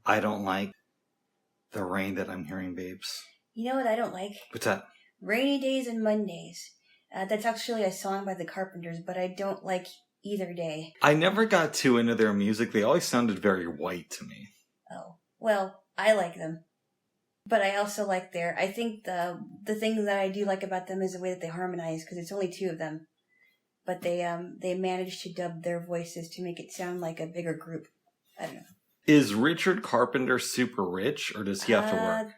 I don't like the rain that I'm hearing, babes. You know what I don't like? What's that? Rainy Days and Mondays. That's actually a song by the Carpenters, but I don't like either day. I never got too into their music. They always sounded very white to me. Oh, well, I like them. But I also like I think the thing that I do like about them is the way that they harmonize, because it's only two of them. But they managed to dub their voices to make it sound like a bigger group. I don't know. Is Richard Carpenter super rich, or does he have to work?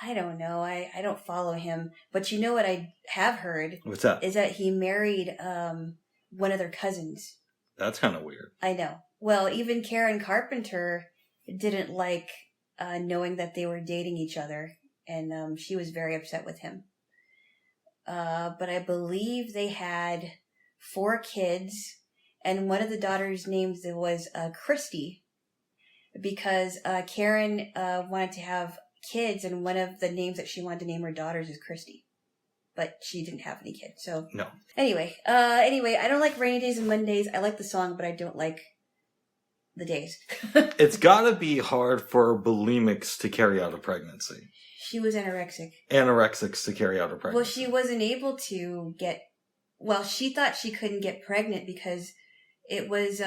I don't know. I don't follow him. But you know what I have heard? What's that? Is that he married one of their cousins. That's kind of weird. I know. Well, even Karen Carpenter didn't like knowing that they were dating each other, and she was very upset with him. But I believe they had 4 kids, and one of the daughters' names was Christy, because Karen wanted to have kids, and one of the names that she wanted to name her daughters is Christy. But she didn't have any kids, so... No. Anyway, I don't like Rainy Days and Mondays. I like the song, but I don't like the days. It's gotta be hard for bulimics to carry out a pregnancy. She was anorexic. Anorexics to carry out a pregnancy. Well, she wasn't able to get... Well, she thought she couldn't get pregnant because it was...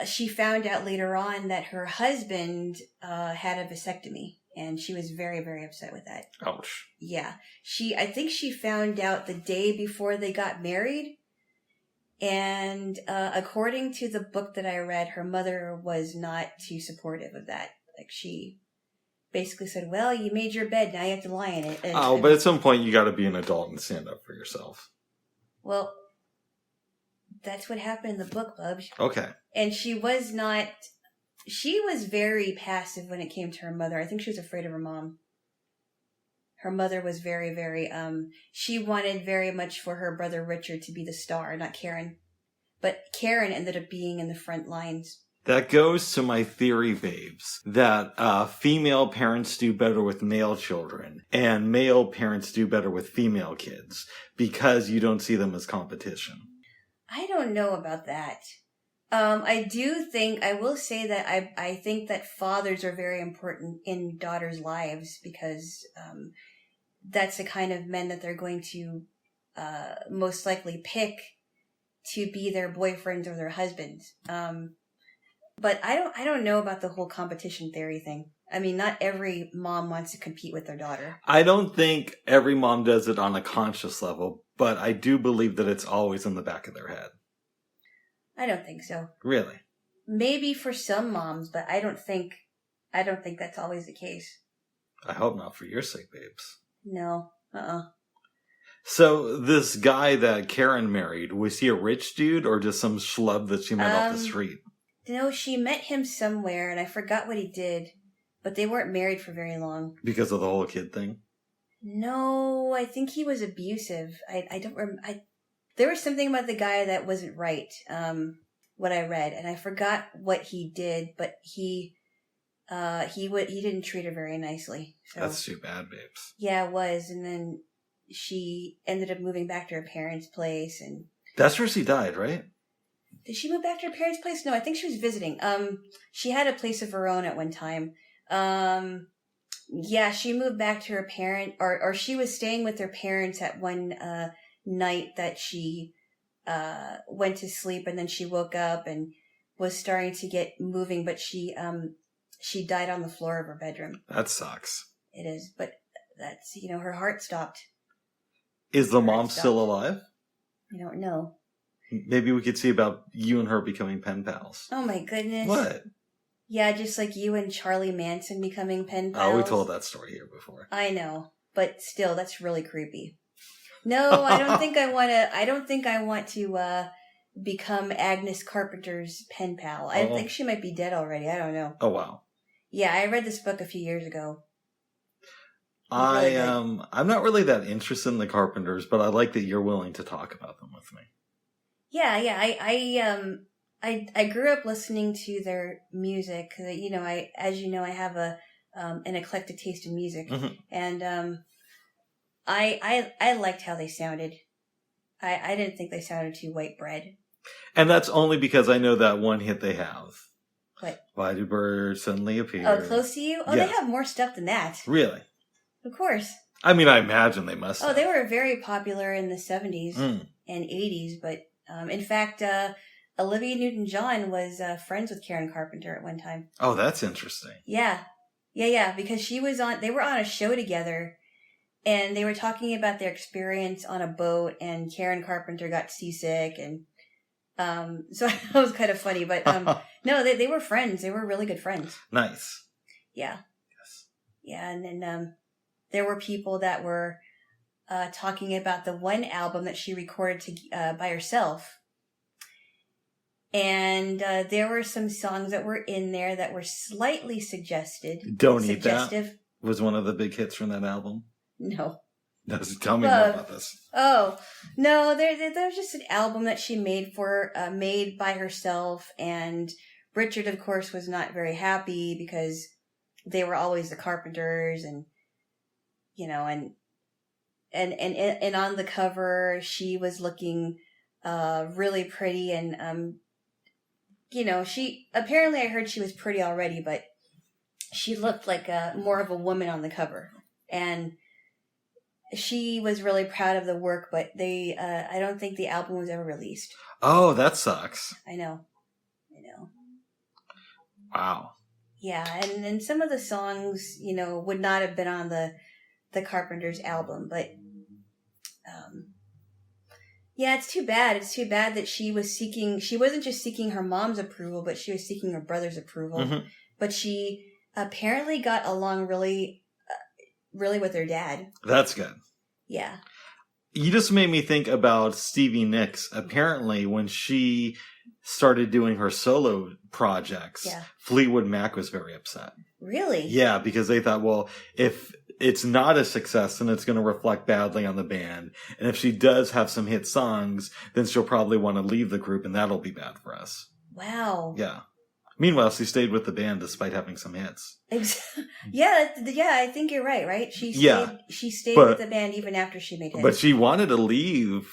she found out later on that her husband had a vasectomy, and she was very, very upset with that. Ouch. Yeah. I think she found out the day before they got married, and according to the book that I read, her mother was not too supportive of that. Like, she basically said, well, you made your bed, now you have to lie in it. But at some point you gotta be an adult and stand up for yourself. Well, that's what happened in the book, Bubs. Okay. And she was very passive when it came to her mother. I think she was afraid of her mom. Her mother was very, very, she wanted very much for her brother Richard to be the star, not Karen. But Karen ended up being in the front lines. That goes to my theory, babes, that female parents do better with male children, and male parents do better with female kids, because you don't see them as competition. I don't know about that. I will say that I think that fathers are very important in daughters' lives, because that's the kind of men that they're going to most likely pick to be their boyfriends or their husbands. But I don't know about the whole competition theory thing. I mean, not every mom wants to compete with their daughter. I don't think every mom does it on a conscious level, but I do believe that it's always in the back of their head. I don't think so. Really? Maybe for some moms, but I don't think that's always the case. I hope not, for your sake, babes. No. So, this guy that Karen married, was he a rich dude or just some schlub that she met off the street? No, she met him somewhere, and I forgot what he did. But they weren't married for very long. Because of the whole kid thing? No, I think he was abusive. I don't remember. There was something about the guy that wasn't right, what I read, and I forgot what he did, but he didn't treat her very nicely. So. That's too bad, babes. Yeah, it was, and then she ended up moving back to her parents' place, and... That's where she died, right? Did she move back to her parents' place? No, I think she was visiting. She had a place of her own at one time. Yeah, she moved back to her parent, or she was staying with her parents at one night that she went to sleep, and then she woke up and was starting to get moving, but she died on the floor of her bedroom. That sucks. It is, but that's, her heart stopped. Is the mom still alive? I don't know. Maybe we could see about you and her becoming pen pals. Oh my goodness. What? Yeah, just like you and Charlie Manson becoming pen pals. Oh, we told that story here before. I know, but still, that's really creepy. No, I don't think I want to become Agnes Carpenter's pen pal. I think she might be dead already. I don't know. Oh, wow. Yeah, I read this book a few years ago. I'm not really that interested in the Carpenters, but I like that you're willing to talk about them with me. Yeah. I grew up listening to their music. I have an eclectic taste in music, mm-hmm. and I liked how they sounded. I didn't think they sounded too white bread. And that's only because I know that one hit they have. What? Why do birds suddenly appear? Oh, Close to You? Oh, Yes. They have more stuff than that. Really? Of course. I mean, I imagine they must have. Oh, they were very popular in the 70s Mm. and 80s, but in fact, Olivia Newton-John was friends with Karen Carpenter at one time. Oh, that's interesting. Yeah, because they were on a show together, and they were talking about their experience on a boat, and Karen Carpenter got seasick, and so that was kind of funny, but no, they were friends. They were really good friends. Nice. Yeah. Yes. Yeah, and then there were people that were talking about the one album that she recorded by herself. And there were some songs that were in there that were slightly suggestive. Don't Eat That was one of the big hits from that album. No. Tell me more about this. Oh, no, there's just an album that she made by herself, and Richard, of course, was not very happy because they were always the Carpenters, and you know, and on the cover she was looking really pretty, and you know, apparently I heard she was pretty already, but she looked like more of a woman on the cover, and she was really proud of the work, but I don't think the album was ever released. Oh, that sucks. I know. Wow. Yeah, and some of the songs, you know, would not have been on the Carpenters album, but yeah, it's too bad. It's too bad that she wasn't just seeking her mom's approval, but she was seeking her brother's approval. Mm-hmm. But she apparently got along really with her dad. That's good. Yeah. You just made me think about Stevie Nicks. Apparently, when she started doing her solo projects, Fleetwood Mac was very upset. Really? Yeah, because they thought, well, if it's not a success, then it's going to reflect badly on the band. And if she does have some hit songs, then she'll probably want to leave the group, and that'll be bad for us. Wow. Yeah. Meanwhile, she stayed with the band despite having some hits. Yeah, I think you're right? She stayed with the band even after she made hits. But she wanted to leave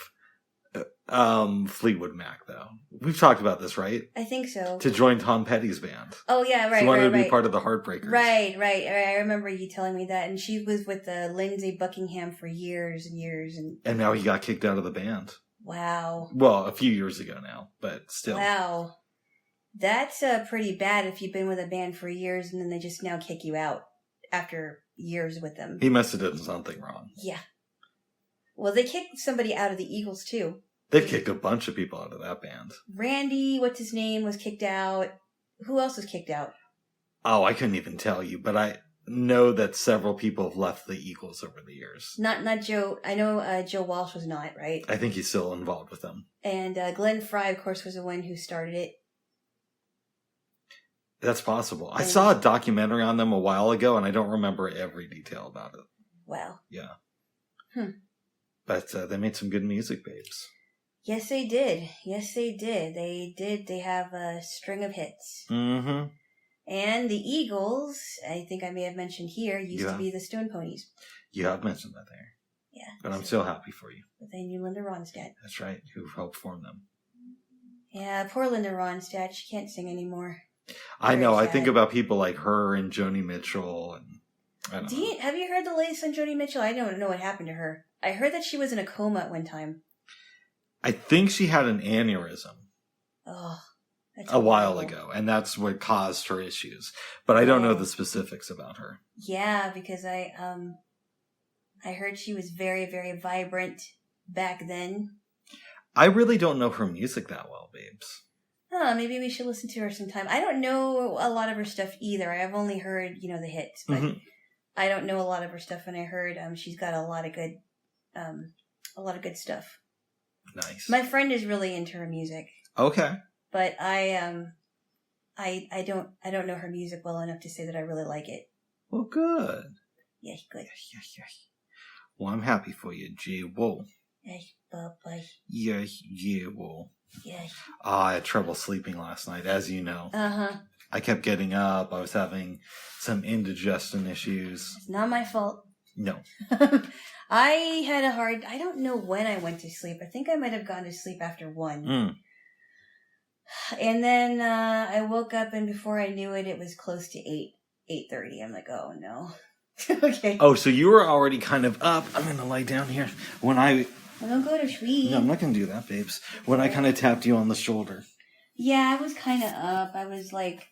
Fleetwood Mac, though. We've talked about this, right? I think so. To join Tom Petty's band. Oh, yeah, right. She wanted to be part of the Heartbreakers. Right. I remember you telling me that. And she was with Lindsey Buckingham for years and years. And now he got kicked out of the band. Wow. Well, a few years ago now, but still. Wow. That's pretty bad if you've been with a band for years and then they just now kick you out after years with them. He must have done something wrong. Yeah. Well, they kicked somebody out of the Eagles, too. They've kicked a bunch of people out of that band. Randy, what's his name, was kicked out. Who else was kicked out? Oh, I couldn't even tell you, but I know that several people have left the Eagles over the years. Not Joe. I know Joe Walsh was not, right? I think he's still involved with them. And Glenn Fry, of course, was the one who started it. That's possible. I saw a documentary on them a while ago, and I don't remember every detail about it. Wow. Yeah. But they made some good music, babes. Yes, they did. They have a string of hits. Mm-hmm. And the Eagles, I think I may have mentioned here, used to be the Stone Ponies. You have mentioned that there. Yeah. But I'm so happy for you. But they knew Linda Ronstadt. That's right, who helped form them. Yeah, poor Linda Ronstadt. She can't sing anymore. I know. I think about people like her and Joni Mitchell. And I don't know. Have you heard the latest on Joni Mitchell? I don't know what happened to her. I heard that she was in a coma at one time. I think she had an aneurysm. Oh, that's a while ago, and that's what caused her issues. But I don't know the specifics about her. Yeah, because I heard she was very, very vibrant back then. I really don't know her music that well, babes. Oh, maybe we should listen to her sometime. I don't know a lot of her stuff either. I've only heard, the hits, but I don't know a lot of her stuff. And I heard she's got a lot of good stuff. Nice. My friend is really into her music. Okay. But I don't know her music well enough to say that I really like it. Well, good. Yeah, good. Yeah. Well, I'm happy for you, Jaylo. Yes, bye. Yes, Jaylo. Yes. I had trouble sleeping last night, as you know. Uh-huh. I kept getting up. I was having some indigestion issues. It's not my fault. No. I don't know when I went to sleep. I think I might have gone to sleep after 1. And then I woke up, and before I knew it, it was close to 8:30. I'm like, oh no. Okay. Oh, so you were already kind of up. I'm going to lie down here. When I... Well, don't go to sleep. No, I'm not going to do that, babes. When I kind of tapped you on the shoulder. Yeah, I was kind of up. I was like,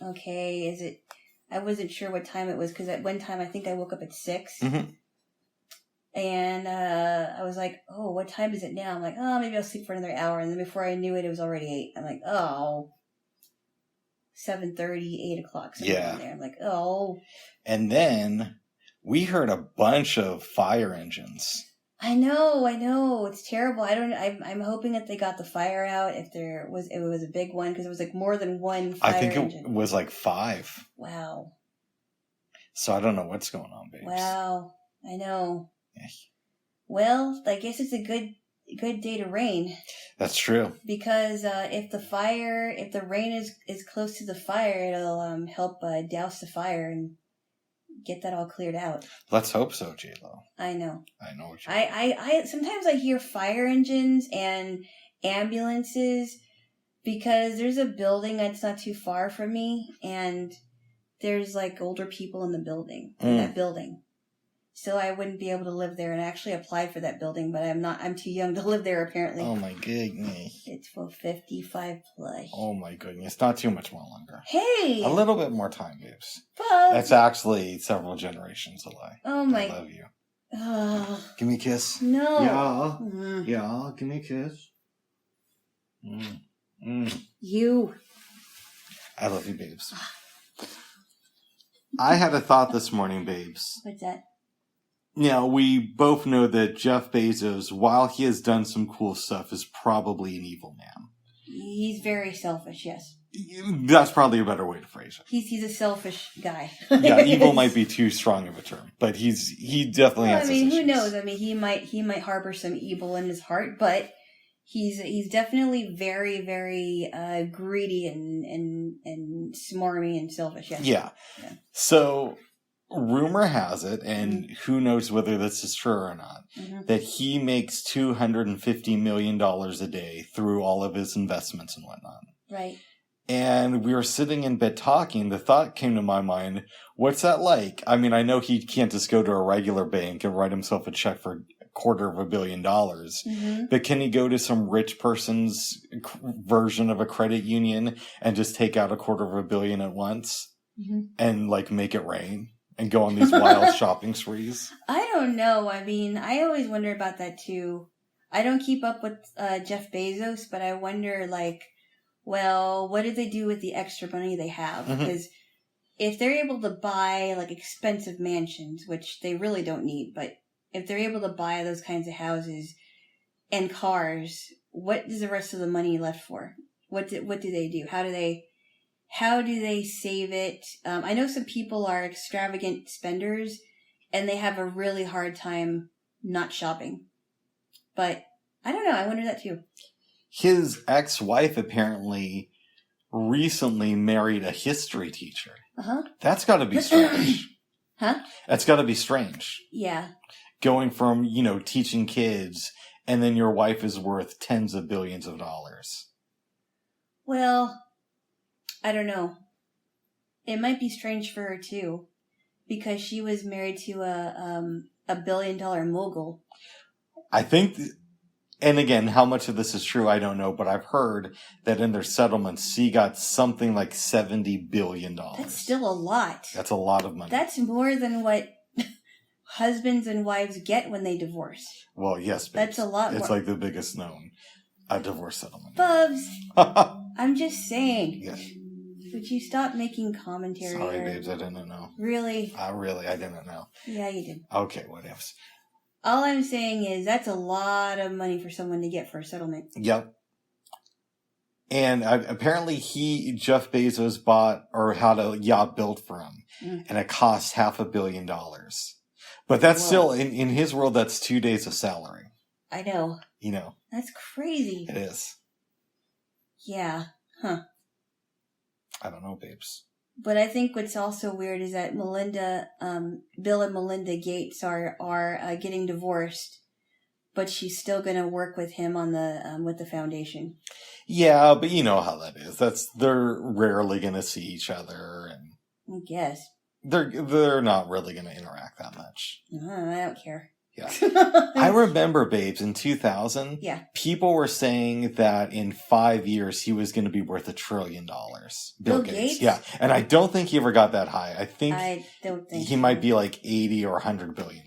okay, is it... I wasn't sure what time it was, because at one time I think I woke up at 6. Mm-hmm. And I was like, oh, what time is it now? I'm like, oh, maybe I'll sleep for another hour. And then before I knew it, it was already 8. I'm like, oh, 7:30, 8 o'clock. Yeah. There. I'm like, oh. And then we heard a bunch of fire engines. I know. It's terrible. I'm hoping that they got the fire out. If it was a big one, because it was like more than one fire engine. I think it was like 5. Wow. So I don't know what's going on, babes. Wow. I know. Yeah. Well, I guess it's a good day to rain. That's true. Because if the rain is close to the fire, it'll help douse the fire and get that all cleared out. Let's hope so, Jaylo. I know. I know what you're I sometimes I hear fire engines and ambulances because there's a building that's not too far from me, and there's like older people in the building, in that building. So I wouldn't be able to live there, and I actually applied for that building, but I'm too young to live there apparently. Oh my goodness. It's for 55 plus. Oh my goodness. Not too much more longer. Hey! A little bit more time, babes. But... That's actually several generations away. Oh my... I love you. Give me a kiss. No. Yeah. Mm. Yeah, give me a kiss. You. I love you, babes. I had a thought this morning, babes. What's that? Now, we both know that Jeff Bezos, while he has done some cool stuff, is probably an evil man. He's very selfish, yes. That's probably a better way to phrase it. He's a selfish guy. Yeah, evil might be too strong of a term, but he definitely has his issues. Who knows? I mean, he might harbor some evil in his heart, but he's definitely very, very greedy and smarmy and selfish. Yes. Yeah. So rumor has it, and who knows whether this is true or not, that he makes $250 million a day through all of his investments and whatnot. Right. And we were sitting in bed talking. The thought came to my mind, what's that like? I mean, I know he can't just go to a regular bank and write himself a check for $250 million, but can he go to some rich person's version of a credit union and just take out $250 million at once and like make it rain and go on these wild shopping sprees? I don't know. I mean, I always wonder about that too. I don't keep up with Jeff Bezos, but I wonder, like, well, what do they do with the extra money they have? Because if they're able to buy like expensive mansions, which they really don't need, but if they're able to buy those kinds of houses and cars, what is the rest of the money left for? What do they do? How do they save it? I know some people are extravagant spenders and they have a really hard time not shopping. But I don't know. I wonder that too. His ex-wife apparently recently married a history teacher. That's got to be strange. That's got to be strange. Yeah. Going from, teaching kids, and then your wife is worth tens of billions of dollars. Well, I don't know. It might be strange for her too, because she was married to a billion-dollar mogul. I think, and again, how much of this is true, I don't know, but I've heard that in their settlements, she got something like $70 billion. That's still a lot. That's a lot of money. That's more than what husbands and wives get when they divorce. Well, yes, babes. That's a lot more. It's like the biggest known divorce settlement. Bubs, I'm just saying. Yes. Would you stop making commentary? Sorry, babes, I didn't know. Really? I didn't know. Yeah, you did. Okay, what else? All I'm saying is that's a lot of money for someone to get for a settlement. Yep. And apparently Jeff Bezos bought or had a yacht built for him, and it cost $500 million. But that's still, in his world, that's 2 days of salary. I know. That's crazy. It is. Yeah. Huh. I don't know, babes. But I think what's also weird is that Bill and Melinda Gates are getting divorced, but she's still going to work with him on with the foundation. Yeah, but you know how that is. They're rarely going to see each other, and I guess. they're not really going to interact that much. I don't care. Yeah. I remember, babes, in 2000, yeah. people were saying that in 5 years he was going to be worth $1 trillion. Bill Gates? Yeah. And I don't think he ever got that high. I don't think he might be like 80 or $100 billion,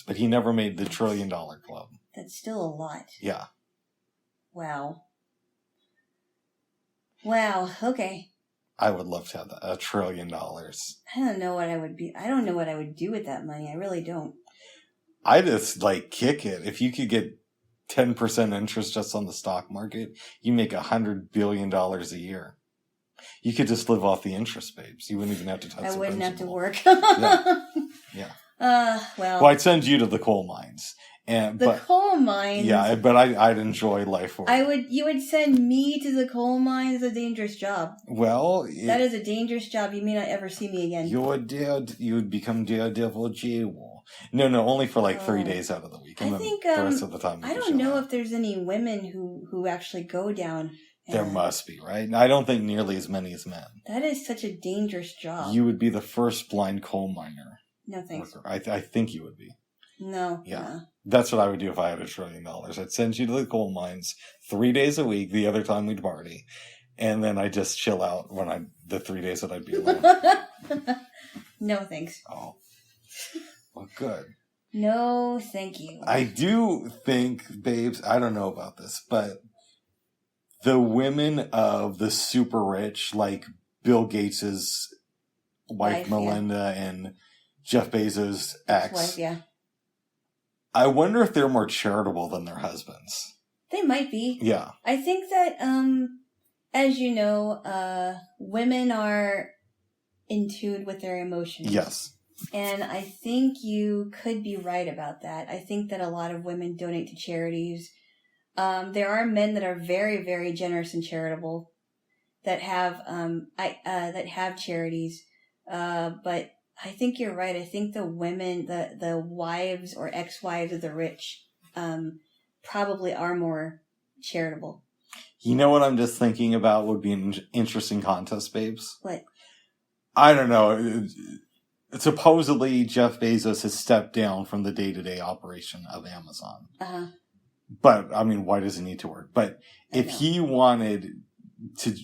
but he never made the $1 trillion club. That's still a lot. Yeah. Wow. Okay. I would love to have that, $1 trillion. I don't know what I would be. I don't know what I would do with that money. I really don't. I just kick it. If you could get 10% interest just on the stock market, you make $100 billion a year. You could just live off the interest, babes. You wouldn't even have to touch. I wouldn't have to work. Yeah. Well, I'd send you to the coal mines. Coal mines. Yeah, but I'd enjoy life. You would send me to the coal mines. It's a dangerous job. Well, that is a dangerous job. You may not ever see me again. You would become Daredevil Jaylo. No, only for 3 days out of the week. And I think the rest of the time. I don't know if there's any women who actually go down. There must be, right? I don't think nearly as many as men. That is such a dangerous job. You would be the first blind coal miner. No thanks. I think you would be. No. Yeah. That's what I would do if I had $1 trillion. I'd send you to the coal mines 3 days a week. The other time we'd party. And then I'd just chill out the 3 days that I'd be alone. No thanks. Oh. Well, good. No, thank you. I do think, babes, I don't know about this, but the women of the super rich, like Bill Gates's wife Melinda and Jeff Bezos' ex, wife, yeah. I wonder if they're more charitable than their husbands. They might be. Yeah. I think that, as you know, women are in tune with their emotions. Yes. And I think you could be right about that. I think that a lot of women donate to charities. There are men that are very, very generous and charitable that have charities. But I think you're right. I think the women, the wives or ex-wives of the rich, probably are more charitable. You know what I'm just thinking about would be an interesting contest, babes? What? I don't know. Supposedly, Jeff Bezos has stepped down from the day-to-day operation of Amazon. Uh-huh. But, I mean, why does he need to work? But if he wanted to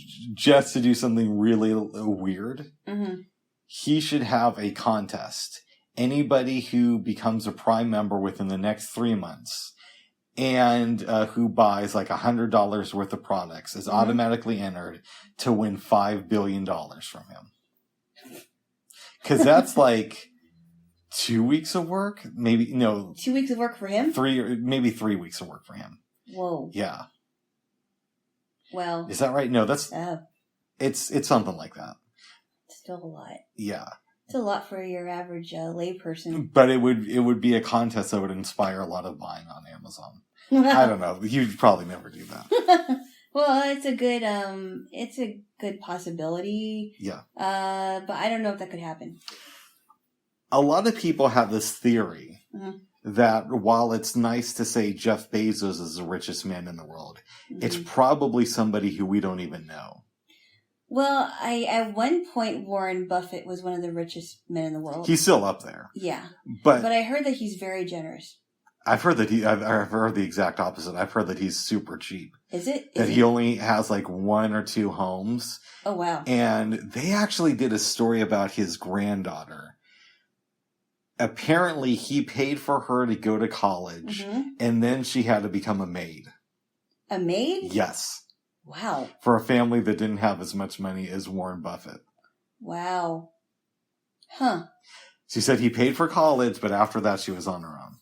do something really weird, mm-hmm. he should have a contest. Anybody who becomes a Prime member within the next 3 months and who buys $100 worth of products is automatically entered to win $5 billion from him. Because that's 2 weeks of work? Maybe, no. 2 weeks of work for him? Maybe 3 weeks of work for him. Whoa. Yeah. Well. Is that right? No, that's, it's something like that. Still a lot. Yeah. It's a lot for your average layperson. But it would be a contest that would inspire a lot of buying on Amazon. I don't know. You'd probably never do that. Well, it's a good possibility. Yeah. But I don't know if that could happen. A lot of people have this theory that while it's nice to say Jeff Bezos is the richest man in the world, it's probably somebody who we don't even know. Well, at one point, Warren Buffett was one of the richest men in the world. He's still up there. Yeah. But I heard that he's very generous. I've heard the exact opposite. I've heard that he's super cheap. Is it? He only has 1 or 2 homes. Oh, wow. And they actually did a story about his granddaughter. Apparently, he paid for her to go to college, and then she had to become a maid. A maid? Yes. Wow. For a family that didn't have as much money as Warren Buffett. Wow. Huh. She said he paid for college, but after that she was on her own.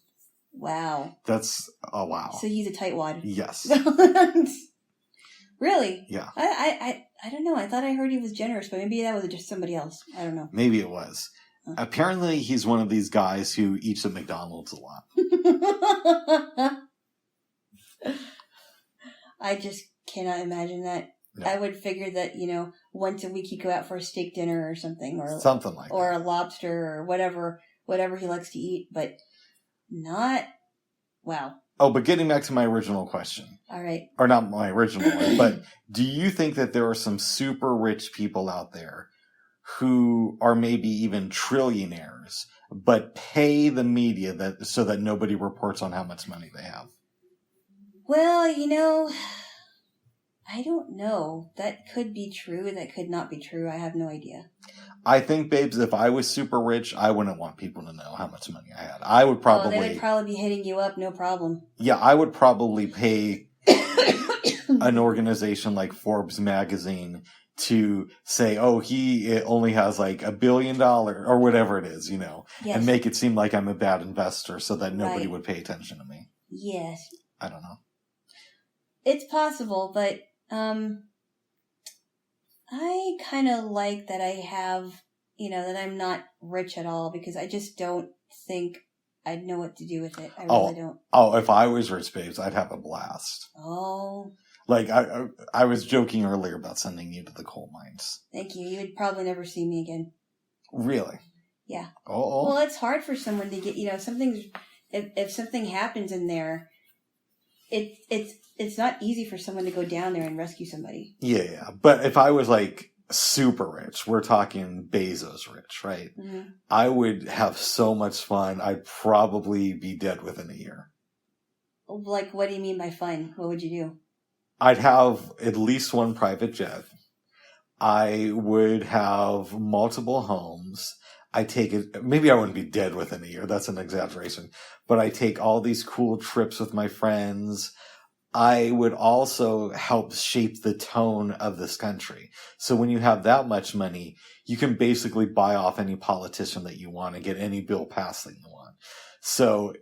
Wow. That's a wow. So he's a tightwad. Yes. Really? Yeah. I don't know. I thought I heard he was generous, but maybe that was just somebody else. I don't know. Maybe it was. Apparently he's one of these guys who eats at McDonald's a lot. I just cannot imagine that. No. I would figure that, once a week he'd go out for a steak dinner or something. Or something like that. Or a lobster or whatever he likes to eat, but not... Wow. Oh, but getting back to my original question. All right. Or not my original one, but do you think that there are some super rich people out there who are maybe even trillionaires, but pay the media so that nobody reports on how much money they have? Well, I don't know. That could be true. That could not be true. I have no idea. I think, babes, if I was super rich, I wouldn't want people to know how much money I had. I would probably... they would probably be hitting you up, no problem. Yeah, I would probably pay an organization like Forbes magazine to say, oh, he only has like $1 billion or whatever it is, Yes. and make it seem like I'm a bad investor so that nobody would pay attention to me. Yes. I don't know. It's possible, but I kind of like that I have, that I'm not rich at all, because I just don't think I'd know what to do with it. I really don't. Oh, if I was rich, babes, I'd have a blast. Oh. Like, I was joking earlier about sending you to the coal mines. Thank you. You would probably never see me again. Really? Yeah. Oh. Well, it's hard for someone to get, if something happens in there, it's not easy for someone to go down there and rescue somebody. Yeah. But if I was like super rich, we're talking Bezos rich, right? Mm-hmm. I would have so much fun. I'd probably be dead within a year. Like, what do you mean by fun? What would you do? I'd have at least one private jet. I would have multiple homes. Maybe I wouldn't be dead within a year. That's an exaggeration. But I take all these cool trips with my friends. I would also help shape the tone of this country. So when you have that much money, you can basically buy off any politician that you want and get any bill passed that you want. So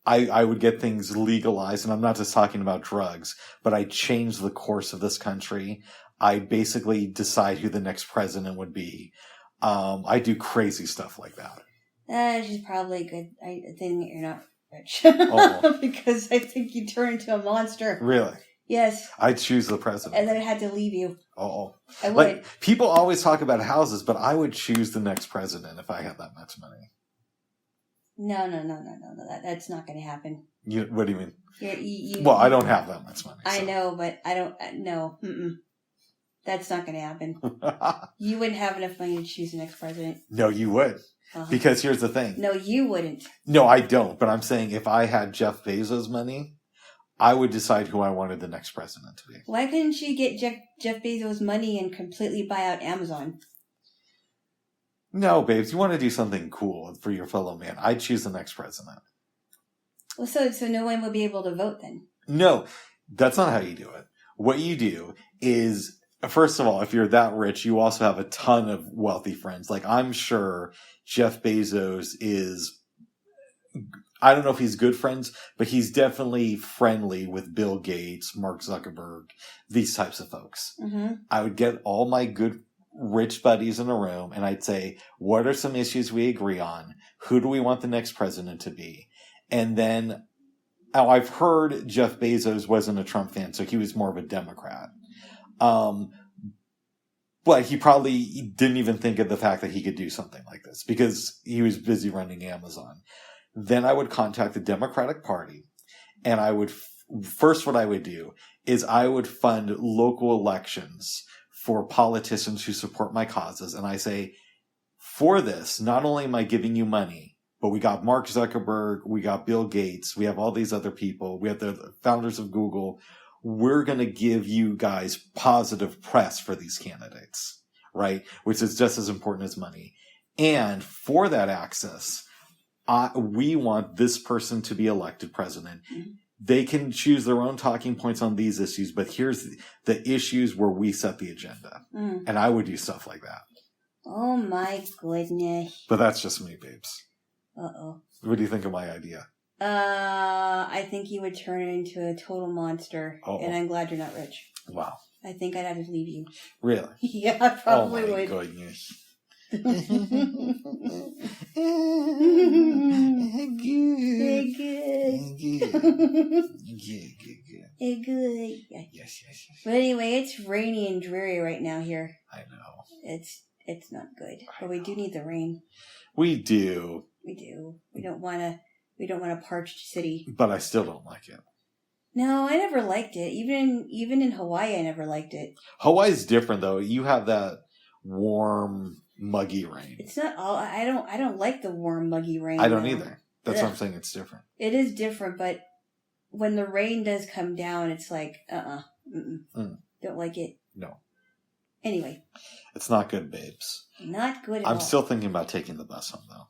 I would get things legalized, and I'm not just talking about drugs, but I change the course of this country. I basically decide who the next president would be. I do crazy stuff like that. That is probably a good thing that you're not rich. Oh. Because I think you turn into a monster. Really? Yes. I'd choose the president. And then it had to leave you. Oh. I would. Like, people always talk about houses, but I would choose the next president if I had that much money. No. That's not going to happen. What do you mean? Well, I don't have that much money. I know, but I don't. No. That's not going to happen. You wouldn't have enough money to choose the next president. No, you would. Uh-huh. Because here's the thing. No, you wouldn't. No, I don't. But I'm saying if I had Jeff Bezos' money, I would decide who I wanted the next president to be. Why couldn't you get Jeff Bezos' money and completely buy out Amazon? No, babes. You want to do something cool for your fellow man. I'd choose the next president. Well, so no one would be able to vote then? No, that's not how you do it. What you do is, first of all, if you're that rich, you also have a ton of wealthy friends. Like, I'm sure Jeff Bezos is, I don't know if he's good friends, but he's definitely friendly with Bill Gates, Mark Zuckerberg, these types of folks. Mm-hmm. I would get all my good rich buddies in a room and I'd say, what are some issues we agree on? Who do we want the next president to be? And then, I've heard Jeff Bezos wasn't a Trump fan, so he was more of a Democrat. But he probably didn't even think of the fact that he could do something like this because he was busy running Amazon. Then I would contact the Democratic Party and I would, first what I would do is I would fund local elections for politicians who support my causes. And I say, for this, not only am I giving you money, but we got Mark Zuckerberg, we got Bill Gates, we have all these other people, we have the founders of Google. We're going to give you guys positive press for these candidates, right? Which is just as important as money. And for that access, we want this person to be elected president. Mm-hmm. They can choose their own talking points on these issues, but here's the issues where we set the agenda. Mm. And I would do stuff like that. Oh my goodness. But that's just me, babes. Uh-oh. What do you think of my idea? I think you would turn into a total monster. Uh-oh. And I'm glad you're not rich. Wow. I think I'd have to leave you. Really? Yeah, I probably would. Oh my goodness. Good. Yes. But anyway, it's rainy and dreary right now here. I know. It's not good. But we do need the rain. We do. We do. We don't want to We don't want a parched city. But I still don't like it. No, I never liked it. Even in Hawaii, I never liked it. Hawaii's different though. You have that warm, muggy rain. It's not all. I don't like the warm, muggy rain. I don't either. That's what I'm saying. It's different. It is different, but when the rain does come down, it's like, don't like it. No. Anyway. It's not good, babes. Not good at all. I'm still thinking about taking the bus home, though.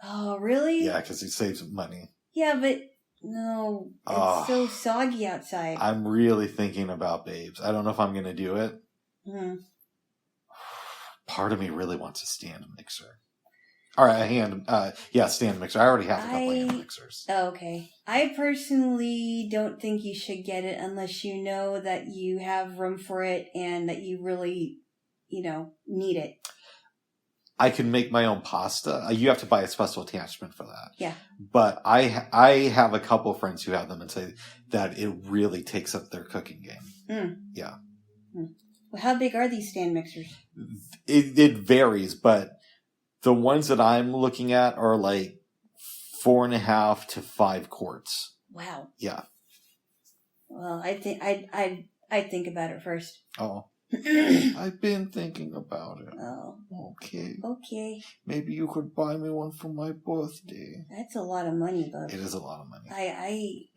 Oh, really? Yeah, because it saves money. Yeah, but no. It's so soggy outside. I'm really thinking about babes. I don't know if I'm going to do it. Part of me really wants a stand mixer. All right, stand mixer. I already have a couple hand mixers. Oh, okay. I personally don't think you should get it unless you know that you have room for it and that you really, need it. I can make my own pasta. You have to buy a special attachment for that. Yeah. But I have a couple friends who have them and say that it really takes up their cooking game. Yeah. Well, how big are these stand mixers? It varies, but the ones that I'm looking at are like 4.5 to 5 quarts. Wow. Yeah. Well, I think I'd think about it first. Oh. I've been thinking about it. Oh. Okay. Maybe you could buy me one for my birthday. That's a lot of money, Bub. It is a lot of money. I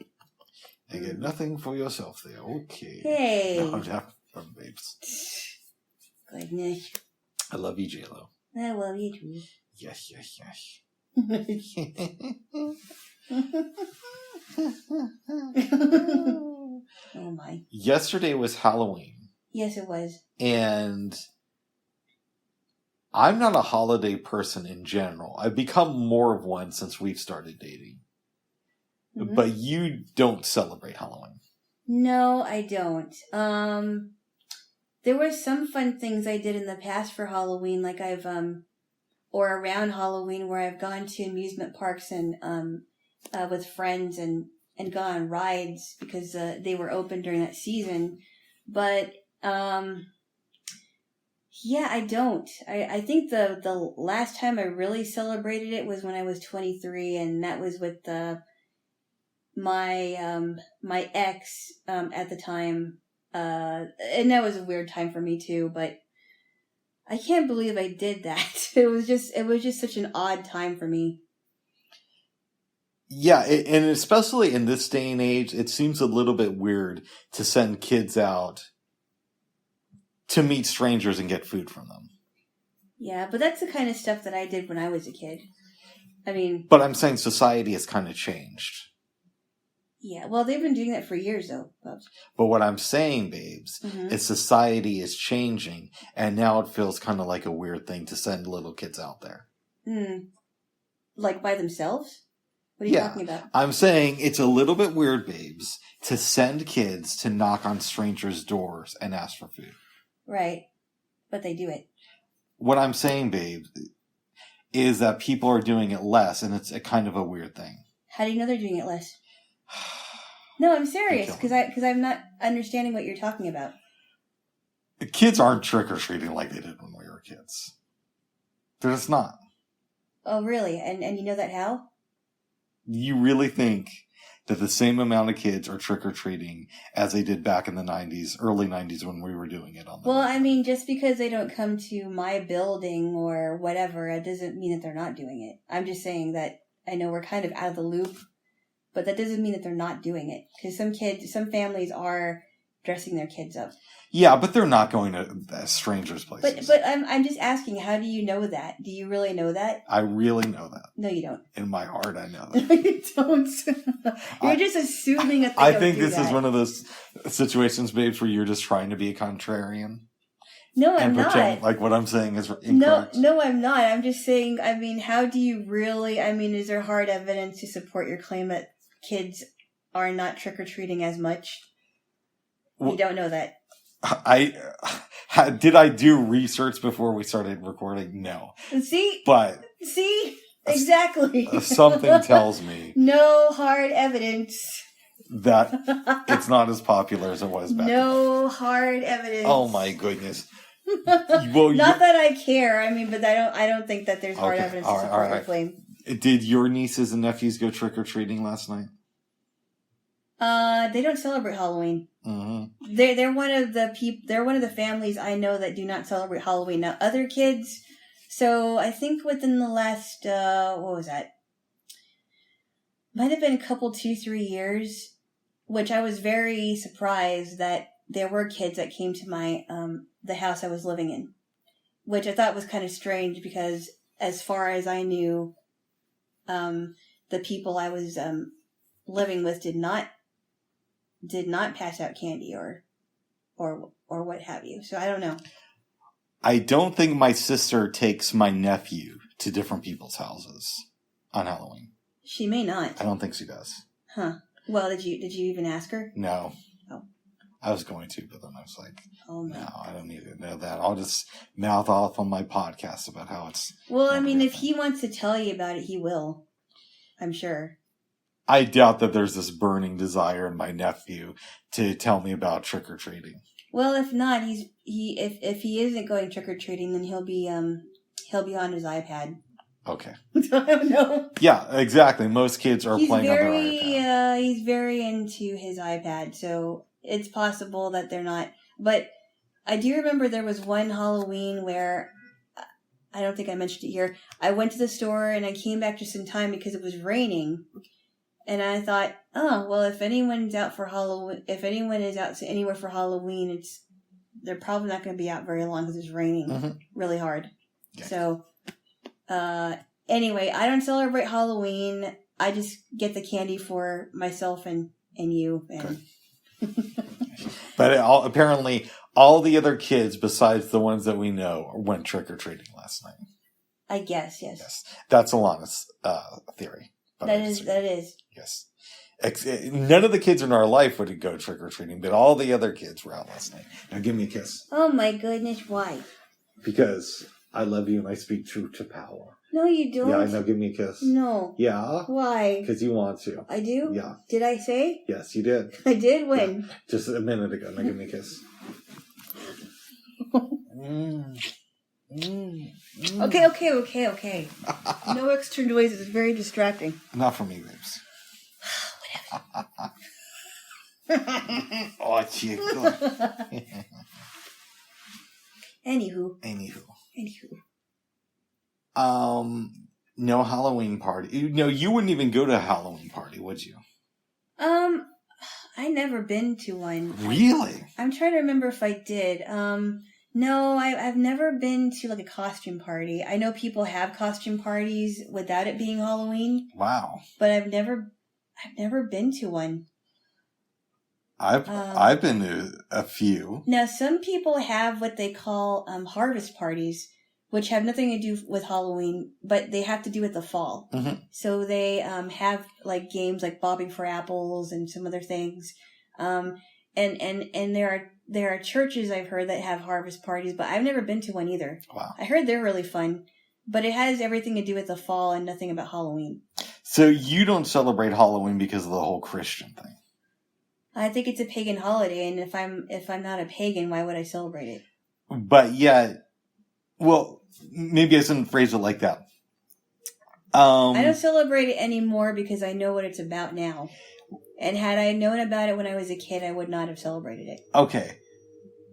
get nothing for yourself there. Okay. Hey. No, I'm having fun, babes. Goodness. I love you, Jaylo. I love you too. Yes. Oh my. Yesterday was Halloween. Yes, it was. And I'm not a holiday person in general. I've become more of one since we've started dating. Mm-hmm. But you don't celebrate Halloween. No, I don't. There were some fun things I did in the past for Halloween, like or around Halloween, where I've gone to amusement parks and with friends and gone on rides because they were open during that season. But yeah, I don't. I think the last time I really celebrated it was when I was 23, and that was with my ex at the time. And that was a weird time for me too, but I can't believe I did that. It was just such an odd time for me. Yeah, and especially in this day and age, it seems a little bit weird to send kids out to meet strangers and get food from them. Yeah, but that's the kind of stuff that I did when I was a kid. I mean... But I'm saying society has kind of changed. Yeah, well, they've been doing that for years, though, Bubs. But what I'm saying, babes, is society is changing, and now it feels kind of like a weird thing to send little kids out there. Like by themselves? What are you talking about? I'm saying it's a little bit weird, babes, to send kids to knock on strangers' doors and ask for food. Right. But they do it. What I'm saying, babes, is that people are doing it less, and it's a kind of a weird thing. How do you know they're doing it less? No, I'm serious, because I'm not understanding what you're talking about. The kids aren't trick-or-treating like they did when we were kids. They're just not. Oh, really? And you know that how? You really think that the same amount of kids are trick-or-treating as they did back in the 90s, early 90s when we were doing it on the Well, I mean, just because they don't come to my building or whatever, it doesn't mean that they're not doing it. I'm just saying that I know we're kind of out of the loop, but that doesn't mean that they're not doing it. Because some families are dressing their kids up. Yeah, but they're not going to strangers' places. But I'm just asking, how do you know that? Do you really know that? I really know that. No, you don't. In my heart, I know that. No, you don't. You're just assuming that they I don't think do this that. is one of those situations, babes, where you're just trying to be a contrarian. No, I'm and pretend not. like what I'm saying is incorrect. No, I'm not. I'm just saying, I mean, how do you really, I mean, is there hard evidence to support your claim that kids are not trick-or-treating as much? You don't know that. Did I do research before we started recording? No. See? Exactly. Something tells me. No hard evidence. That it's not as popular as it was back then. No hard evidence. Oh my goodness. Well, not that I care. I mean, but I don't think that there's hard evidence to support your claim. Did your nieces and nephews go trick-or-treating last night? They don't celebrate Halloween. Mm-hmm. They're one of the families I know that do not celebrate Halloween. Now, other kids, so I think within the last, what was that? Might have been a couple, 2-3 years, which I was very surprised that there were kids that came to my, the house I was living in, which I thought was kind of strange because as far as I knew, the people I was, living with did not pass out candy or what have you. So I don't know. I don't think my sister takes my nephew to different people's houses on Halloween. She may not. I don't think she does. Huh. Well, did you even ask her? No. Oh. I was going to, but then I was like, oh, no, I don't need to know that. I'll just mouth off on my podcast about how it's... Well, I mean, if he wants to tell you about it, he will. I'm sure. I doubt that there's this burning desire in my nephew to tell me about trick-or-treating. Well, if not, if he isn't going trick-or-treating, then he'll be on his iPad. Okay. I don't know. Yeah, exactly. Most kids are playing on their iPad. He's very into his iPad, so it's possible that they're not. But I do remember there was one Halloween where, I don't think I mentioned it here, I went to the store and I came back just in time because it was raining. And I thought, oh, well, if anyone's out for Halloween, if anyone is out anywhere for Halloween, they're probably not going to be out very long because it's raining really hard. Yeah. So, anyway, I don't celebrate Halloween. I just get the candy for myself and you. And But apparently, all the other kids besides the ones that we know went trick-or-treating last night. I guess, yes. That's Alana's theory. That is. Yes. None of the kids in our life would go trick-or-treating, but all the other kids were out last night. Now give me a kiss. Oh my goodness, why? Because I love you and I speak truth to power. No, you don't. Yeah, I know. Give me a kiss. No. Yeah. Why? Because you want to. I do? Yeah. Did I say? Yes, you did. I did? When? Yeah. Just a minute ago. Now give me a kiss. Okay. No extra noises. It's very distracting. Not for me, babes. Oh, chico. Anywho. No Halloween party. No, you wouldn't even go to a Halloween party, would you? I never been to one. Really? I'm trying to remember if I did. No, I've never been to like a costume party. I know people have costume parties without it being Halloween. Wow. But I've never been to one. I've been to a few. Now, some people have what they call harvest parties, which have nothing to do with Halloween, but they have to do with the fall. Mm-hmm. So they have like games like bobbing for apples and some other things. And there are churches I've heard that have harvest parties, but I've never been to one either. Wow. I heard they're really fun, but it has everything to do with the fall and nothing about Halloween. So you don't celebrate Halloween because of the whole Christian thing? I think it's a pagan holiday, and if I'm not a pagan, why would I celebrate it? But yeah, well, maybe I shouldn't phrase it like that. I don't celebrate it anymore because I know what it's about now. And had I known about it when I was a kid, I would not have celebrated it. Okay.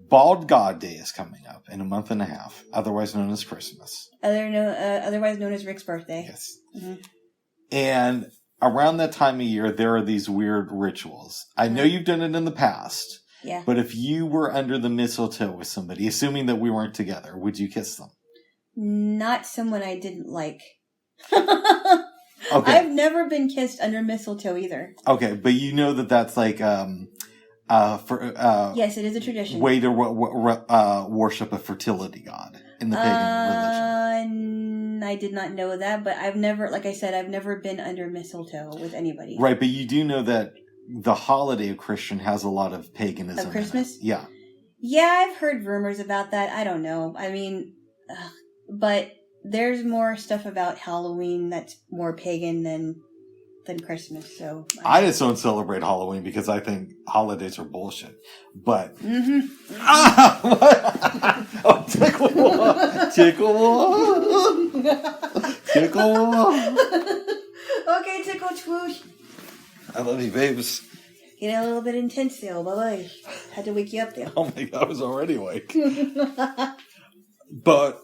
Bald God Day is coming up in a month and a half, otherwise known as Christmas. Otherwise known as Rick's birthday. Yes. Mm-hmm. And around that time of year, there are these weird rituals. I know you've done it in the past. Yeah. But if you were under the mistletoe with somebody, assuming that we weren't together, would you kiss them? Not someone I didn't like. Okay. I've never been kissed under mistletoe either. Okay, but you know that's like yes, it is a tradition. Way to worship a fertility god in the pagan religion. I did not know that, but I've never been under mistletoe with anybody. Right, but you do know that the holiday of Christian has a lot of paganism. Of Christmas? Yeah. Yeah, I've heard rumors about that. I don't know. I mean, but there's more stuff about Halloween that's more pagan than Christmas. So I just don't celebrate Halloween because I think holidays are bullshit. But mm-hmm. Oh, tickle. Tickle. Okay, tickle twoosh. I love you, babes. Getting a little bit intense there. Bye-bye. Had to wake you up there. Oh my God, I was already awake. But...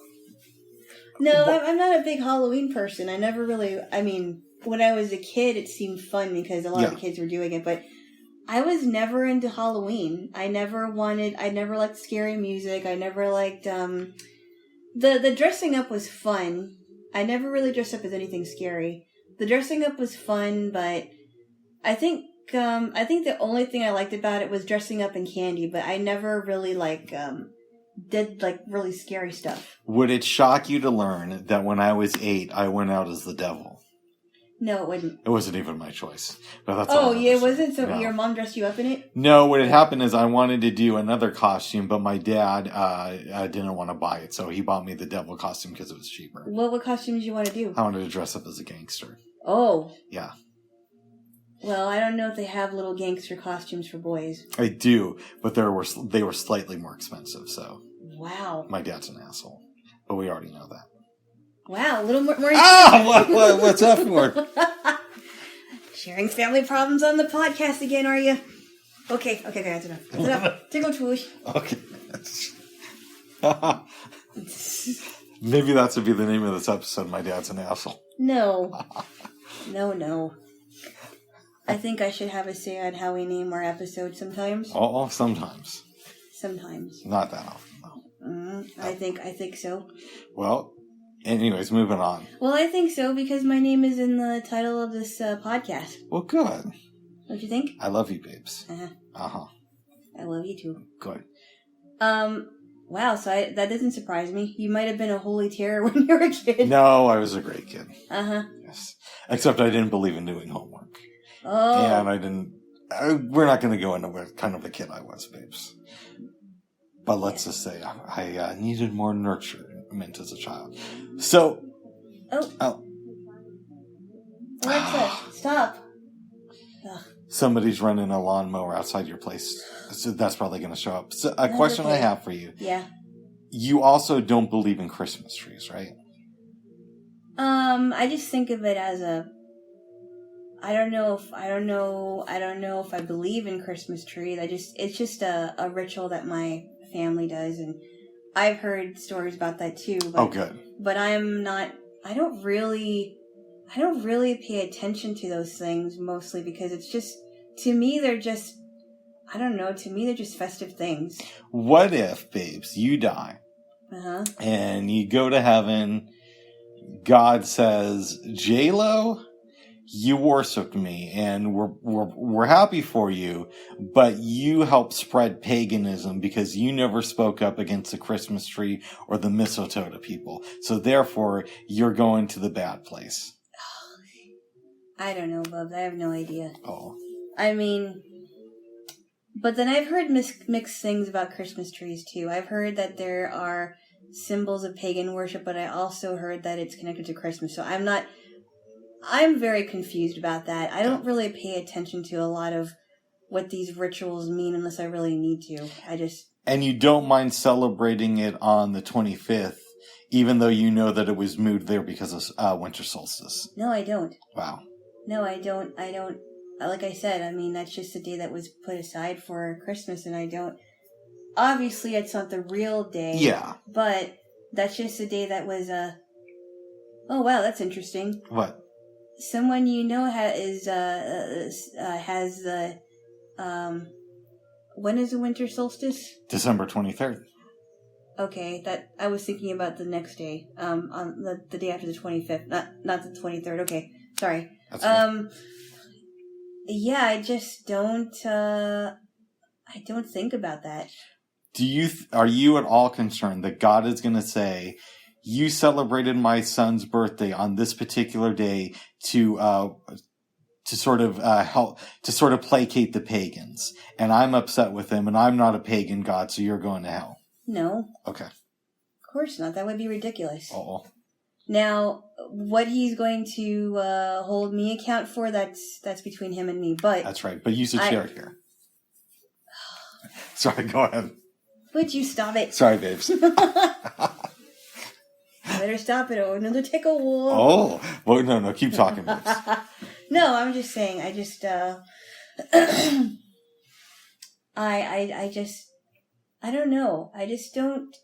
No, I'm not a big Halloween person. I never really... I mean, when I was a kid, it seemed fun because a lot of the kids were doing it, but I was never into Halloween. I never liked scary music. I never liked... The dressing up was fun. I never really dressed up as anything scary. The dressing up was fun, but I think the only thing I liked about it was dressing up in candy, but I never really did really scary stuff. Would it shock you to learn that when I was 8, I went out as the devil? No, it wouldn't. It wasn't even my choice. But that's it wasn't? So no. Your mom dressed you up in it? No, what had happened is I wanted to do another costume, but my dad didn't want to buy it, so he bought me the devil costume because it was cheaper. What costume did you want to do? I wanted to dress up as a gangster. Oh. Yeah. Well, I don't know if they have little gangster costumes for boys. I do, but they were slightly more expensive, so... Wow. My dad's an asshole, but we already know that. Wow, a little more... What's up for? Sharing family problems on the podcast again, are you? Okay, that's enough. That's enough. Tickle twoosh. Okay. Maybe that should be the name of this episode, My Dad's an Asshole. No. No. I think I should have a say on how we name our episodes sometimes. Oh, sometimes. Sometimes. Not that often, though. I think so. Well, anyways, moving on. Well, I think so because my name is in the title of this podcast. Well, good. Don't you think? I love you, babes. Uh-huh. I love you, too. Good. Wow, so that doesn't surprise me. You might have been a holy terror when you were a kid. No, I was a great kid. Uh-huh. Yes. Except I didn't believe in doing homework. Oh. And I didn't... we're not going to go into what kind of a kid I was, babes. But let's just say I needed more nurturement as a child. So... Oh. Alexa, stop. Ugh. Somebody's running a lawnmower outside your place. So that's probably going to show up. So a question I have for you. Yeah. You also don't believe in Christmas trees, right? I just think of it as I don't know if I believe in Christmas trees. It's just a ritual that my family does, and I've heard stories about that too. But, good. But I don't really pay attention to those things mostly because it's just, to me, they're just, I don't know, to me, they're just festive things. What if, babes, you die and you go to heaven, God says, Jaylo, you worshiped me and we're happy for you, but you helped spread paganism because you never spoke up against the Christmas tree or the mistletoe to people. So therefore, you're going to the bad place. I don't know, Bubs. I have no idea. Oh. I mean, but then I've heard mixed things about Christmas trees too. I've heard that there are symbols of pagan worship, but I also heard that it's connected to Christmas. So I'm very confused about that. I don't really pay attention to a lot of what these rituals mean unless I really need to. And you don't mind celebrating it on the 25th, even though you know that it was moved there because of winter solstice? No, I don't. Wow. No, I don't. Like I said, I mean, that's just a day that was put aside for Christmas, and I don't... Obviously, it's not the real day. Yeah. But that's just a day that was, Oh, wow, that's interesting. What? Someone you know has the... when is the winter solstice? December 23rd. Okay, that I was thinking about the next day, on the day after the 25th, not the 23rd. Okay, sorry. That's good. Yeah, I just don't. I don't think about that. Are you at all concerned that God is going to say, "You celebrated my son's birthday on this particular day to sort of help to sort of placate the pagans, and I'm upset with him, and I'm not a pagan God, so you're going to hell"? No. Okay. Of course not. That would be ridiculous. Oh. Now, what he's going to hold me account for, that's between him and me. But that's right. But you should share it here. Sorry, go ahead. Would you stop it? Sorry, babes. Would better stop it. Oh, another tickle wolf. Oh, well, no, keep talking, Babes. No, I'm just saying. I just, I don't know. I just don't.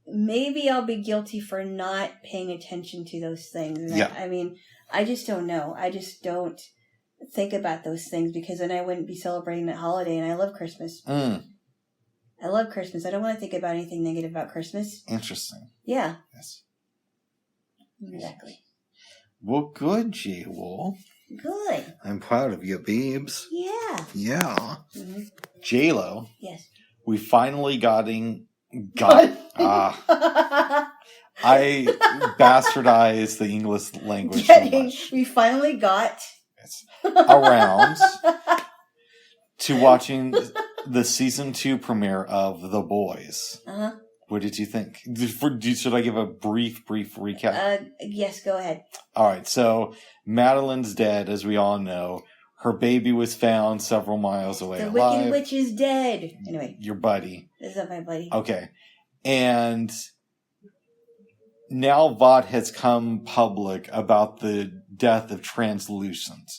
Maybe I'll be guilty for not paying attention to those things. Yeah. I mean, I just don't know. I just don't think about those things because then I wouldn't be celebrating that holiday, and I love Christmas. I love Christmas. I don't want to think about anything negative about Christmas. Interesting. Yeah. Yes. Exactly. Well, good, Jaylo. Good. I'm proud of you, Babes. Yeah. Yeah. Mm-hmm. Jaylo. Yes. We finally I bastardized the English language so much. We finally got around to watching the season 2 premiere of The Boys. Uh-huh. What did you think? Should I give a brief recap? Yes, go ahead. All right, so Madeline's dead, as we all know. Her baby was found several miles away. The alive. Wicked Witch is dead. Anyway. Your buddy. This is not my buddy. Okay. And now Vought has come public about the death of Translucent.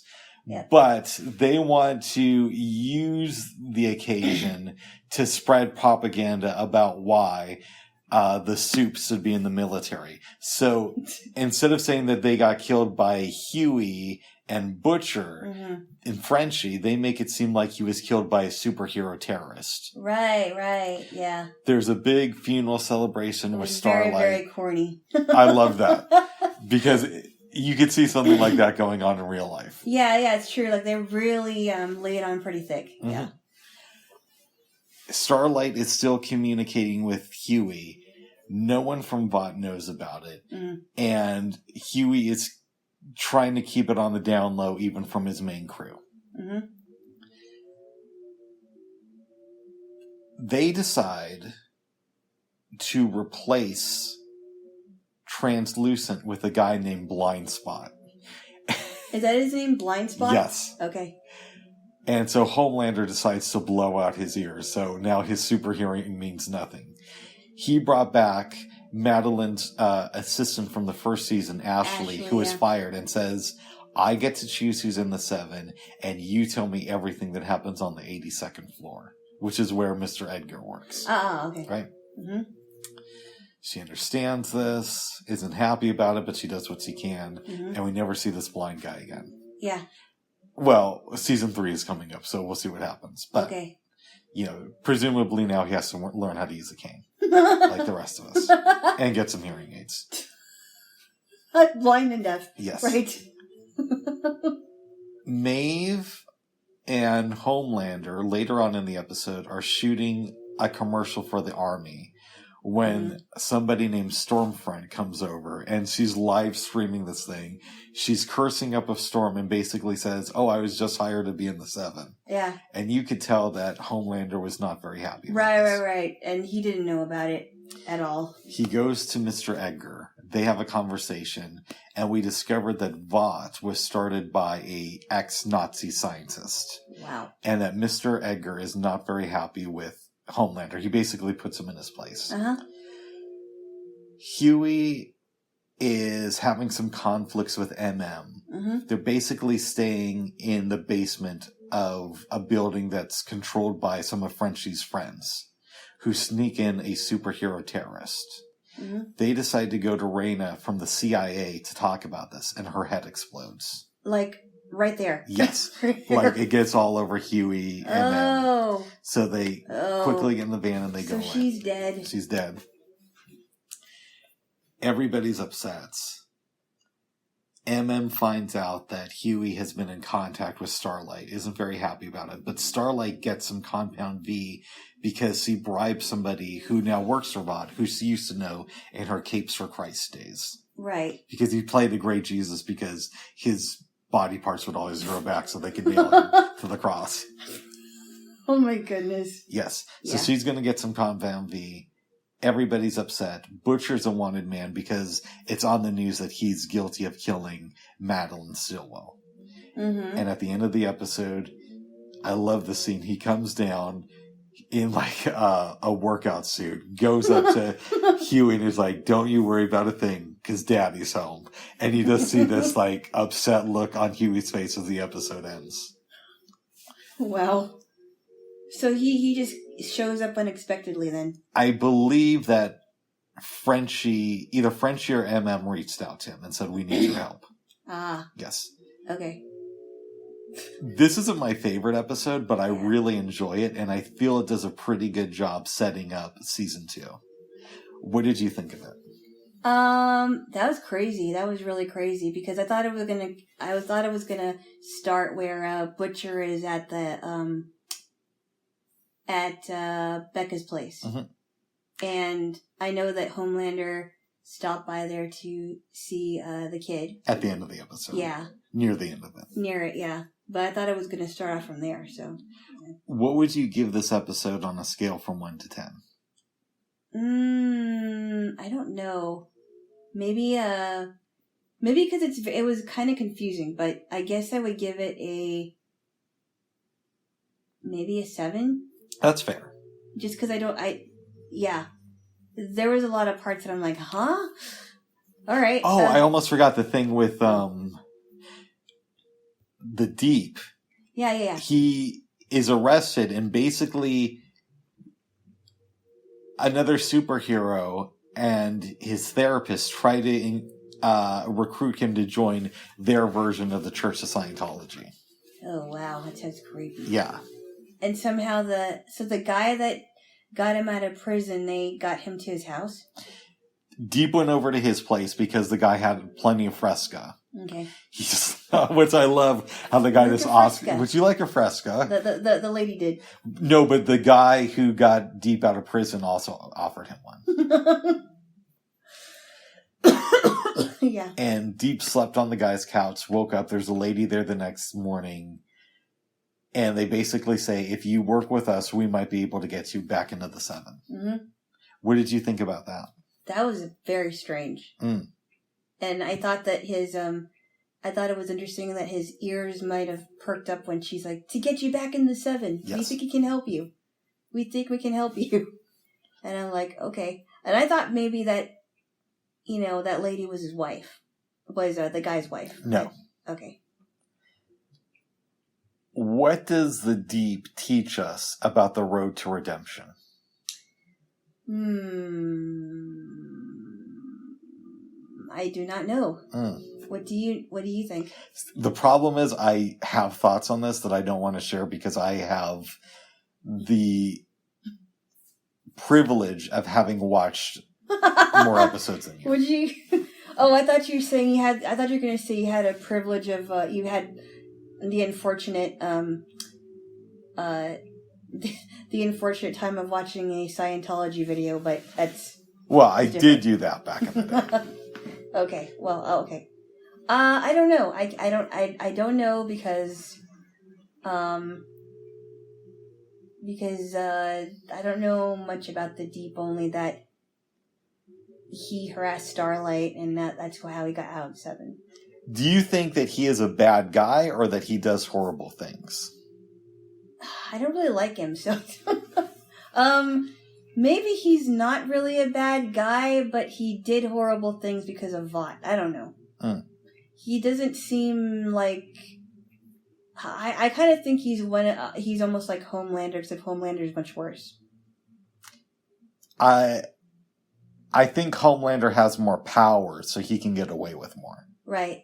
Yep. But they want to use the occasion to spread propaganda about why the Soups should be in the military. So instead of saying that they got killed by Huey and Butcher in Frenchie, they make it seem like he was killed by a superhero terrorist. Right, yeah. There's a big funeral celebration with Starlight. Very, very corny. I love that. Because you could see something like that going on in real life. Yeah, it's true. Like, they really lay it on pretty thick. Mm-hmm. Yeah. Starlight is still communicating with Huey. No one from Vought knows about it. Mm-hmm. And Huey is trying to keep it on the down low, even from his main crew. Mm-hmm. They decide to replace Translucent with a guy named Blind Spot. Is that his name, Blind Spot? Yes. Okay. And so Homelander decides to blow out his ears, so now his super hearing means nothing. He brought back Madeline's assistant from the first season, Ashley, who was fired, and says, I get to choose who's in the 7, and you tell me everything that happens on the 82nd floor, which is where Mr. Edgar works. Okay. Right? Mm-hmm. She understands this, isn't happy about it, but she does what she can, and we never see this blind guy again. Yeah. Well, season 3 is coming up, so we'll see what happens. But, presumably now he has to learn how to use a cane, like the rest of us, and get some hearing aids. Blind and deaf. Yes. Right. Maeve and Homelander, later on in the episode, are shooting a commercial for the army when somebody named Stormfront comes over, and she's live streaming this thing. She's cursing up a storm and basically says, I was just hired to be in the 7. Yeah. And you could tell that Homelander was not very happy about this. Right. And he didn't know about it at all. He goes to Mr. Edgar. They have a conversation, and we discovered that Vought was started by a ex-Nazi scientist. Wow. And that Mr. Edgar is not very happy with Homelander. He basically puts him in his place. Huey is having some conflicts with MM. They're basically staying in the basement of a building that's controlled by some of Frenchie's friends who sneak in a superhero terrorist. They decide to go to Raina from the CIA to talk about this, and her head explodes. Like, right there. Yes. Like, it gets all over Huey and them. So they quickly get in the van and they go away. So she's dead. She's dead. Everybody's upset. MM finds out that Huey has been in contact with Starlight, isn't very happy about it, but Starlight gets some Compound V because he bribed somebody who now works for Vought, who she used to know in her Capes for Christ days. Right. Because he played the great Jesus because his body parts would always grow back so they could nail him to the cross. Oh my goodness. Yes. So she's going to get some Compound V. Everybody's upset. Butcher's a wanted man because it's on the news that he's guilty of killing Madeline Stillwell. And at the end of the episode, I love the scene. He comes down in like a workout suit, goes up to Huey and is like, "Don't you worry about a thing, because Daddy's home." And you just see this like upset look on Huey's face as the episode ends. Wow. So he just shows up unexpectedly then. I believe that either Frenchie or MM reached out to him and said, "We need your help." Ah. Yes. Okay. This isn't my favorite episode, but I really enjoy it, and I feel it does a pretty good job setting up season 2. What did you think of it? That was crazy. That was really crazy because I thought it was gonna start where Butcher is at the Becca's place, and I know that Homelander stopped by there to see the kid at the end of the episode. Yeah, near the end of it. Near it, yeah. But I thought it was going to start off from there. So, what would you give this episode on a scale from 1 to 10? I don't know. Maybe because it was kind of confusing, but I guess I would give it maybe a 7. That's fair. Just because there was a lot of parts that I'm like, huh? All right. Oh, I almost forgot the thing with the Deep. Yeah. He is arrested, and basically another superhero and his therapist try to recruit him to join their version of the Church of Scientology. Oh, wow. That sounds creepy. Yeah. And somehow the guy that got him out of prison, they got him to his house? Deep went over to his place because the guy had plenty of Fresca. Okay. Which I love how the guy just asked, "Would you like a Fresca?" The lady did. No, but the guy who got Deep out of prison also offered him one. Yeah. And Deep slept on the guy's couch, woke up, there's a lady there the next morning, and they basically say, "If you work with us, we might be able to get you back into the 7." Mm-hmm. What did you think about that? That was very strange. Mm. And I thought that I thought it was interesting that his ears might have perked up when she's like, "To get you back in the 7. Yes. We think we can help you. We think we can help you." And I'm like, okay. And I thought maybe that, that lady was his wife. Was the guy's wife. No. Okay. What does the Deep teach us about the road to redemption? I do not know. What do you think? The problem is I have thoughts on this that I don't want to share because I have the privilege of having watched more episodes than you. Would you? Oh, I thought you were saying I thought you were going to say you had a privilege of you had the unfortunate the unfortunate time of watching a Scientology video, but that's I did do that back in the day. Okay. Well, okay. I don't know. I don't know because I don't know much about the Deep, only that he harassed Starlight and that's how he got out of 7. Do you think that he is a bad guy or that he does horrible things? I don't really like him, so maybe he's not really a bad guy, but he did horrible things because of Vought. I don't know. He doesn't seem like... I kind of think he's almost like Homelander, except Homelander's much worse. I think Homelander has more power, so he can get away with more. Right.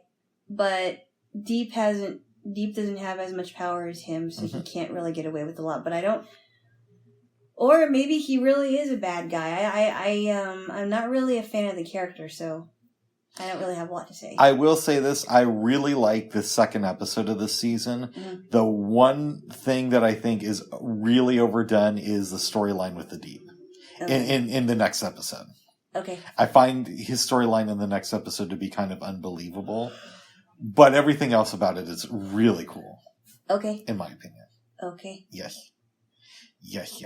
But Deep doesn't have as much power as him, so he can't really get away with a lot. But I don't... Or maybe he really is a bad guy. I'm not really a fan of the character, so I don't really have a lot to say. I will say this. I really like the second episode of this season. Mm-hmm. The one thing that I think is really overdone is the storyline with the Deep. Okay. In the next episode. Okay. I find his storyline in the next episode to be kind of unbelievable. But everything else about it is really cool. Okay. In my opinion. Okay. Yes. Yes.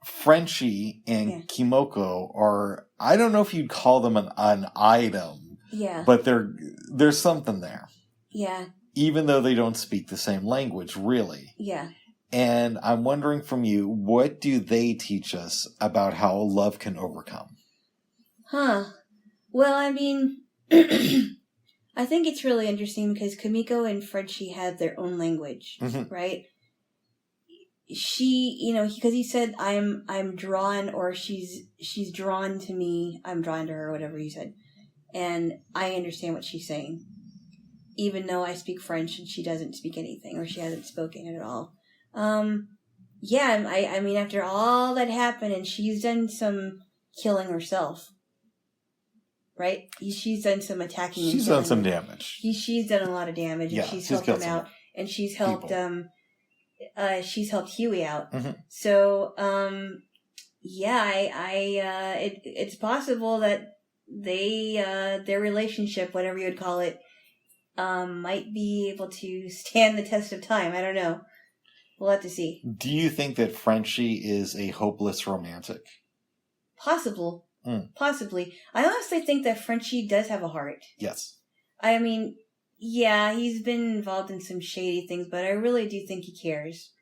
Frenchie and Kimoko are, I don't know if you'd call them an item. Yeah. But there's something there. Yeah. even though they don't speak the same language, really. Yeah. And I'm wondering from you, what do they teach us about how love can overcome? Huh. Well, I mean, I think it's really interesting because Kamiko and Frenchie have their own language, right? She, because he said, I'm drawn, or she's drawn to me, I'm drawn to her, whatever he said. And I understand what she's saying. Even though I speak French and she doesn't speak anything, or she hasn't spoken it at all. Yeah, I mean, after all that happened, and she's done some killing herself, right? She's done some attacking. She's done some damage. She's done a lot of damage, and she's helped him out, and she's helped Huey out. So, yeah, it's possible that their relationship, whatever you would call it, might be able to stand the test of time. I don't know. We'll have to see. Do you think that Frenchie is a hopeless romantic? Possibly. I honestly think that Frenchie does have a heart. Yes. I mean, yeah, he's been involved in some shady things, but I really do think he cares.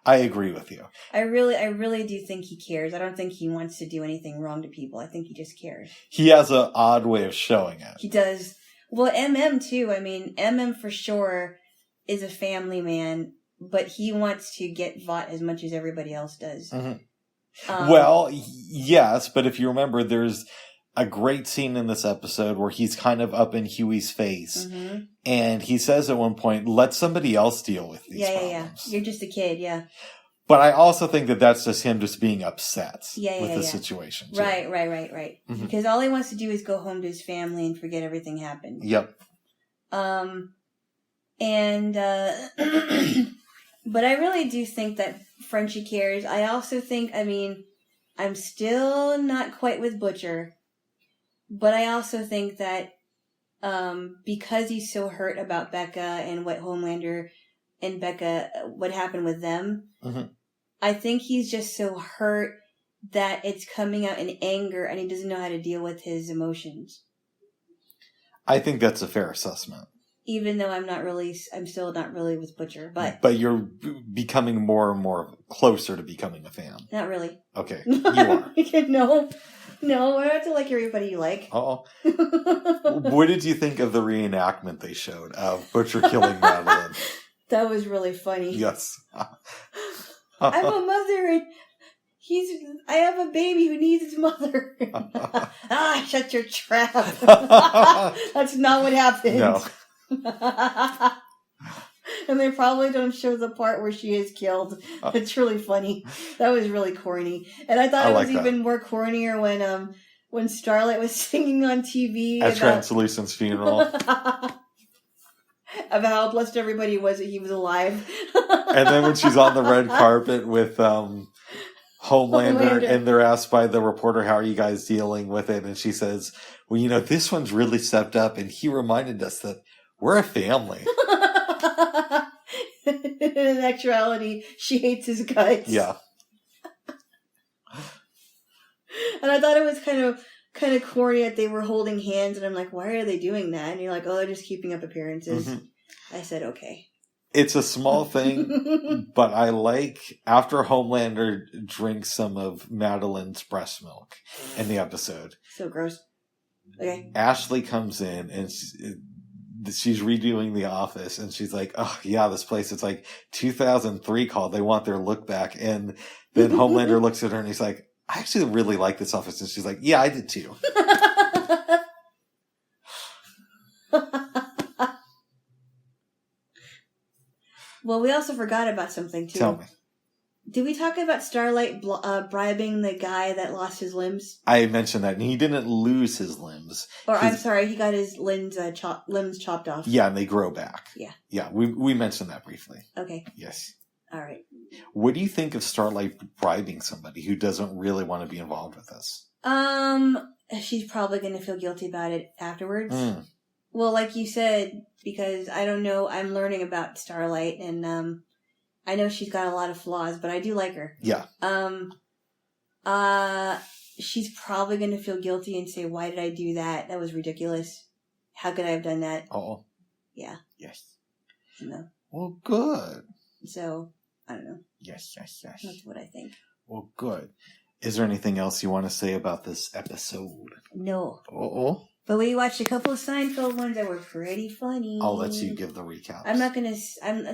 I agree with you. I really do think he cares. I don't think he wants to do anything wrong to people. I think he just cares. He has an odd way of showing it. He does. Well, too. I mean, for sure is a family man, but he wants to get Vought as much as everybody else does. Well, yes, but if you remember, there's a great scene in this episode where he's kind of up in Huey's face, and he says at one point, let somebody else deal with these problems. Yeah. You're just a kid, yeah. But I also think that that's just him just being upset with the situation. Too. Right. Because all he wants to do is go home to his family and forget everything happened. Yep. But I really do think that Frenchie cares. I also think, I'm still not quite with Butcher, but I also think that because he's so hurt about Becca and what Homelander and Becca, what happened with them, I think he's just so hurt that it's coming out in anger and he doesn't know how to deal with his emotions. I think that's a fair assessment. Even though I'm still not really with Butcher, but... But you're becoming more and more closer to becoming a fan. Not really. Okay, you are. No, I have to like everybody you like. Uh-oh. What did you think of the reenactment they showed of Butcher killing Madeline? That was really funny. Yes. I'm a mother and I have a baby who needs his mother. Shut your trap. That's not what happened. No. And they probably don't show the part where she is killed. It's really funny. That was really corny. And I thought it was even more cornier when Starlight was singing on TV at Translucent's funeral. About how blessed everybody was that he was alive. And then when she's on the red carpet with Homelander, and they're asked by the reporter, how are you guys dealing with it? And she says, well, this one's really stepped up, and he reminded us that we're a family. In actuality, she hates his guts. Yeah. And I thought it was kind of corny that they were holding hands, and I'm like, why are they doing that? And you're like, oh, they're just keeping up appearances. I said, okay. It's a small thing, but I like, after Homelander drinks some of Madeline's breast milk in the episode. So gross. Okay. Ashley comes in and she's redoing The Office, and she's like, oh yeah, this place, it's like 2003 called, they want their look back. And then Homelander looks at her and he's like, I actually really like this office. And she's like, yeah, I did too. Well, we also forgot about something too. Tell me. Did we talk about Starlight bribing the guy that lost his limbs? I mentioned that, and he didn't lose his limbs. Or, I'm sorry, he got his limbs chopped off. Yeah, and they grow back. Yeah. Yeah, we mentioned that briefly. Okay. Yes. All right. What do you think of Starlight bribing somebody who doesn't really want to be involved with this? She's probably going to feel guilty about it afterwards. Well, like you said, because I don't know, I'm learning about Starlight, and I know she's got a lot of flaws, but I do like her. Yeah. She's probably going to feel guilty and say, why did I do that? That was ridiculous. How could I have done that? Oh. Yeah. Yes. No. Well, good. So, I don't know. Yes. That's what I think. Well, good. Is there anything else you want to say about this episode? No. Uh-oh. But we watched a couple of Seinfeld ones that were pretty funny. I'll let you give the recap. I'm not going to...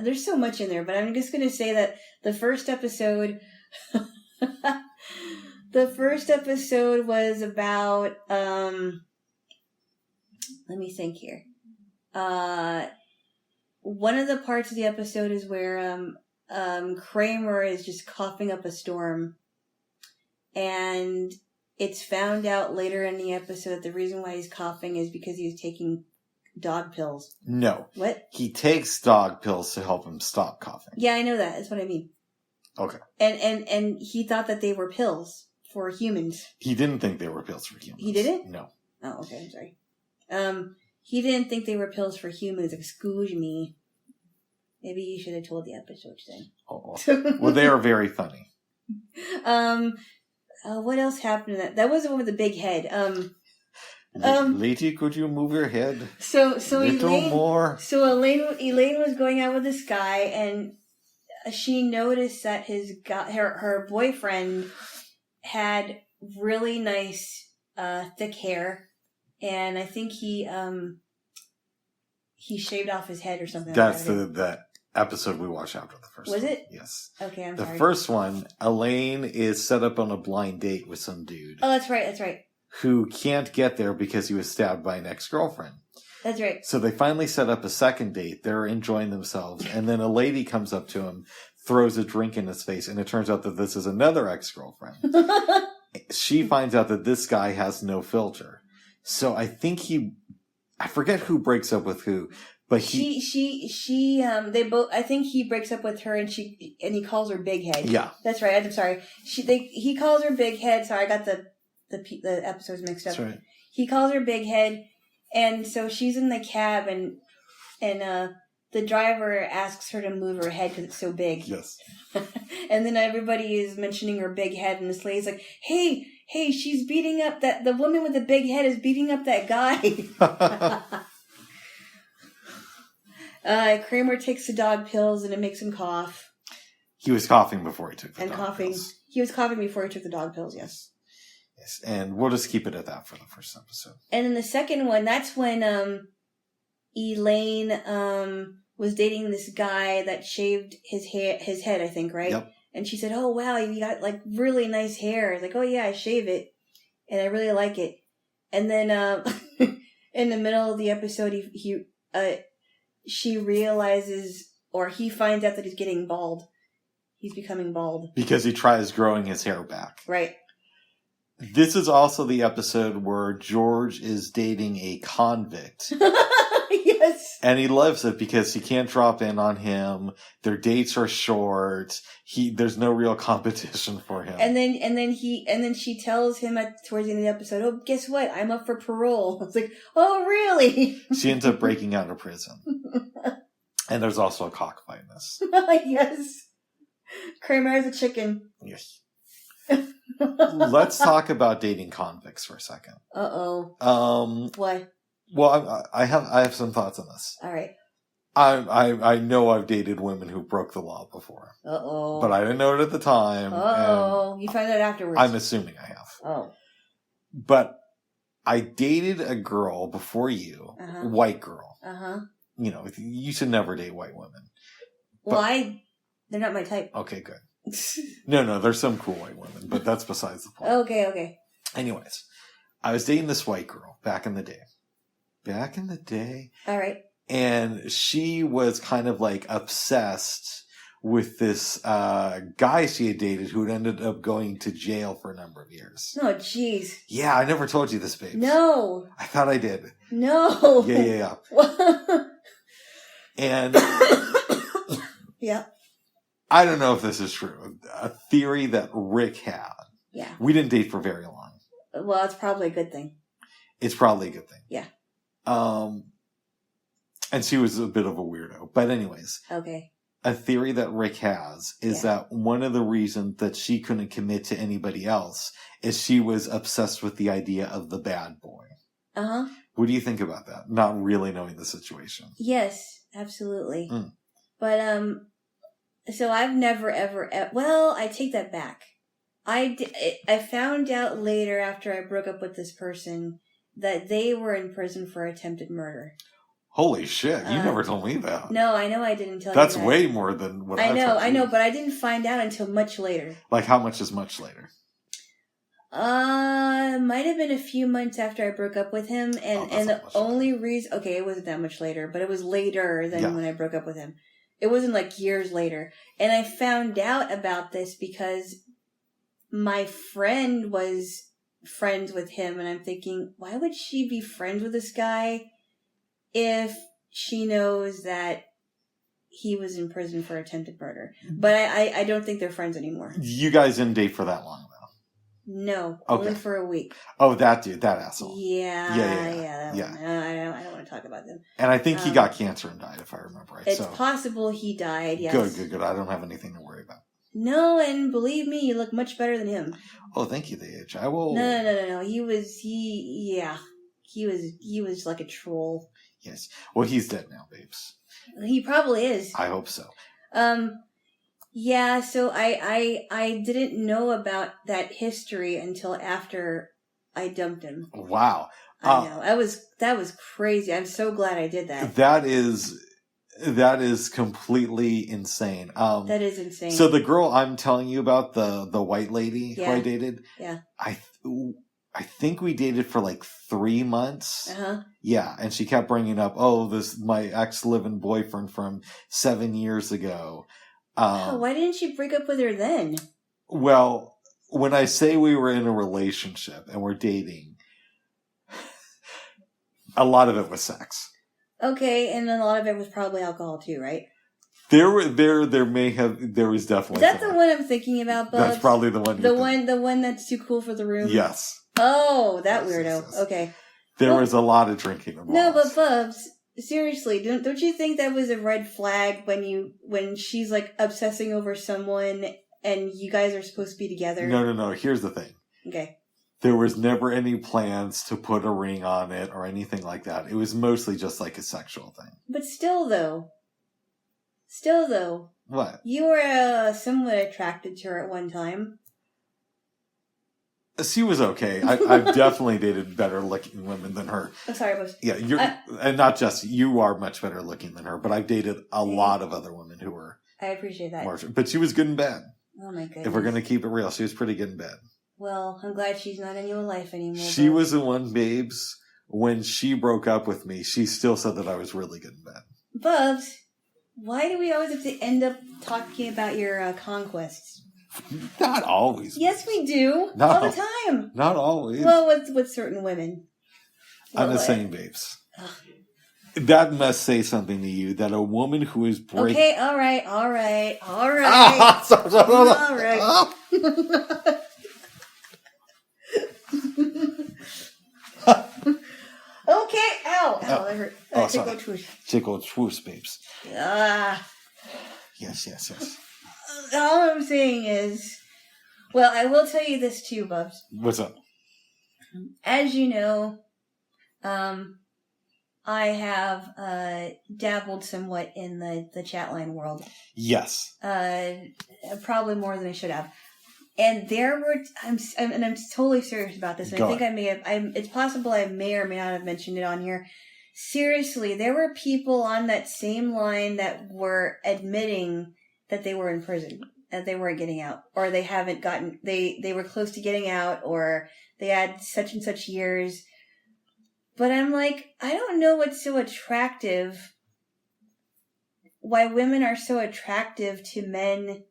There's so much in there, but I'm just going to say that the first episode... the first episode was about... let me think here. One of the parts of the episode is where Kramer is just coughing up a storm. And it's found out later in the episode that the reason why he's coughing is because he was taking dog pills. No. What? He takes dog pills to help him stop coughing. Yeah, I know that. That's what I mean. Okay. And he thought that they were pills for humans. He didn't think they were pills for humans. He didn't? No. Oh, okay. I'm sorry. He didn't think they were pills for humans. Excuse me. Maybe you should have told the episode then. Oh. Well, they are very funny. What else happened to that? That was the one with the big head. Lady, could you move your head? So little Elaine, more. So Elaine was going out with this guy, and she noticed that her boyfriend had really nice thick hair, and I think he shaved off his head or something. That's like that. the episode we watched after the first one. Was it? Yes. Okay, I'm the sorry. The first one, Elaine is set up on a blind date with some dude. Oh, that's right. Who can't get there because he was stabbed by an ex-girlfriend. That's right. So they finally set up a second date. They're enjoying themselves. And then a lady comes up to him, throws a drink in his face. And it turns out that this is another ex-girlfriend. She finds out that this guy has no filter. So I think I forget who breaks up with who, but they both, I think he breaks up with her and he calls her Big Head. Yeah. That's right. I'm sorry. He calls her Big Head. Sorry, I got the episodes mixed up. That's right. He calls her Big Head. And so she's in the cab and the driver asks her to move her head because it's so big. Yes. And then everybody is mentioning her big head, and this lady's like, hey, she's beating up the woman with the big head is beating up that guy. Kramer takes the dog pills and it makes him cough. He was coughing before he took the dog pills. He was coughing before he took the dog pills, yes. Yes, and we'll just keep it at that for the first episode. And then the second one, that's when Elaine was dating this guy that shaved his head, I think, right? Yep. And she said, "Oh wow, you got like really nice hair." I was like, "Oh yeah, I shave it, and I really like it." And then in the middle of the episode, she realizes, or he finds out that he's getting bald. He's becoming bald because he tries growing his hair back. Right. This is also the episode where George is dating a convict. Yes. And he loves it because he can't drop in on him. Their dates are short. There's no real competition for him. And then she tells him towards the end of the episode, "Oh, guess what? I'm up for parole." I was like, "Oh, really?" She ends up breaking out of prison. And there's also a cockfight in this. Yes. Kramer is a chicken. Yes. Let's talk about dating convicts for a second. Uh-oh. Why? Well, I have some thoughts on this. All right. I know I've dated women who broke the law before. Uh-oh. But I didn't know it at the time. Uh-oh. You found out afterwards. I'm assuming I have. Oh. But I dated a girl before you, white girl. Uh-huh. You know, you should never date white women. Well, they're not my type. Okay, good. No, there's some cool white women, but that's besides the point. Okay. Anyways, I was dating this white girl back in the day. All right. And she was kind of like obsessed with this guy she had dated who had ended up going to jail for a number of years. Oh, jeez. Yeah, I never told you this, babe. No. I thought I did. No. Yeah. And yeah. I don't know if this is true. A theory that Rick had. Yeah. We didn't date for very long. Well, it's probably a good thing. It's probably a good thing. Yeah. And she was a bit of a weirdo. But anyways. Okay. A theory that Rick has is that one of the reasons that she couldn't commit to anybody else is she was obsessed with the idea of the bad boy. Uh-huh. What do you think about that? Not really knowing the situation. Yes, absolutely. Mm. But, so I've never, well, I take that back. I found out later after I broke up with this person that they were in prison for attempted murder. Holy shit, you never told me that. No, I know I didn't tell That's you that. way more than what I told you. I know, but I didn't find out until much later. Like, how much is much later? Might have been a few months after I broke up with him, and the only reason, okay, it wasn't that much later, but it was later than when I broke up with him. It wasn't like years later. And I found out about this because my friend was friends with him, and I'm thinking, why would she be friends with this guy if she knows that he was in prison for attempted murder? But I don't think they're friends anymore. You guys didn't date for that long, though? No, only for a week. Oh, that dude, that asshole. Yeah. I don't want to talk about them. And I think he got cancer and died, if I remember right. It's possible he died, yes. Good. I don't have anything to worry about. No, and believe me, you look much better than him. Oh, thank you, DH. I will... No. He was like a troll. Yes. Well, he's dead now, babes. He probably is. I hope so. Yeah, so I didn't know about that history until after I dumped him. Wow. I know. That was crazy. I'm so glad I did that. That is completely insane. That is insane. So the girl I'm telling you about, the white lady who I dated, I think we dated for like 3 months. Uh-huh. Yeah, and she kept bringing up, my ex-living boyfriend from 7 years ago. Why didn't you break up with her then? Well, when I say we were in a relationship and we're dating, a lot of it was sex. Okay, and then a lot of it was probably alcohol too, right? There was definitely. Is that the one I'm thinking about, Bubs? That's probably the one. The one that's too cool for the room. Yes. Oh, that weirdo. Yes. Okay. There was a lot of drinking involved. No, but Bubs, seriously, don't you think that was a red flag when she's like obsessing over someone and you guys are supposed to be together? No. Here's the thing. Okay. There was never any plans to put a ring on it or anything like that. It was mostly just like a sexual thing. But still though. What? You were somewhat attracted to her at one time. She was okay. I've definitely dated better looking women than her. I'm sorry, Bubs. Yeah, and not just you are much better looking than her, but I've dated a lot of other women who were. I appreciate that. But she was good in bed. Oh my goodness. If we're gonna keep it real, she was pretty good in bed. Well, I'm glad she's not in your life anymore. She was the one, babes. When she broke up with me, she still said that I was really good in bed. Bubs, why do we always have to end up talking about your conquests? Not always. Yes, we do. All the time. Not always. Well, with certain women. I'm just saying, babes. That must say something to you, that a woman who is breaking... Okay, all right. All right. Okay, ow, that hurt. Tickle twos, babes. Yes. All I'm saying is, well, I will tell you this too, Bubs. What's up? As you know, I have dabbled somewhat in the chat line world. Yes. Probably more than I should have. And there were, I'm totally serious about this. And I think I may have, it's possible I may or may not have mentioned it on here. Seriously, there were people on that same line that were admitting that they were in prison, that they weren't getting out, or they haven't gotten, they were close to getting out, or they had such and such years. But I'm like, I don't know what's so attractive, why women are so attractive to men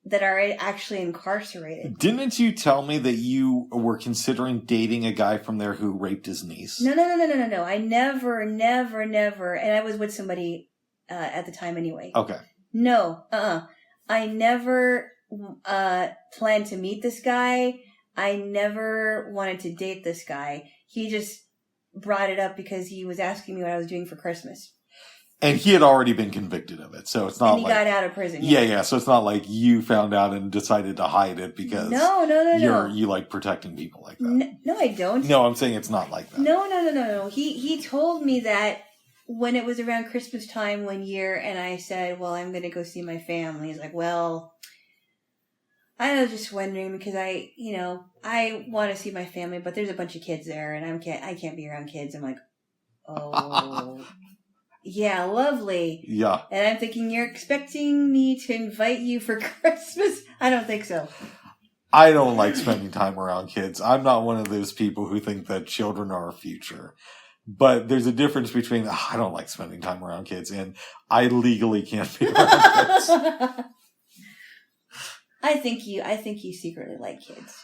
that are actually incarcerated. Didn't you tell me that you were considering dating a guy from there who raped his niece? No. I never. And I was with somebody at the time anyway. Okay. No, I never planned to meet this guy. I never wanted to date this guy. He just brought it up because he was asking me what I was doing for Christmas. And he had already been convicted of it, so it's not and he got out of prison. Yeah. So it's not like you found out and decided to hide it because no. You like protecting people like that. No, I don't. No, I'm saying it's not like that. No. He told me that when it was around Christmas time one year, and I said, "Well, I'm going to go see my family." He's like, "Well, I was just wondering because I want to see my family, but there's a bunch of kids there, and I can't be around kids." I'm like, "Oh." Yeah, lovely. Yeah. And I'm thinking, you're expecting me to invite you for Christmas? I don't think so. I don't like spending time around kids. I'm not one of those people who think that children are our future. But there's a difference between, I don't like spending time around kids, and I legally can't be around kids. I think you secretly like kids.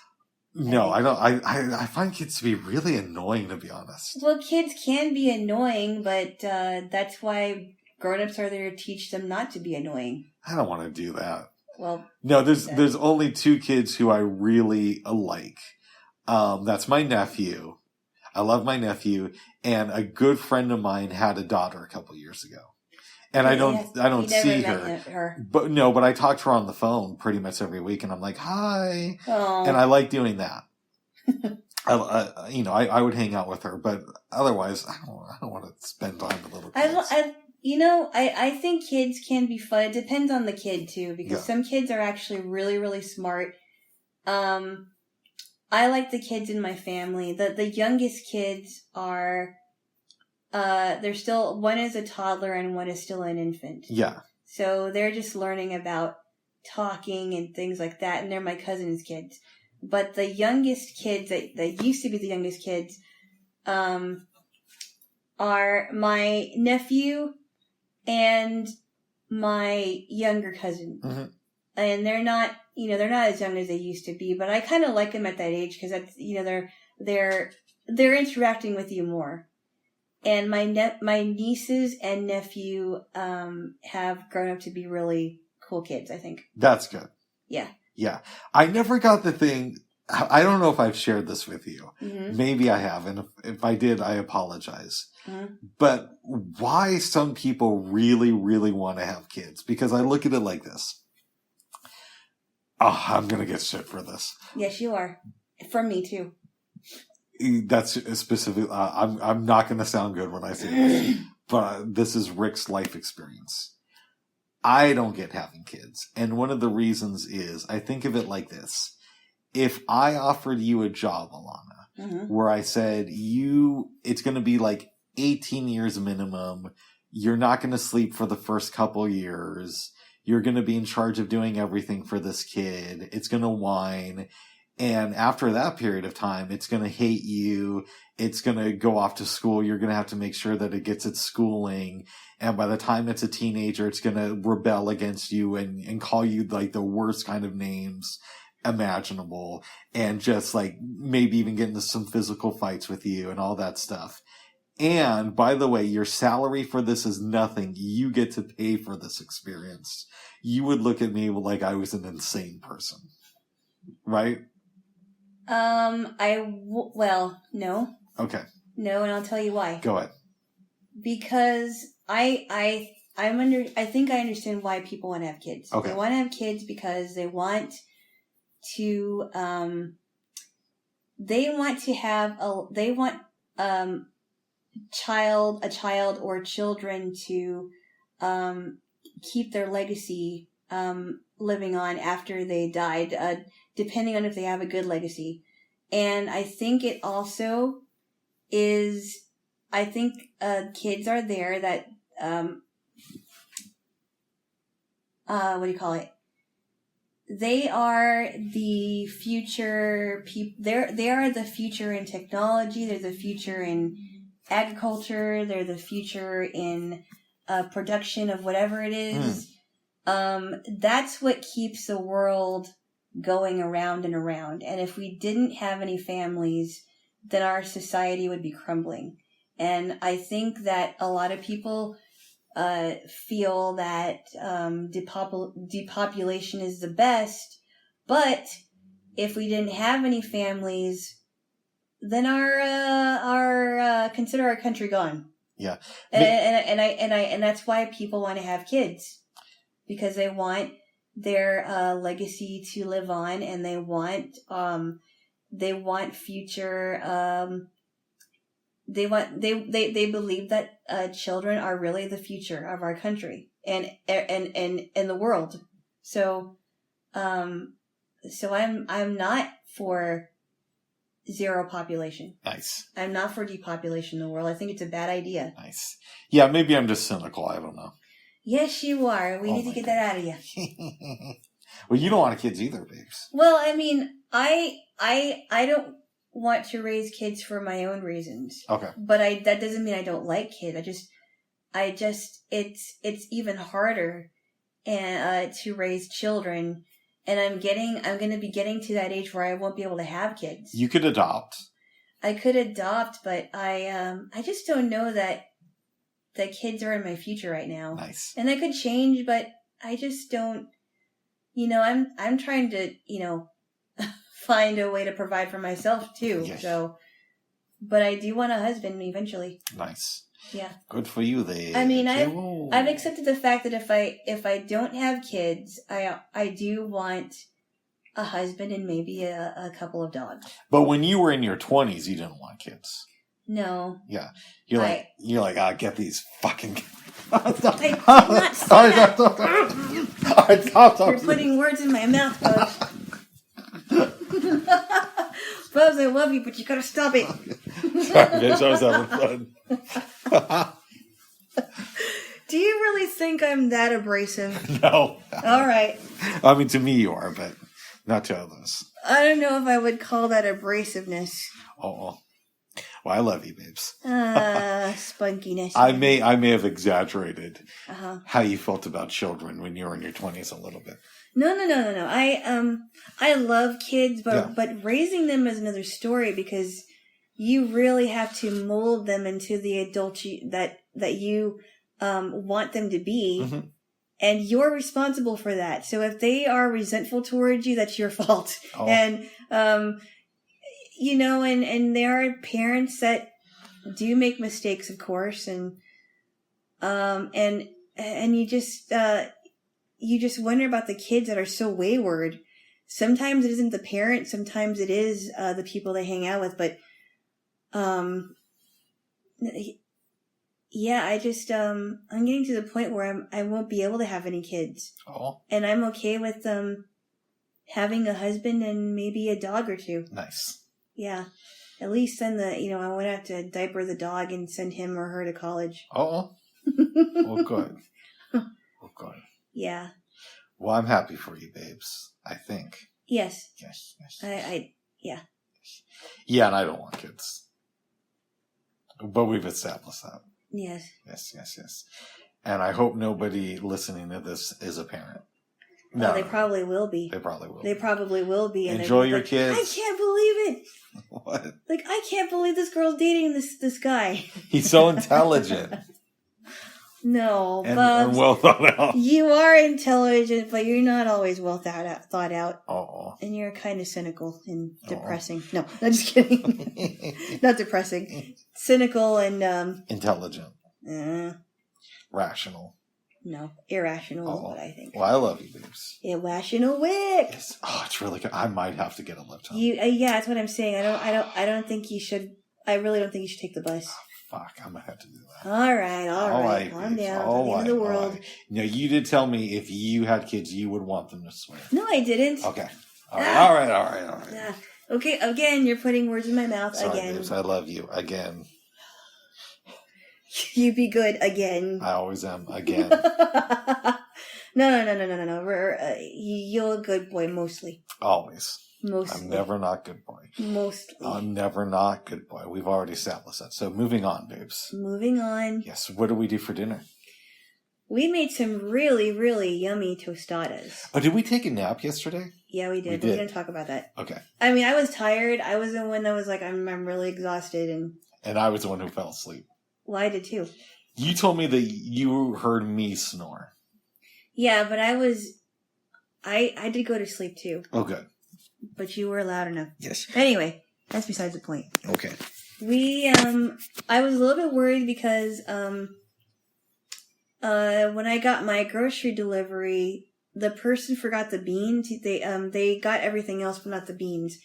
No, I don't. I find kids to be really annoying, to be honest. Well, kids can be annoying, but that's why grown-ups are there to teach them not to be annoying. I don't want to do that. Well, no, there's only two kids who I really like. That's my nephew. I love my nephew, and a good friend of mine had a daughter a couple years ago. And I don't see her. But I talk to her on the phone pretty much every week, and I'm like, hi. Oh. And I like doing that. I would hang out with her, but otherwise, I don't want to spend time with little kids. I think kids can be fun. It depends on the kid too, because some kids are actually really, really smart. I like the kids in my family. The youngest kids are. They're still, one is a toddler and one is still an infant. Yeah. So they're just learning about talking and things like that, and they're my cousin's kids. But the youngest kids that used to be the youngest kids, are my nephew and my younger cousin. Mm-hmm. And they're not as young as they used to be, but I kind of like them at that age because that's, they're interacting with you more. And my nieces and nephew have grown up to be really cool kids, I think. That's good. Yeah. Yeah. I never got the thing. I don't know if I've shared this with you. Mm-hmm. Maybe I have. And if I did, I apologize. Mm-hmm. But why some people really, really want to have kids? Because I look at it like this. Oh, I'm going to get shit for this. Yes, you are. From me, too. That's specific. I'm not going to sound good when I say this, but this is Rick's life experience. I don't get having kids. And one of the reasons is I think of it like this. If I offered you a job, Alana, mm-hmm. where I said it's going to be like 18 years minimum. You're not going to sleep for the first couple years. You're going to be in charge of doing everything for this kid. It's going to whine. And after that period of time, it's going to hate you. It's going to go off to school. You're going to have to make sure that it gets its schooling. And by the time it's a teenager, it's going to rebel against you and call you like the worst kind of names imaginable. And just like maybe even get into some physical fights with you and all that stuff. And by the way, your salary for this is nothing. You get to pay for this experience. You would look at me like I was an insane person. Right? No. Okay. No, and I'll tell you why. Go ahead. Because I think I understand why people want to have kids. Okay. They want to have kids because they want to have a child or children to keep their legacy living on after they died, depending on if they have a good legacy. And I think it also is, kids are there that, what do you call it? They are the future they are the future in technology. They're the future in agriculture. They're the future in production of whatever it is. That's what keeps the world going around and around. And if we didn't have any families, then our society would be crumbling. And I think that a lot of people feel that depopulation is the best, but if we didn't have any families, then consider our country gone. Yeah. And that's why people want to have kids, because they want their legacy to live on, and they want future. They believe that children are really the future of our country and the world. So I'm not for zero population. Nice. I'm not for depopulation in the world. I think it's a bad idea. Nice. Yeah, maybe I'm just cynical. I don't know. Yes, you are. We need to get that out of you. Well, you don't want kids either, babes. Well, I mean, I don't want to raise kids for my own reasons. Okay. But that doesn't mean I don't like kids. It's even harder to raise children. And I'm going to be getting to that age where I won't be able to have kids. You could adopt. I could adopt, but I just don't know that kids are in my future right now. Nice. And that could change, but I just don't, I'm trying to, find a way to provide for myself too. Yes. So, but I do want a husband eventually. Nice. Yeah. Good for you there. I mean, I've accepted the fact that if I don't have kids, I do want a husband and maybe a couple of dogs. But when you were in your 20s, you didn't want kids. No. Yeah. You're like, I'll get these fucking kids. I did not say that. Stop. You're putting words in my mouth, Bubs. Bubs, I love you, but you gotta stop it. Sorry, bitch, I was having fun. Do you really think I'm that abrasive? No. All right. I mean, to me you are, but not to others. I don't know if I would call that abrasiveness. Oh. Well, I love you, babes. Spunkiness. I may have exaggerated how you felt about children when you were in your 20s a little bit. No. I love kids, but raising them is another story, because you really have to mold them into the adult that you want them to be, mm-hmm. and you're responsible for that. So if they are resentful towards you, that's your fault. Oh. And and there are parents that do make mistakes, of course, and you just wonder about the kids that are so wayward. Sometimes it isn't the parent, sometimes it is the people they hang out with, but yeah, I just I'm getting to the point where I won't be able to have any kids. Oh. And I'm okay with having a husband and maybe a dog or two. Nice. Yeah. At least send I won't have to diaper the dog and send him or her to college. Oh. Well, good. Well, good. Yeah. Well, I'm happy for you, babes. I think. Yes. Yes. Yeah. Yeah, and I don't want kids. But we've established that. Yes. Yes. And I hope nobody listening to this is a parent. No, they probably will be. They probably will. They probably will be. And enjoy your kids. I can't believe it. What? Like, I can't believe this girl's dating this guy. He's so intelligent. No, and well thought out. You are intelligent, but you're not always well thought out. Oh. And you're kind of cynical and depressing. No, I'm just kidding. Not depressing. Cynical and intelligent. Rational. No, irrational is what I think. Well, I love you, babes. Irrational wick. Yes. Oh, it's really good. I might have to get a lift home. Yeah, that's what I'm saying. I don't think you should. I really don't think you should take the bus. Oh, fuck, I might have to do that. All right. Calm down. It's the end of the world. Right. Now, you did tell me if you had kids, you would want them to swim. No, I didn't. Okay. All right. Yeah. Okay, again, you're putting words in my mouth. Sorry, again. Babes, I love you. Again. You be good again. I always am. Again. No. You're a good boy, mostly. Always. Mostly. I'm never not good boy. Mostly. I'm never not good boy. We've already established that. So moving on, babes. Moving on. Yes. What do we do for dinner? We made some really, really yummy tostadas. Oh, did we take a nap yesterday? Yeah, we did. We're going to talk about that. Okay. I mean, I was tired. I was the one that was like, I'm really exhausted. And I was the one who fell asleep. Well, I did too. You told me that you heard me snore. Yeah, but I did go to sleep too. Oh, good. But you were loud enough. Yes. Anyway, that's besides the point. Okay. I was a little bit worried because, when I got my grocery delivery, the person forgot the beans. They got everything else but not the beans.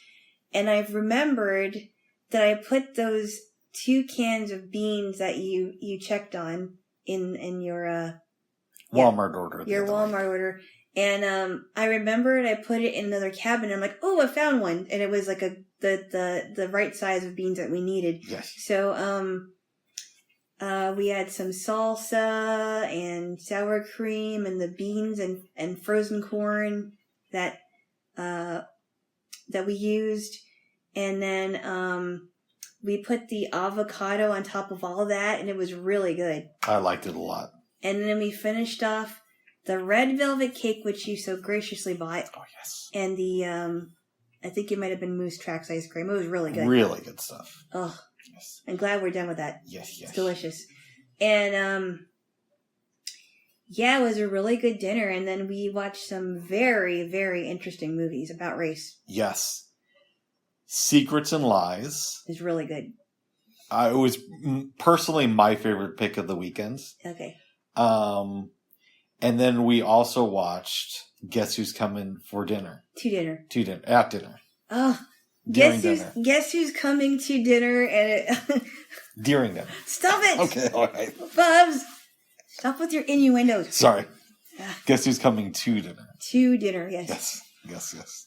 And I've remembered that I put those 2 cans of beans that you checked on in your, Walmart order. Your Walmart order. And, I remembered I put it in another cabinet. I'm like, oh, I found one. And it was like the right size of beans that we needed. Yes. So, we had some salsa and sour cream and the beans and frozen corn that we used. And then, we put the avocado on top of all that and it was really good. I liked it a lot. And then we finished off the red velvet cake, which you so graciously bought. Oh, yes. And the, I think it might have been Moose Tracks ice cream. It was really good. Really good stuff. Oh, yes. I'm glad we're done with that. Yes. It's delicious. And, yeah, it was a really good dinner. And then we watched some very, very interesting movies about race. Yes. Secrets and Lies. It was really good. It was personally my favorite pick of the weekends. Okay. And then we also watched Guess Who's Coming for Dinner? At dinner. Oh, During dinner. Guess who's coming to dinner and During dinner. Stop it! Okay, all right. Bubs! Stop with your innuendos. Sorry. Guess Who's Coming to Dinner? To dinner, yes. Yes.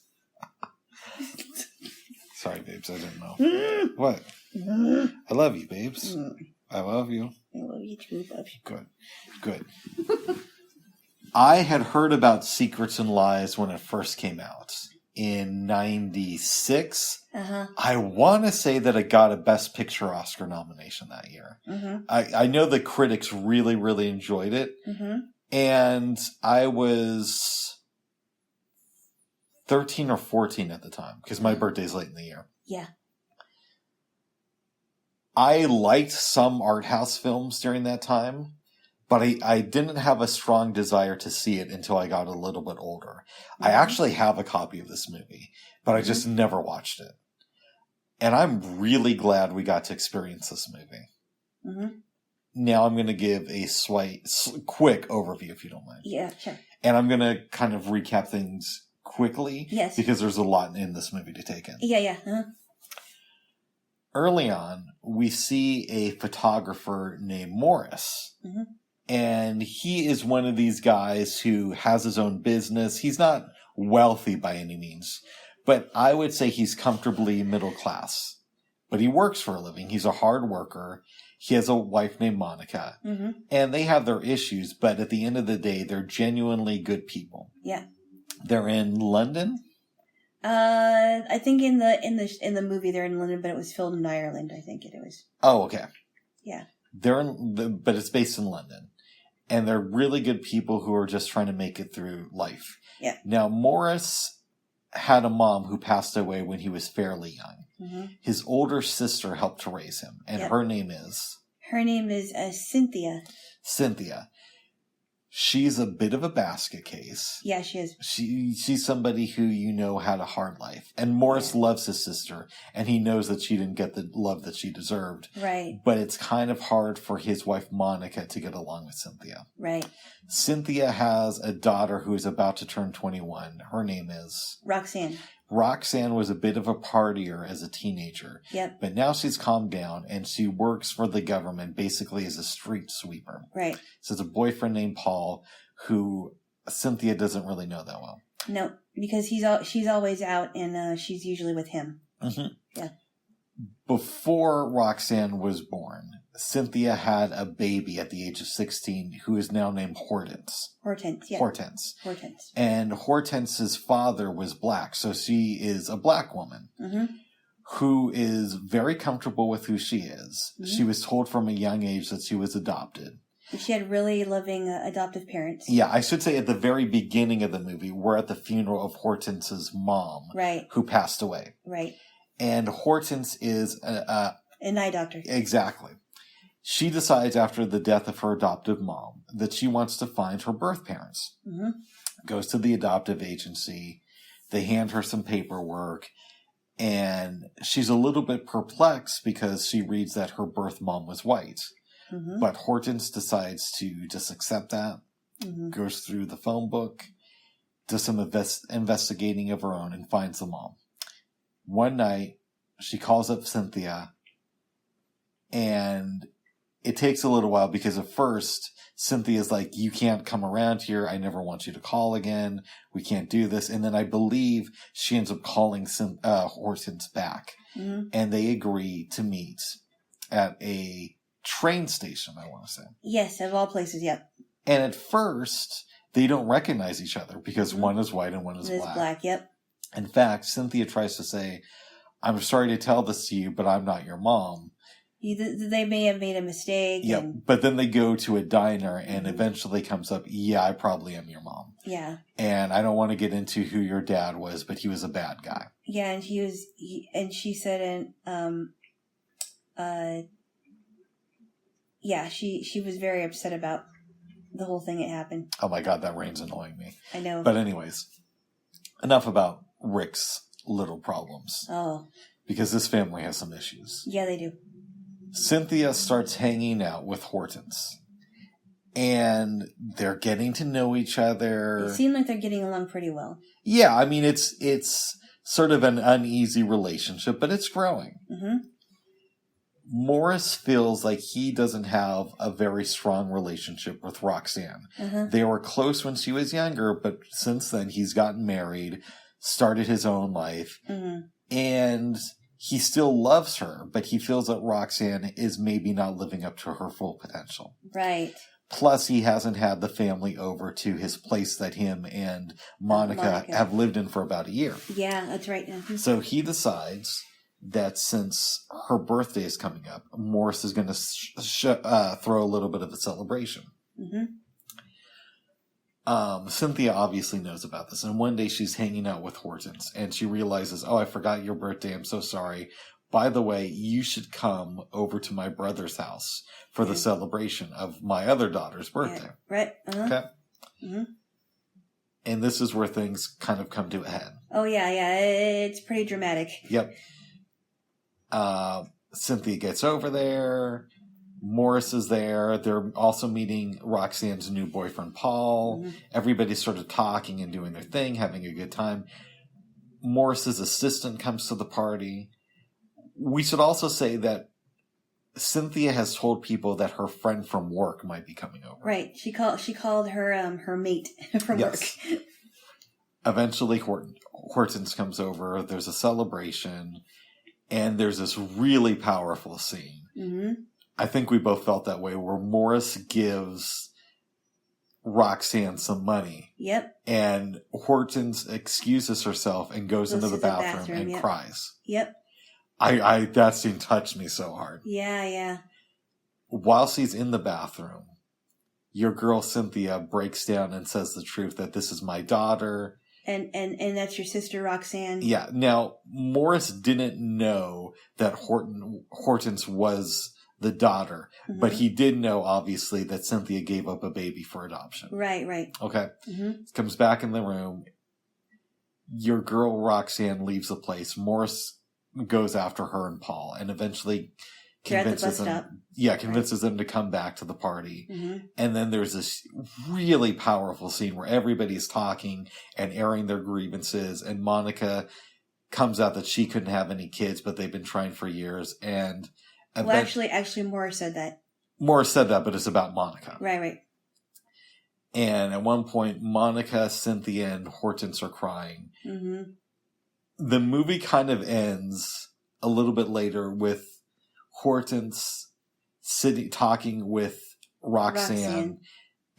Sorry, babes, I didn't know. What? I love you, babes. I love you. I love you too, Bubs. Good. I had heard about Secrets and Lies when it first came out in 96. Uh-huh. I want to say that it got a Best Picture Oscar nomination that year. Mm-hmm. I know the critics really, really enjoyed it. Mm-hmm. And I was 13 or 14 at the time because my birthday's late in the year. Yeah. I liked some art house films during that time, but I didn't have a strong desire to see it until I got a little bit older. Mm-hmm. I actually have a copy of this movie, but I just never watched it. And I'm really glad we got to experience this movie. Mm-hmm. Now I'm going to give a quick overview, if you don't mind. Yeah, sure. And I'm going to kind of recap things quickly. Yes. Because there's a lot in this movie to take in. Yeah. Uh-huh. Early on, we see a photographer named Morris. Mm-hmm. And he is one of these guys who has his own business. He's not wealthy by any means, but I would say he's comfortably middle class. But he works for a living. He's a hard worker. He has a wife named Monica. Mm-hmm. And they have their issues, but at the end of the day, they're genuinely good people. Yeah. They're in London. I think in the movie they're in London, but it was filmed in Ireland. I think it was. Oh, okay. Yeah. But it's based in London, and they're really good people who are just trying to make it through life. Yeah. Now, Morris had a mom who passed away when he was fairly young. Mm-hmm. His older sister helped to raise him, and her name is? Her name is Cynthia. Cynthia. She's a bit of a basket case. Yeah, she is. She's somebody who had a hard life. And Morris loves his sister, and he knows that she didn't get the love that she deserved. Right. But it's kind of hard for his wife, Monica, to get along with Cynthia. Right. Cynthia has a daughter who is about to turn 21. Her name is? Roxanne. Roxanne was a bit of a partier as a teenager. Yep. But now she's calmed down and she works for the government basically as a street sweeper. Right. So it's a boyfriend named Paul who Cynthia doesn't really know that well. No, because she's always out and she's usually with him. Mm-hmm. Yeah. Before Roxanne was born, Cynthia had a baby at the age of 16 who is now named Hortense. Hortense. And Hortense's father was black, so she is a black woman who is very comfortable with who she is. Mm-hmm. She was told from a young age that she was adopted. She had really loving adoptive parents. Yeah, I should say at the very beginning of the movie, we're at the funeral of Hortense's mom, who passed away. Right. And Hortense is an eye doctor. Exactly. She decides after the death of her adoptive mom that she wants to find her birth parents. Mm-hmm. Goes to the adoptive agency. They hand her some paperwork. And she's a little bit perplexed because she reads that her birth mom was white. Mm-hmm. But Hortense decides to just accept that, goes through the phone book, does some investigating of her own, and finds the mom. One night, she calls up Cynthia, and it takes a little while because at first, Cynthia's like, you can't come around here. I never want you to call again. We can't do this. And then I believe she ends up calling Hortense back. Mm-hmm. And they agree to meet at a train station, I want to say. Yes, of all places, yep. And at first, they don't recognize each other because one is white and one is black. One is black, yep. In fact, Cynthia tries to say, I'm sorry to tell this to you, but I'm not your mom. They may have made a mistake. Yeah, but then they go to a diner and eventually comes up, yeah, I probably am your mom. Yeah. And I don't want to get into who your dad was, but he was a bad guy. Yeah, and she said, she was very upset about the whole thing that happened. Oh my God, that rain's annoying me. I know. But anyways, enough about Rick's little problems. Oh. Because this family has some issues. Yeah, they do. Cynthia starts hanging out with Hortense. And they're getting to know each other. It seems like they're getting along pretty well. Yeah, I mean, it's sort of an uneasy relationship, but it's growing. Mm-hmm. Morris feels like he doesn't have a very strong relationship with Roxanne. Mm-hmm. They were close when she was younger, but since then he's gotten married, started his own life, and he still loves her, but he feels that Roxanne is maybe not living up to her full potential. Right. Plus, he hasn't had the family over to his place that him and Monica have lived in for about a year. Yeah, that's right. Mm-hmm. So he decides that since her birthday is coming up, Morris is going to throw a little bit of a celebration. Mm-hmm. Cynthia obviously knows about this, and one day she's hanging out with Hortense, and she realizes, oh, I forgot your birthday, I'm so sorry. By the way, you should come over to my brother's house for the celebration of my other daughter's birthday. Yeah. Right. Uh-huh. Okay. Mm-hmm. And this is where things kind of come to a head. Oh, yeah. It's pretty dramatic. Yep. Cynthia gets over there. Morris is there. They're also meeting Roxanne's new boyfriend, Paul. Mm-hmm. Everybody's sort of talking and doing their thing, having a good time. Morris's assistant comes to the party. We should also say that Cynthia has told people that her friend from work might be coming over. Right. She called her her mate from work. Eventually, Hortense comes over. There's a celebration, and there's this really powerful scene. Mm-hmm. I think we both felt that way, where Morris gives Roxanne some money. Yep. And Hortense excuses herself and goes into the bathroom and cries. Yep. That scene touched me so hard. Yeah. While she's in the bathroom, your girl Cynthia breaks down and says the truth that this is my daughter. And that's your sister Roxanne. Yeah. Now, Morris didn't know that Hortense was the daughter, but he did know, obviously, that Cynthia gave up a baby for adoption. Right. Okay. Mm-hmm. Comes back in the room. Your girl Roxanne leaves the place. Morris goes after her and Paul, and eventually convinces them to come back to the party. Mm-hmm. And then there's this really powerful scene where everybody's talking and airing their grievances, and Monica comes out that she couldn't have any kids, but they've been trying for years. And actually, Morris said that. Morris said that, but it's about Monica. Right. And at one point, Monica, Cynthia, and Hortense are crying. Mm-hmm. The movie kind of ends a little bit later with Hortense talking with Roxanne.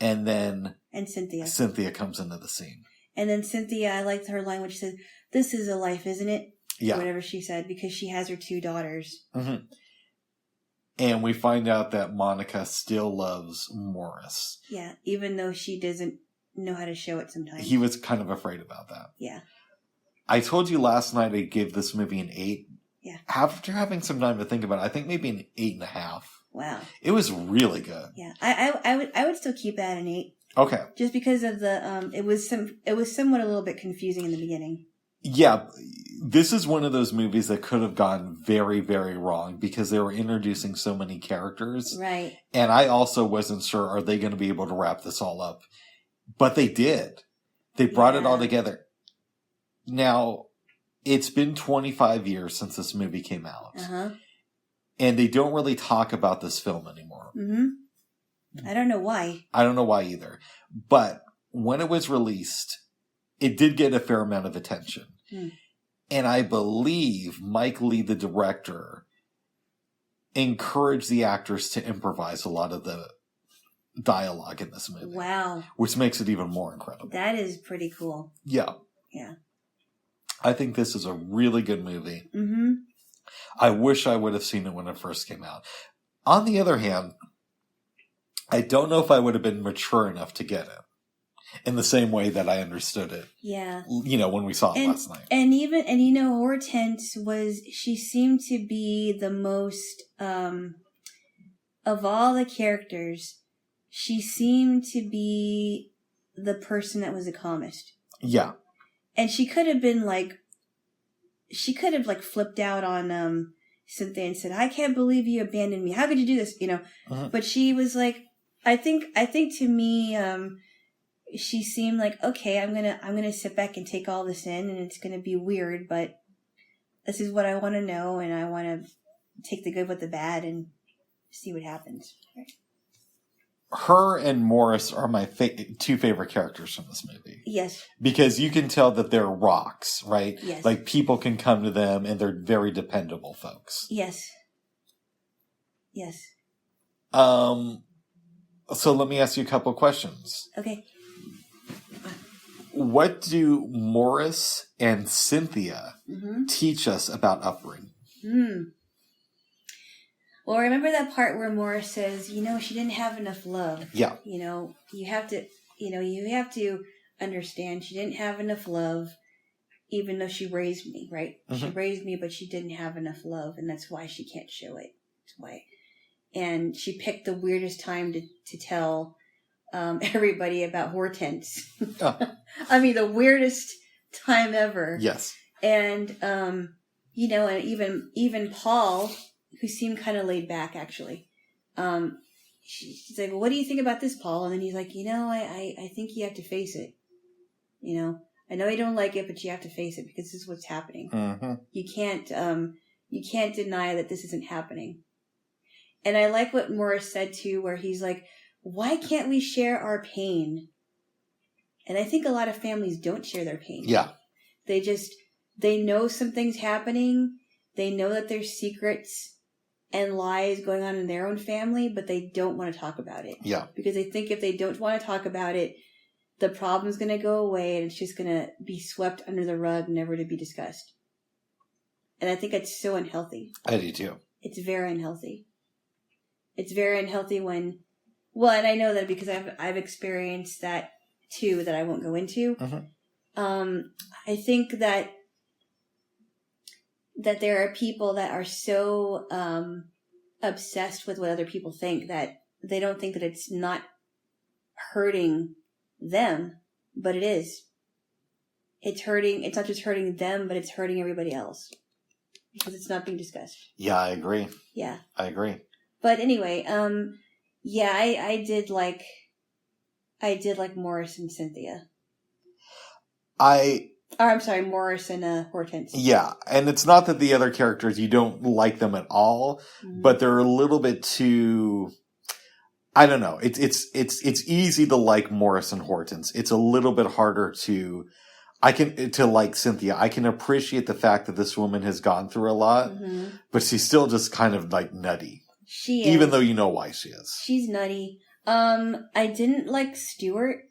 And then Cynthia comes into the scene. And then Cynthia, I liked her line when she said, "This is a life, isn't it?" Yeah. Whatever she said, because she has her 2 daughters. Mm-hmm. And we find out that Monica still loves Morris. Yeah, even though she doesn't know how to show it sometimes. He was kind of afraid about that. Yeah. I told you last night I gave this movie an 8. Yeah. After having some time to think about it, I think maybe an 8.5. Wow. It was really good. Yeah. I would still keep that an 8. Okay. Just because of the it was somewhat a little bit confusing in the beginning. Yeah, this is one of those movies that could have gone very, very wrong because they were introducing so many characters. Right. And I also wasn't sure, are they going to be able to wrap this all up? But they did. They brought it all together. Now, it's been 25 years since this movie came out. Uh-huh. And they don't really talk about this film anymore. Mm-hmm. I don't know why. I don't know why either. But when it was released, it did get a fair amount of attention. Hmm. And I believe Mike Leigh, the director, encouraged the actors to improvise a lot of the dialogue in this movie. Wow. Which makes it even more incredible. That is pretty cool. Yeah. Yeah. I think this is a really good movie. Mm-hmm. I wish I would have seen it when it first came out. On the other hand, I don't know if I would have been mature enough to get it in the same way that I understood it. Yeah. When we saw it last night. And Hortense she seemed to be the most, of all the characters, she seemed to be the person that was the calmest. Yeah. And she could have been flipped out on Cynthia and said, "I can't believe you abandoned me. How could you do this?" Uh-huh. But she was like, I think to me, she seemed like, okay, I'm gonna sit back and take all this in, and it's gonna be weird, but this is what I want to know, and I want to take the good with the bad and see what happens. Right. Her and Morris are my two favorite characters from this movie. Yes. Because you can tell that they're rocks, right? Yes. Like, people can come to them, and they're very dependable folks. Yes. Yes. So let me ask you a couple of questions. Okay. What do Morris and Cynthia teach us about upbringing? Well, remember that part where Morris says, she didn't have enough love. Yeah. You have to understand she didn't have enough love, even though she raised me, right? Mm-hmm. She raised me, but she didn't have enough love, and that's why she can't show it. That's why. And she picked the weirdest time to tell everybody about Hortense. Oh. I mean, the weirdest time ever. Yes. And, and even Paul, who seemed kind of laid back, actually. She's like, "Well, what do you think about this, Paul?" And then he's like, I think you have to face it. I know you don't like it, but you have to face it because this is what's happening. Mm-hmm. You can't deny that this isn't happening. And I like what Morris said too, where he's like, "Why can't we share our pain?" And I think a lot of families don't share their pain. Yeah. They know something's happening. They know that there's secrets and lies going on in their own family, but they don't want to talk about it. Yeah. Because they think if they don't want to talk about it, the problem's going to go away and it's just going to be swept under the rug, never to be discussed. And I think it's so unhealthy. I do too. It's very unhealthy. It's very unhealthy when, and I know that because I've experienced that too, that I won't go into. Mm-hmm. I think that there are people that are so obsessed with what other people think that they don't think that it's not hurting them, but it is. It's not just hurting them, but it's hurting everybody else because it's not being discussed. Yeah, I agree. Yeah. I agree. But anyway, I did like Morris and Cynthia. I'm sorry, Morris and Hortense. Yeah, and it's not that the other characters, you don't like them at all, but they're a little bit too, I don't know. It's easy to like Morris and Hortense. It's a little bit harder to like Cynthia. I can appreciate the fact that this woman has gone through a lot, but she's still just kind of like nutty. She is. Even though you know why she is. She's nutty. I didn't like Stuart.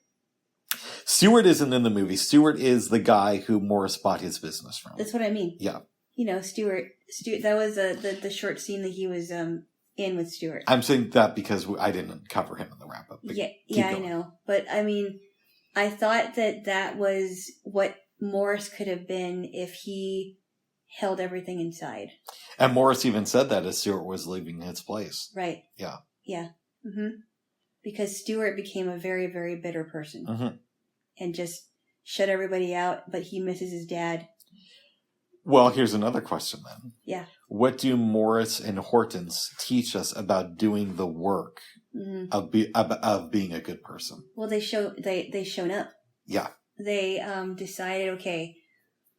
Stuart isn't in the movie. Stuart is the guy who Morris bought his business from. That's what I mean. Yeah. Stuart, that was the short scene that he was in with Stuart. I'm saying that because I didn't cover him in the wrap-up. Yeah, I know. But, I mean, I thought that was what Morris could have been if he held everything inside. And Morris even said that as Stuart was leaving his place. Right. Yeah. Yeah. Mm-hmm. Because Stuart became a very, very bitter person. Mm-hmm. And just shut everybody out, but he misses his dad. Well, here's another question then. Yeah. What do Morris and Hortense teach us about doing the work of being a good person? Well, they shown up. Yeah. They decided, okay,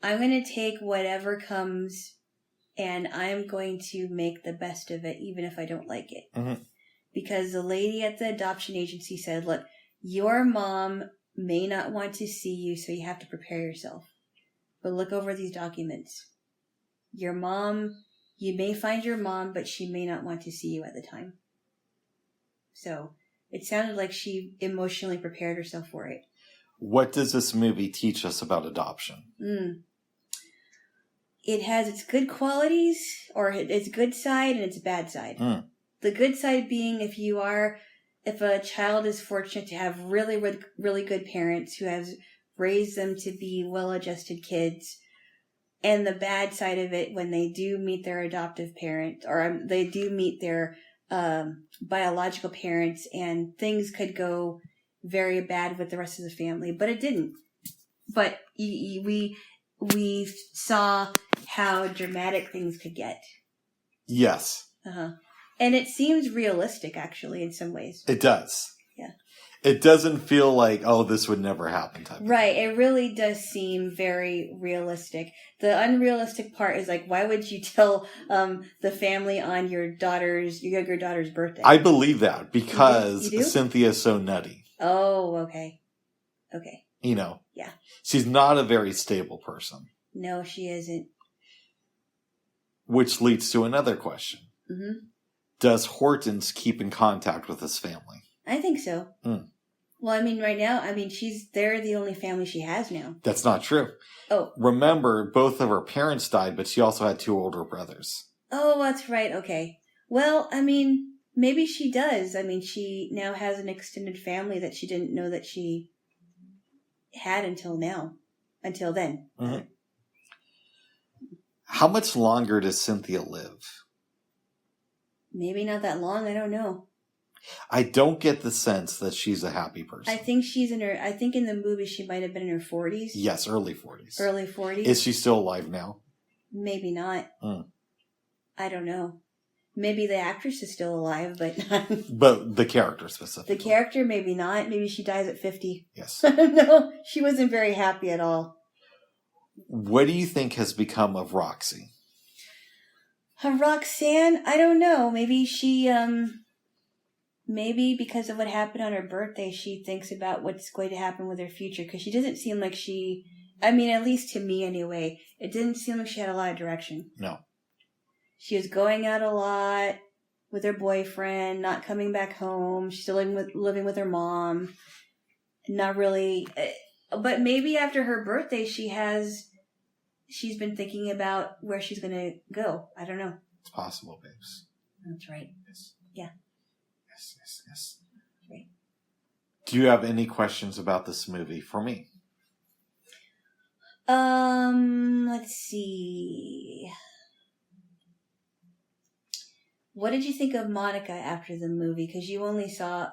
I'm going to take whatever comes and I'm going to make the best of it, even if I don't like it. Mm-hmm. Because the lady at the adoption agency said, look, your mom may not want to see you, so you have to prepare yourself. But look over these documents. Your mom, you may find your mom, but she may not want to see you at the time. So it sounded like she emotionally prepared herself for it. What does this movie teach us about adoption? It has its good qualities, or its good side and its bad side. The good side being if a child is fortunate to have really, really, really good parents who have raised them to be well-adjusted kids. And the bad side of it, when they do meet their adoptive parent, or they do meet their biological parents, and things could go very bad with the rest of the family. But it didn't. But we saw how dramatic things could get. Yes. And it seems realistic, actually, in some ways. It does. Yeah. It doesn't feel like, oh, this would never happen type. Right. It really does seem very realistic. The unrealistic part is like, why would you tell the family on your younger daughter's birthday? I believe that because you do? Cynthia's so nutty. Oh, okay. Okay. You know. Yeah. She's not a very stable person. No, she isn't. Which leads to another question. Does Hortense keep in contact with his family? I think so. Well, I mean, right now, they're the only family she has now. That's not true. Oh. Remember, both of her parents died, but she also had 2 older brothers. Oh, that's right. Okay. Well, I mean, maybe she does. I mean, she now has an extended family that she didn't know that she had until then. How much longer does Cynthia live? Maybe not that long. I don't know. I don't get the sense that she's a happy person. I think I think in the movie she might have been in her 40s. Yes, early 40s. Early 40s. Is she still alive now? Maybe not. I don't know. Maybe the actress is still alive, but But the character specifically. The character, maybe not. Maybe she dies at 50. Yes. No, she wasn't very happy at all. What do you think has become of Roxy? Roxanne, I don't know. Maybe she, maybe because of what happened on her birthday, she thinks about what's going to happen with her future. Because she doesn't seem like at least to me anyway, it didn't seem like she had a lot of direction. No. She was going out a lot with her boyfriend, not coming back home. She's still living with her mom. Not really, but maybe after her birthday, she's been thinking about where she's going to go. I don't know. It's possible, babes. That's right. Yes. Yeah. Yes. That's right. Do you have any questions about this movie for me? Let's see. What did you think of Monica after the movie? Because you only saw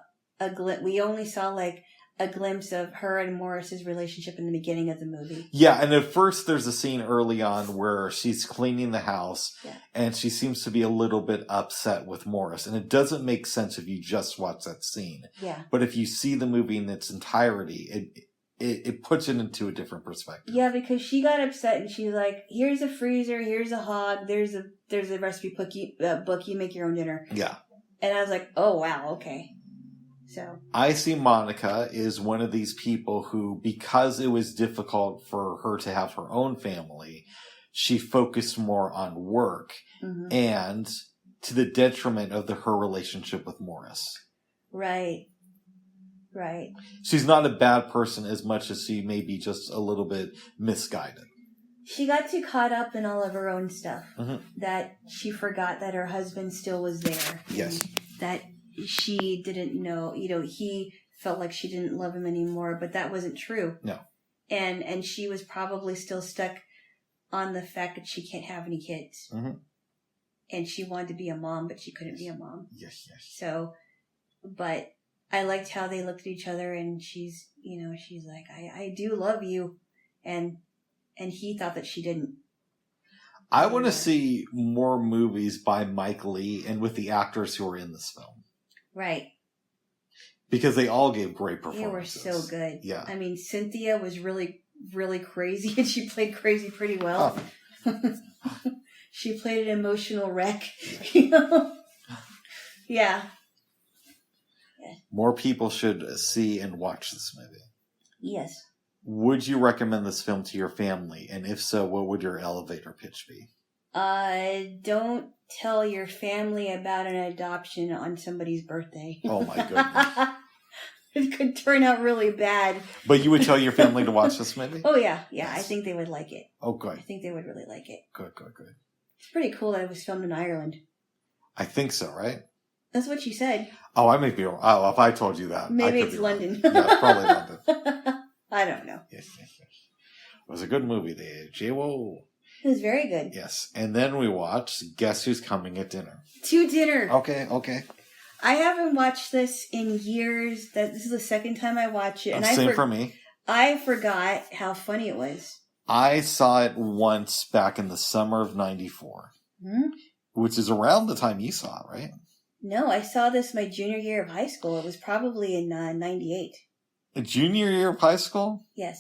we only saw like a glimpse of her and Morris's relationship in the beginning of the movie. Yeah, and at first there's a scene early on where she's cleaning the house and she seems to be a little bit upset with Morris. And it doesn't make sense if you just watch that scene. Yeah. But if you see the movie in its entirety, it puts it into a different perspective. Yeah, because she got upset and she's like, here's a freezer, here's a hog, there's a recipe book, you make your own dinner. Yeah. And I was like, oh wow, okay. So I see Monica is one of these people who, because it was difficult for her to have her own family, she focused more on work and to the detriment of her relationship with Morris. Right. Right. She's not a bad person as much as she may be just a little bit misguided. She got too caught up in all of her own stuff that she forgot that her husband still was there. Yes. That she didn't know, he felt like she didn't love him anymore, but that wasn't true. No. And she was probably still stuck on the fact that she can't have any kids. And she wanted to be a mom, but she couldn't be a mom. Yes. So, but I liked how they looked at each other and she's like, I do love you. And he thought that she didn't. I want to see more movies by Mike Leigh and with the actors who are in this film. Right. Because they all gave great performances. They were so good. Yeah. I mean, Cynthia was really, really crazy, and she played crazy pretty well. Oh. She played an emotional wreck. Yeah. More people should see and watch this movie. Yes. Would you recommend this film to your family? And if so, what would your elevator pitch be? Don't tell your family about an adoption on somebody's birthday. Oh my goodness. It could turn out really bad. But you would tell your family to watch this movie? Oh yeah. Yeah, yes. I think they would like it. Oh good. I think they would really like it. Good. It's pretty cool that it was filmed in Ireland. I think so, right? That's what she said. Oh, I may be wrong. Oh, if I told you that. Maybe it's London. Yeah, it's probably London. I don't know. Yes. It was a good movie there. Jaylo. It was very good. Yes. And then we watched Guess Who's Coming at Dinner. To Dinner. Okay. I haven't watched this in years. This is the second time I watch it. And Same for me. I forgot how funny it was. I saw it once back in the summer of 94. Hmm? Which is around the time you saw it, right? No, I saw this my junior year of high school. It was probably in 98. A junior year of high school? Yes.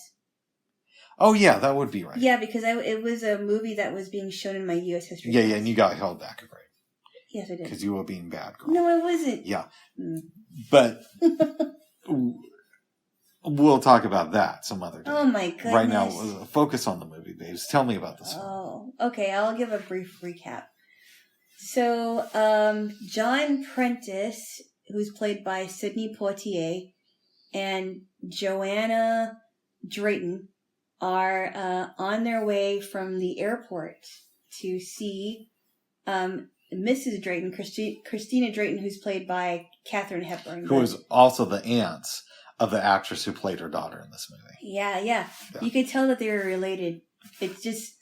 Oh, yeah, that would be right. Yeah, because it was a movie that was being shown in my U.S. history class. class. Yeah, and you got held back a grade. Yes, I did. Because you were being bad girl. No, I wasn't. Yeah. But we'll talk about that some other day. Oh, my goodness. Right now, focus on the movie, babes. Tell me about this film. Oh, okay. I'll give a brief recap. So, John Prentice, who's played by Sidney Poitier, and Joanna Drayton are on their way from the airport to see Mrs. Drayton, Christina Drayton, who's played by Katharine Hepburn. Who is also the aunt of the actress who played her daughter in this movie. Yeah. You could tell that they were related. It just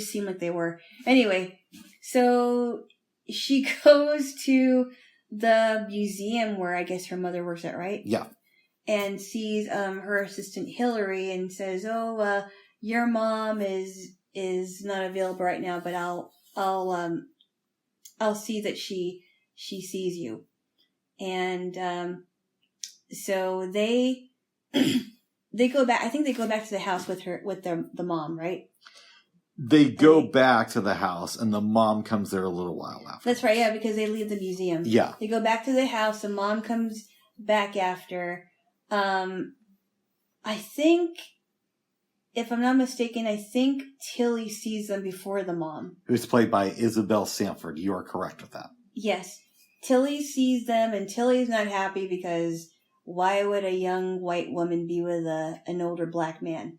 seemed like they were. Anyway, so she goes to the museum where I guess her mother works at, right? Yeah. And sees her assistant Hillary and says, "Oh, your mom is not available right now, but I'll see that she sees you." And so they go back. I think they go back to the house with the mom, right? They go back to the house, and the mom comes there a little while after. That's right, yeah, because they leave the museum. Yeah. They go back to the house, the mom comes back after. I think, if I'm not mistaken, I think Tilly sees them before the mom. Who's played by Isabel Sanford. You are correct with that. Yes. Tilly sees them, and Tilly's not happy because why would a young white woman be with an older black man?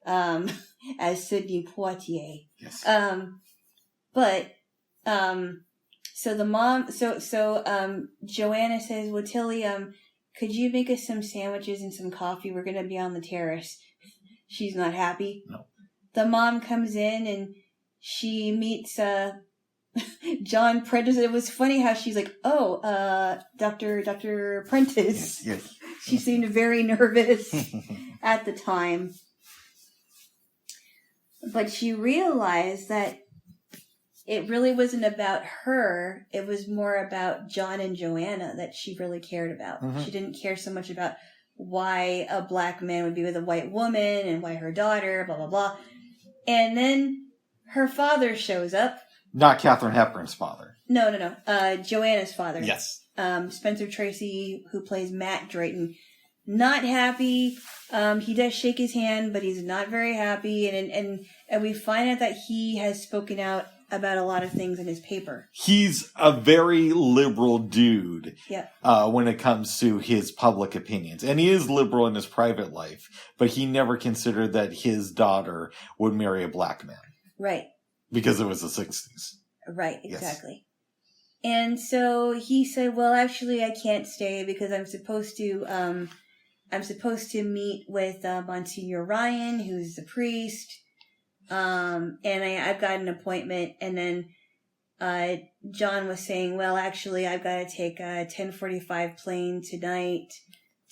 As Sidney Poitier. Yes. So the mom, Joanna says, "Well, Tilly, could you make us some sandwiches and some coffee? We're going to be on the terrace." She's not happy. No. The mom comes in and she meets, John Prentice. It was funny how she's like, "Oh, Dr. Prentice." Yes. She seemed very nervous at the time. But she realized that it really wasn't about her. It was more about John and Joanna that she really cared about. Mm-hmm. She didn't care so much about why a black man would be with a white woman and why her daughter, blah, blah, blah. And then her father shows up. Not Katharine Hepburn's father. No. Joanna's father. Yes. Spencer Tracy, who plays Matt Drayton. Not happy. He does shake his hand, but he's not very happy. And we find out that he has spoken out about a lot of things in his paper. He's a very liberal dude. Yeah. When it comes to his public opinions. And he is liberal in his private life, but he never considered that his daughter would marry a black man. Right. Because it was the 60s. Right, exactly. Yes. And so he said, "Well, actually, I can't stay because I'm supposed to meet with Monsignor Ryan, who's the priest, and I've got an appointment." And then John was saying, "Well, actually, I've got to take a 10:45 plane tonight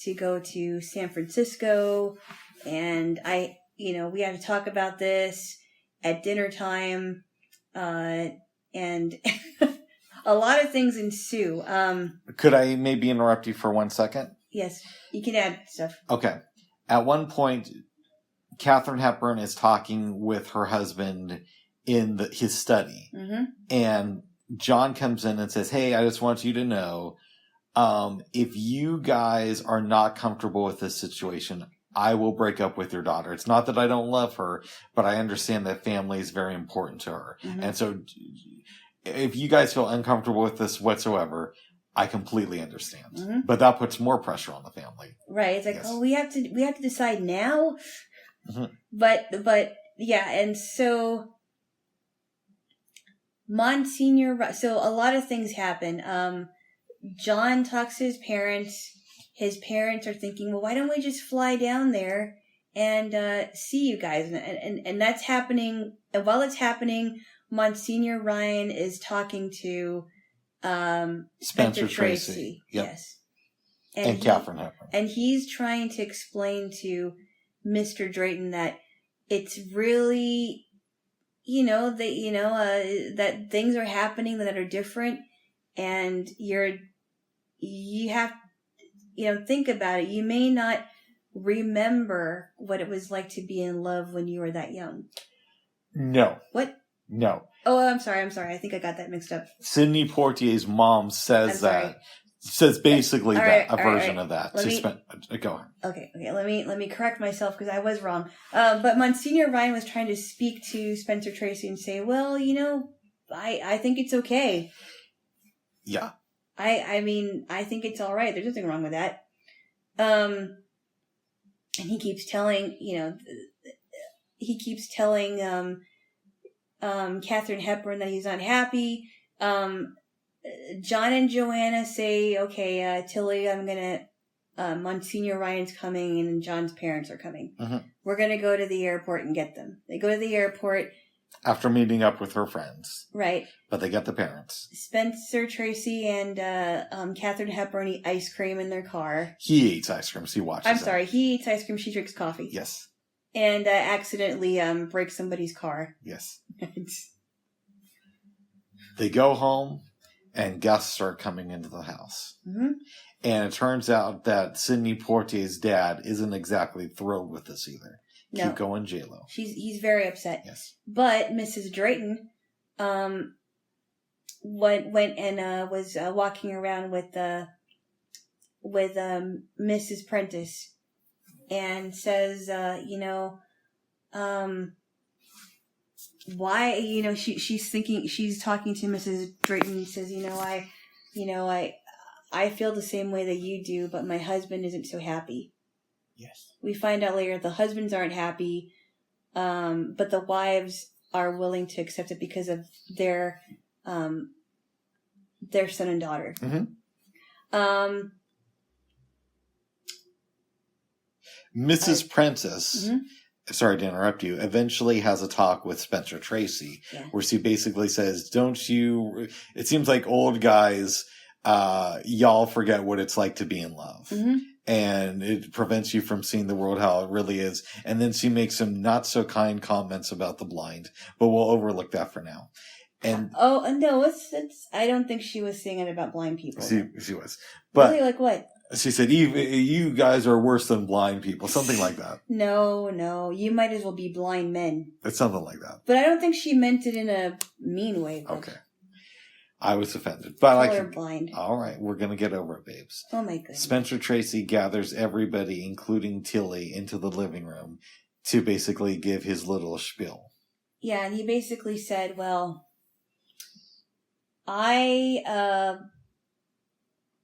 to go to San Francisco, and we have to talk about this at dinner time." and a lot of things ensue. Could I maybe interrupt you for 1 second? Yes, you can add stuff. Okay. At one point, Katharine Hepburn is talking with her husband in his study. Mm-hmm. And John comes in and says, hey, I just want you to know, if you guys are not comfortable with this situation, I will break up with your daughter. It's not that I don't love her, but I understand that family is very important to her. Mm-hmm. And so if you guys feel uncomfortable with this whatsoever, I completely understand. Mm-hmm. But that puts more pressure on the family. Right. It's like, yes. Oh, we have to decide now. Mm-hmm. But yeah, and so Monsignor, so a lot of things happen. John talks to his parents. His parents are thinking, well, why don't we just fly down there and see you guys? And that's happening. And while it's happening, Monsignor Ryan is talking to Spencer Tracy. Yep. Yes. And Katharine Hepburn. And he's trying to explain to Mr. Drayton that it's really, that things are happening that are different, and you have, think about it. You may not remember what it was like to be in love when you were that young. No. What? No. Oh, I'm sorry. I think I got that mixed up. Sidney Poitier's mom says that. Says basically a version of that. Go on. Okay. Let me correct myself because I was wrong. But Monsignor Ryan was trying to speak to Spencer Tracy and say, well, I think it's okay. Yeah. I mean, I think it's all right. There's nothing wrong with that. And he keeps telling, Katharine Hepburn that he's unhappy. John and Joanna say, okay, Tilly, Monsignor Ryan's coming and John's parents are coming. Mm-hmm. We're going to go to the airport and get them. They go to the airport. After meeting up with her friends. Right. But they get the parents. Spencer Tracy and Katharine Hepburn eat ice cream in their car. He eats ice cream, so he watches I'm sorry, he eats ice cream, she drinks coffee. Yes. And accidentally breaks somebody's car. Yes. They go home. And guests start coming into the house. Mm-hmm. And it turns out that Sidney Poitier's dad isn't exactly thrilled with this either. No. Keep going, Jaylo. He's very upset. Yes. But Mrs. Drayton went and was walking around with Mrs. Prentice and says, why, she's talking to Mrs. Drayton and says, I feel the same way that you do, but my husband isn't so happy. Yes. We find out later the husbands aren't happy, but the wives are willing to accept it because of their son and daughter. Mm-hmm. Mrs. Prentice, mm-hmm. Sorry to interrupt you, eventually has a talk with Spencer Tracy, where she basically says, it seems like old guys, y'all forget what it's like to be in love. Mm-hmm. And it prevents you from seeing the world how it really is. And then she makes some not so kind comments about the blind, but we'll overlook that for now. And no, it's I don't think she was saying it about blind people. She was. But really, like what? She said, you guys are worse than blind people. Something like that. No. You might as well be blind men. It's something like that. But I don't think she meant it in a mean way. Okay. I was offended. But colorblind. All right. We're going to get over it, babes. Oh, my goodness. Spencer Tracy gathers everybody, including Tilly, into the living room to basically give his little spiel. Yeah, and he basically said, well,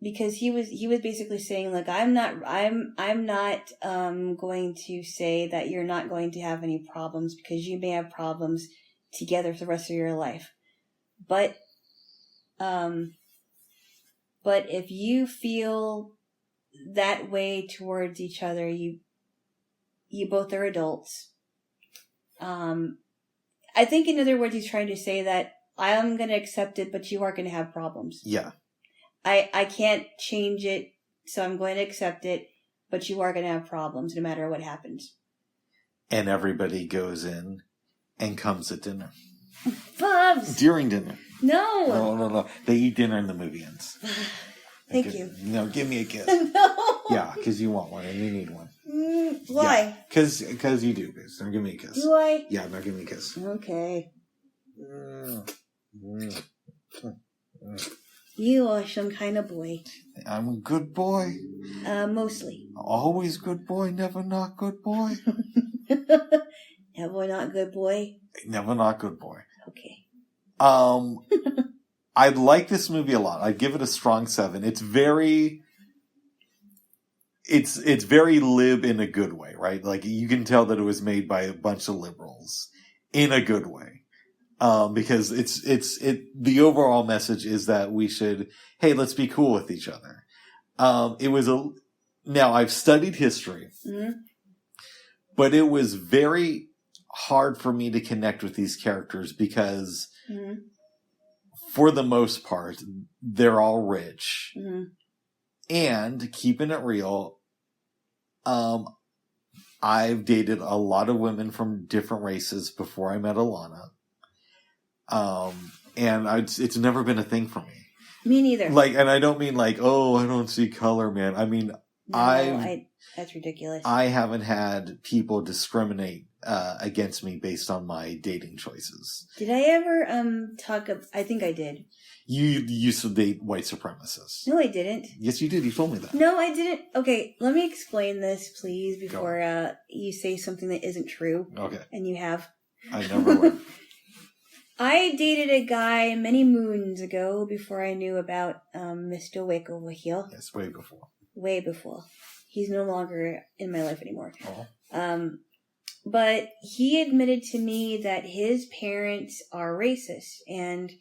because he was basically saying, like, I'm not going to say that you're not going to have any problems, because you may have problems together for the rest of your life. But if you feel that way towards each other, you both are adults. I think, in other words, he's trying to say that I'm going to accept it, but you are going to have problems. Yeah. I can't change it, so I'm going to accept it, but you are going to have problems no matter what happens. And everybody goes in and comes at dinner. Bubs! During dinner. No! No. They eat dinner and the movie ends. Thank you. No, give me a kiss. No! Yeah, because you want one and you need one. Why? Because you do, bitch. Now give me a kiss. Do I? Yeah, now give me a kiss. Okay. You are some kind of boy. I'm a good boy. Mostly. Always good boy, never not good boy. Never not good boy? Never not good boy. Okay. I like this movie a lot. I'd give it a strong 7. It's very lib in a good way, right? Like, you can tell that it was made by a bunch of liberals in a good way. Because the overall message is that we should, hey, let's be cool with each other. Now I've studied history, but it was very hard for me to connect with these characters because for the most part, they're all rich. And keeping it real, I've dated a lot of women from different races before I met Alana. And it's never been a thing for me. Me neither. Like, and I don't mean like, oh, I don't see color, man. I mean, that's ridiculous. I haven't had people discriminate against me based on my dating choices. Did I ever I think I did. You used to date white supremacists. No, I didn't. Yes, you did. You told me that. No, I didn't. Okay, let me explain this, please, before you say something that isn't true. Okay. And you have. I never would. I dated a guy many moons ago before I knew about Mr. Wick over here. Yes, way before. Way before. He's no longer in my life anymore. Oh. But he admitted to me that his parents are racist and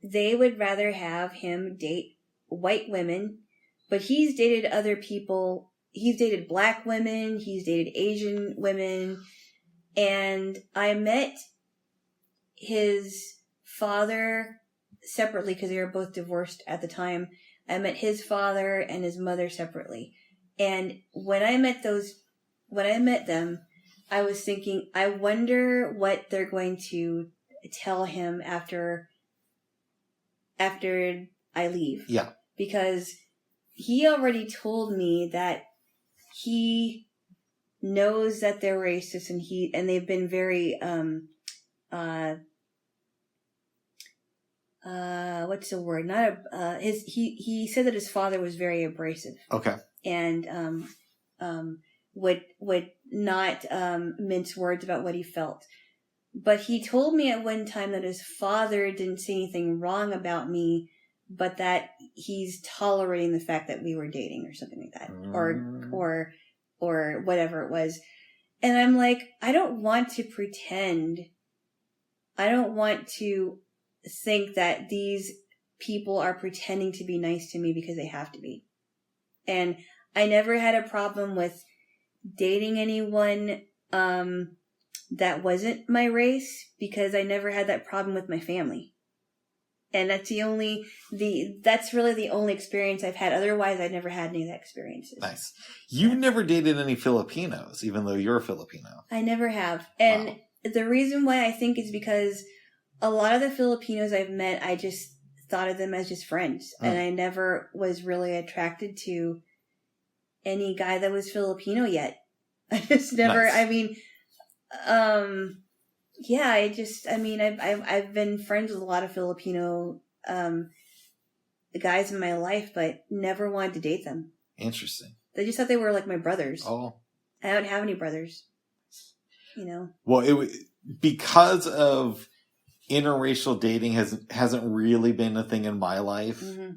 they would rather have him date white women, but he's dated other people. He's dated black women. He's dated Asian women. And I met his father separately because they were both divorced at the time. I met his father and his mother separately. And when I met them, I was thinking, I wonder what they're going to tell him after I leave. Yeah. Because he already told me that he knows that they're racist and they've been very what's the word? He said that his father was very abrasive. Okay. And would not mince words about what he felt. But he told me at one time that his father didn't say anything wrong about me, but that he's tolerating the fact that we were dating or something like that. Or whatever it was. And I'm like, I don't want to pretend. I don't want to think that these people are pretending to be nice to me because they have to be. And I never had a problem with dating anyone that wasn't my race because I never had that problem with my family. And that's that's really the only experience I've had. Otherwise, I've never had any of that experiences. Nice. You've never dated any Filipinos, even though you're Filipino. I never have. And the reason why I think is because a lot of the Filipinos I've met, I just thought of them as just friends. And I never was really attracted to any guy that was Filipino yet. I just never, nice. I've been friends with a lot of Filipino guys in my life, but never wanted to date them. Interesting. They just thought they were like my brothers. Oh. I don't have any brothers. You know? Well, because of interracial dating hasn't really been a thing in my life. Mm-hmm.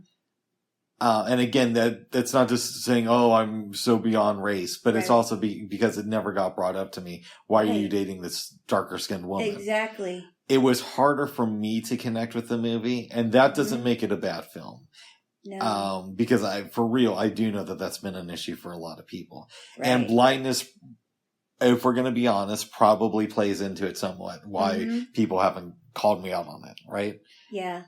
And again, that's not just saying, oh, I'm so beyond race, but it's also because it never got brought up to me. Why are you dating this darker skinned woman? Exactly. It was harder for me to connect with the movie, and that doesn't make it a bad film. No. Because I do know that that's been an issue for a lot of people. Right. And blindness, if we're going to be honest, probably plays into it somewhat. Why people haven't called me out on it, right? Yeah.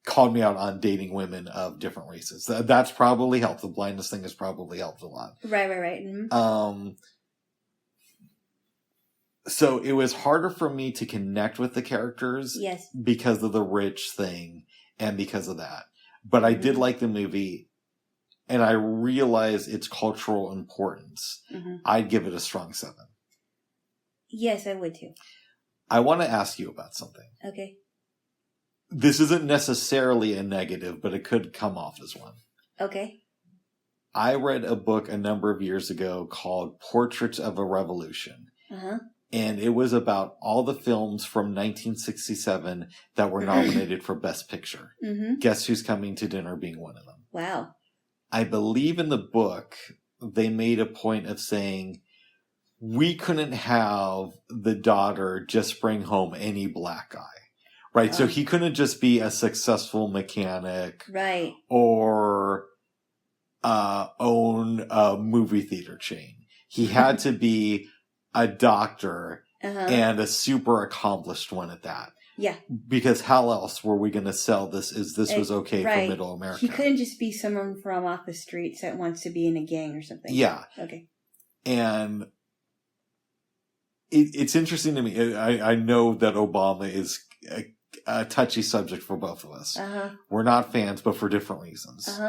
Called me out on dating women of different races. That's probably helped. The blindness thing has probably helped a lot. Right. Mm-hmm. So it was harder for me to connect with the characters. Yes. Because of the rich thing and because of that. But I did like the movie, and I realize its cultural importance. I'd give it a strong 7. Yes, I would too. I want to ask you about something. Okay. This isn't necessarily a negative, but it could come off as one. Okay. I read a book a number of years ago called Portraits of a Revolution. And it was about all the films from 1967 that were nominated for Best Picture. Guess Who's Coming to Dinner being one of them. Wow. I believe in the book, they made a point of saying, we couldn't have the daughter just bring home any black guy. Right? So he couldn't just be a successful mechanic. Right. Or own a movie theater chain. He had to be a doctor and a super accomplished one at that. Yeah. Because how else were we going to sell this was okay for middle America? He couldn't just be someone from off the streets that wants to be in a gang or something. Yeah. Okay. And it's interesting to me. I know that Obama is a touchy subject for both of us. We're not fans, but for different reasons.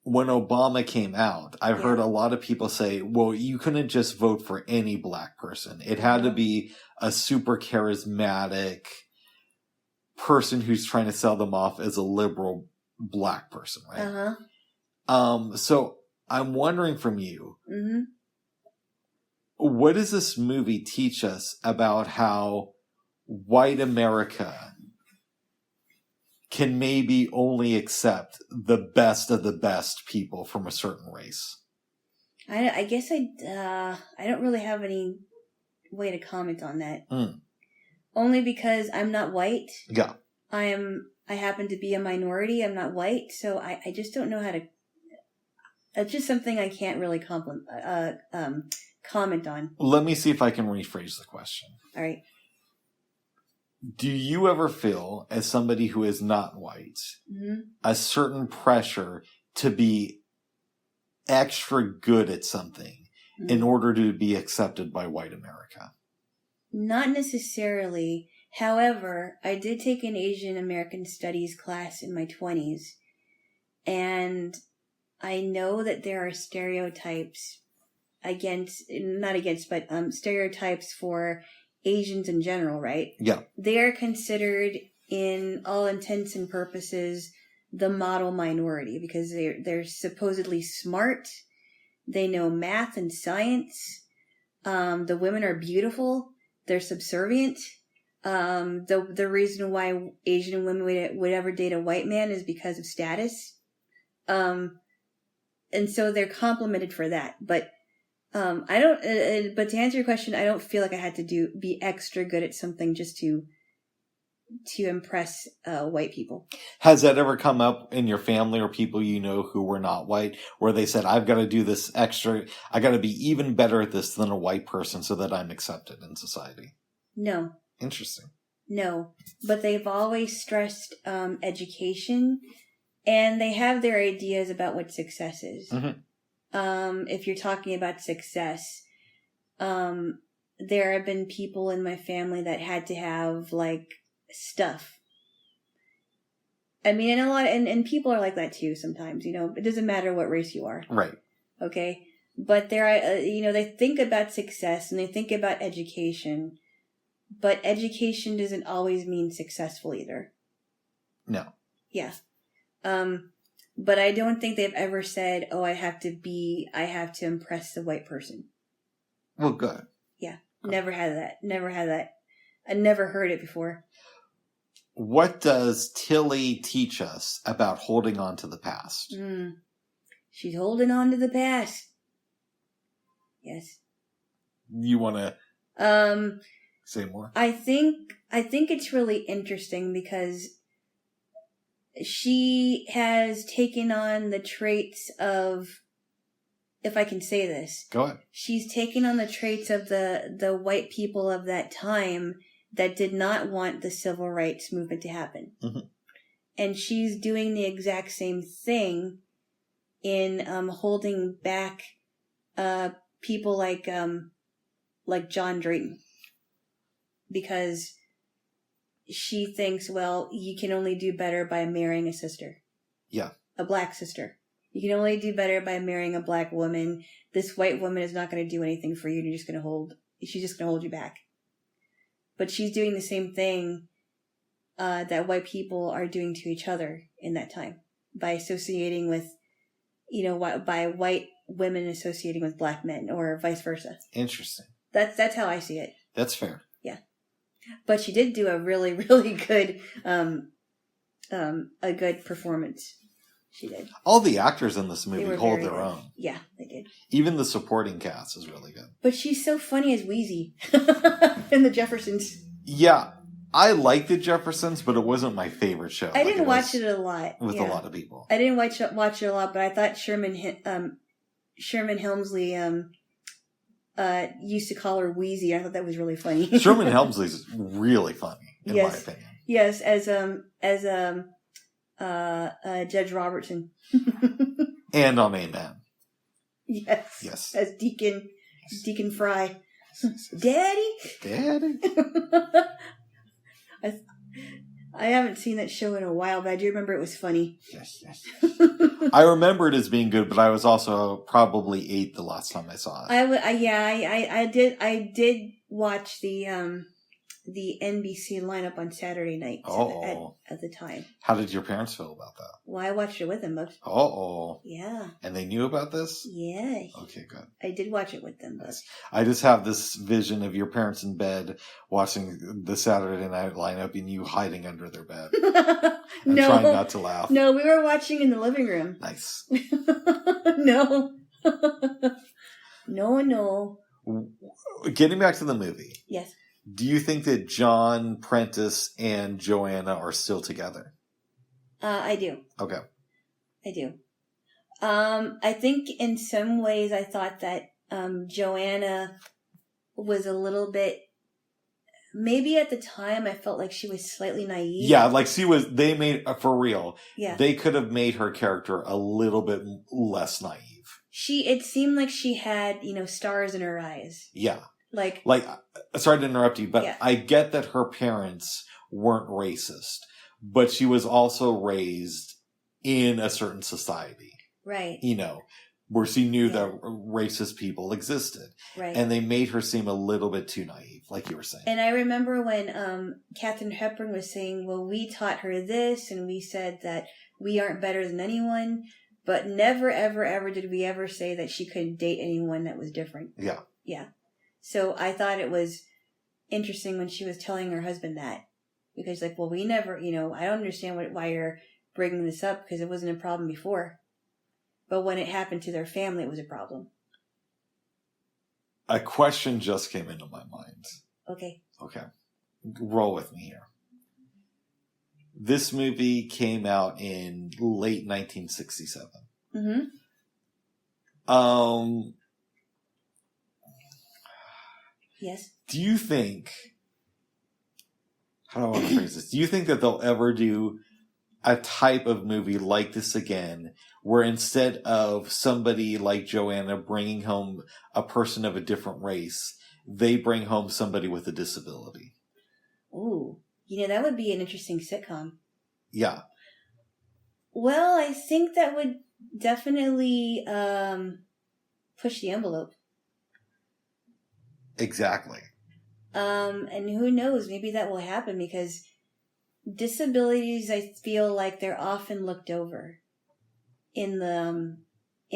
When Obama came out, I heard a lot of people say, well, you couldn't just vote for any black person. It had to be a super charismatic person who's trying to sell them off as a liberal black person, right? So I'm wondering from you, what does this movie teach us about how white America can maybe only accept the best of the best people from a certain race? I guess I don't really have any way to comment on that. Only because I'm not white. Yeah. I happen to be a minority. I'm not white, so I just don't know how to. It's just something I can't really comment on. Let me see if I can rephrase the question. All right. Do you ever feel, as somebody who is not white, a certain pressure to be extra good at something in order to be accepted by white America? Not necessarily. However, I did take an Asian American Studies class in my 20s, and I know that there are stereotypes stereotypes for Asians in general, right? Yeah. They are considered, in all intents and purposes, the model minority because they're supposedly smart. They know math and science. The women are beautiful. They're subservient. The reason why Asian women would ever date a white man is because of status. And so they're complimented for that. But I don't. But to answer your question, I don't feel like I had to be extra good at something just to impress white people. Has that ever come up in your family or people you know who were not white, where they said, "I've got to do this extra. I got to be even better at this than a white person so that I'm accepted in society"? No. Interesting. No, but they've always stressed education, and they have their ideas about what success is. If you're talking about success, there have been people in my family that had to have like stuff. I mean, and and people are like that too sometimes. You know, it doesn't matter what race you are. Right. Okay, but there are they think about success and they think about education, but education doesn't always mean successful either. No. Yeah. But I don't think they've ever said, "Oh, I have to impress the white person." Well, good. Yeah. Never had that. I never heard it before. What does Tilly teach us about holding on to the past? She's holding on to the past. Yes. You want to say more? I think it's really interesting because she has taken on the traits of, if I can say this. Go ahead. She's taken on the traits of the white people of that time that did not want the civil rights movement to happen. And she's doing the exact same thing in holding back people like like John Drayton. Because she thinks, well, you can only do better by marrying a sister. Yeah. A black sister. You can only do better by marrying a black woman. This white woman is not going to do anything for you. She's just going to hold you back. But she's doing the same thing that white people are doing to each other in that time. By associating with, by white women associating with black men or vice versa. Interesting. That's how I see it. That's fair. Yeah. But she did do a really, really good, a good performance. She did. All the actors in this movie hold their own. Yeah, they did. Even the supporting cast is really good. But she's so funny as Wheezy in the Jeffersons. Yeah, I like the Jeffersons, but it wasn't my favorite show. I didn't watch it a lot. With a lot of people. I didn't watch it a lot, but I thought Sherman Helmsley used to call her Wheezy. I thought that was really funny. Sherman Helmsley's really funny, in my opinion. Yes, as Judge Robertson. And on Amen. Yes. As Deacon Fry. Daddy? I haven't seen that show in a while, but I do remember it was funny. Yes. I remember it as being good, but I was also probably 8 the last time I saw it. I did watch the NBC lineup on Saturday night at the time. How did your parents feel about that? Well, I watched it with them, but... Yeah. And they knew about this? Yeah. Okay, good. I did watch it with them, but... I just have this vision of your parents in bed watching the Saturday night lineup and you hiding under their bed. And trying not to laugh. No, we were watching in the living room. Nice. No. No. Getting back to the movie. Yes. Do you think that John Prentice and Joanna are still together? I do. Okay. I do. I think in some ways I thought that Joanna was a little bit... Maybe at the time I felt like she was slightly naive. Yeah, like they made, for real, they could have made her character a little bit less naive. It seemed like she had, stars in her eyes. Yeah. Like, sorry to interrupt you, but I get that her parents weren't racist, but she was also raised in a certain society. Right. Where she knew that racist people existed. Right. And they made her seem a little bit too naive, like you were saying. And I remember when Katharine Hepburn was saying, well, we taught her this, and we said that we aren't better than anyone, but never, ever, ever did we ever say that she couldn't date anyone that was different. Yeah. Yeah. So I thought it was interesting when she was telling her husband that. Because, well, we never, I don't understand why you're bringing this up, because it wasn't a problem before. But when it happened to their family, it was a problem. A question just came into my mind. Okay. Roll with me here. This movie came out in late 1967. Mm-hmm. Yes. Do you think... How do I want to phrase this? Do you think that they'll ever do a type of movie like this again, where instead of somebody like Joanna bringing home a person of a different race, they bring home somebody with a disability? Ooh, that would be an interesting sitcom. Yeah. Well, I think that would definitely push the envelope. Exactly. And who knows, maybe that will happen, because disabilities, I feel like they're often looked over in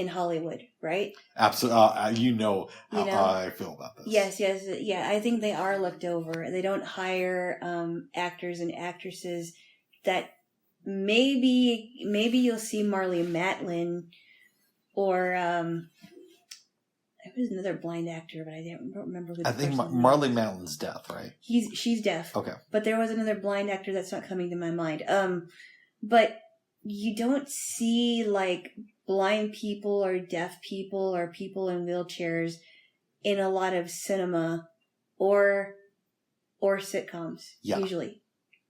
Hollywood, right? Absolutely. You know how I feel about this. Yes. Yeah, I think they are looked over. They don't hire actors and actresses that maybe you'll see Marlee Matlin or there was another blind actor, but I don't remember who. I think Marlee Matlin's deaf, right? She's deaf. Okay. But there was another blind actor that's not coming to my mind. But you don't see like blind people or deaf people or people in wheelchairs in a lot of cinema or sitcoms. Yeah. Usually,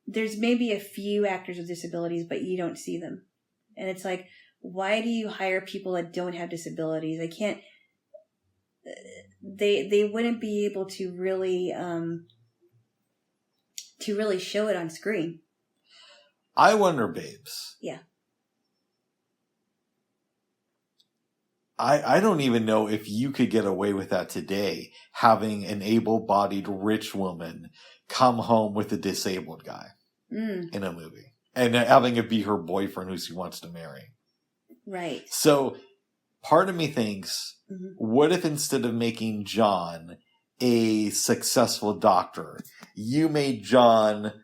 there's maybe a few actors with disabilities, but you don't see them, and it's like, why do you hire people that don't have disabilities? I can't. they wouldn't be able to really show it on screen. I wonder, babes. Yeah. I don't even know if you could get away with that today, having an able-bodied rich woman come home with a disabled guy in a movie. And having it be her boyfriend who she wants to marry. Right. So part of me thinks, what if instead of making John a successful doctor, you made John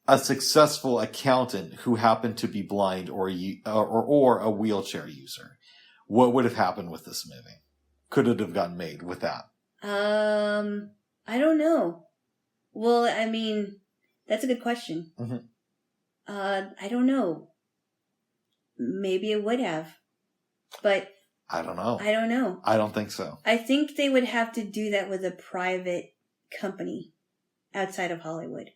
a successful accountant who happened to be blind or a wheelchair user? What would have happened with this movie? Could it have gotten made with that? I don't know. Well, I mean, that's a good question. I don't know. Maybe it would have, but I don't know. I don't think so. I think they would have to do that with a private company outside of Hollywood.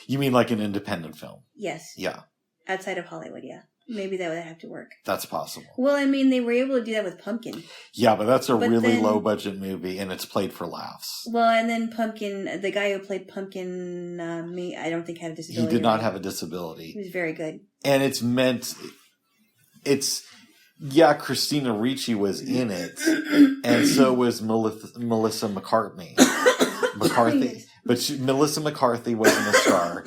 You mean like an independent film? Yes. Yeah. Outside of Hollywood, yeah. Maybe that would have to work. That's possible. Well, I mean, they were able to do that with Pumpkin. Yeah, but that's a really low-budget movie, and it's played for laughs. Well, and then Pumpkin, the guy who played Pumpkin, I don't think had a disability. He did not have a disability. He was very good. And Christina Ricci was in it, and so was Melissa McCarthy. Melissa McCarthy wasn't a star.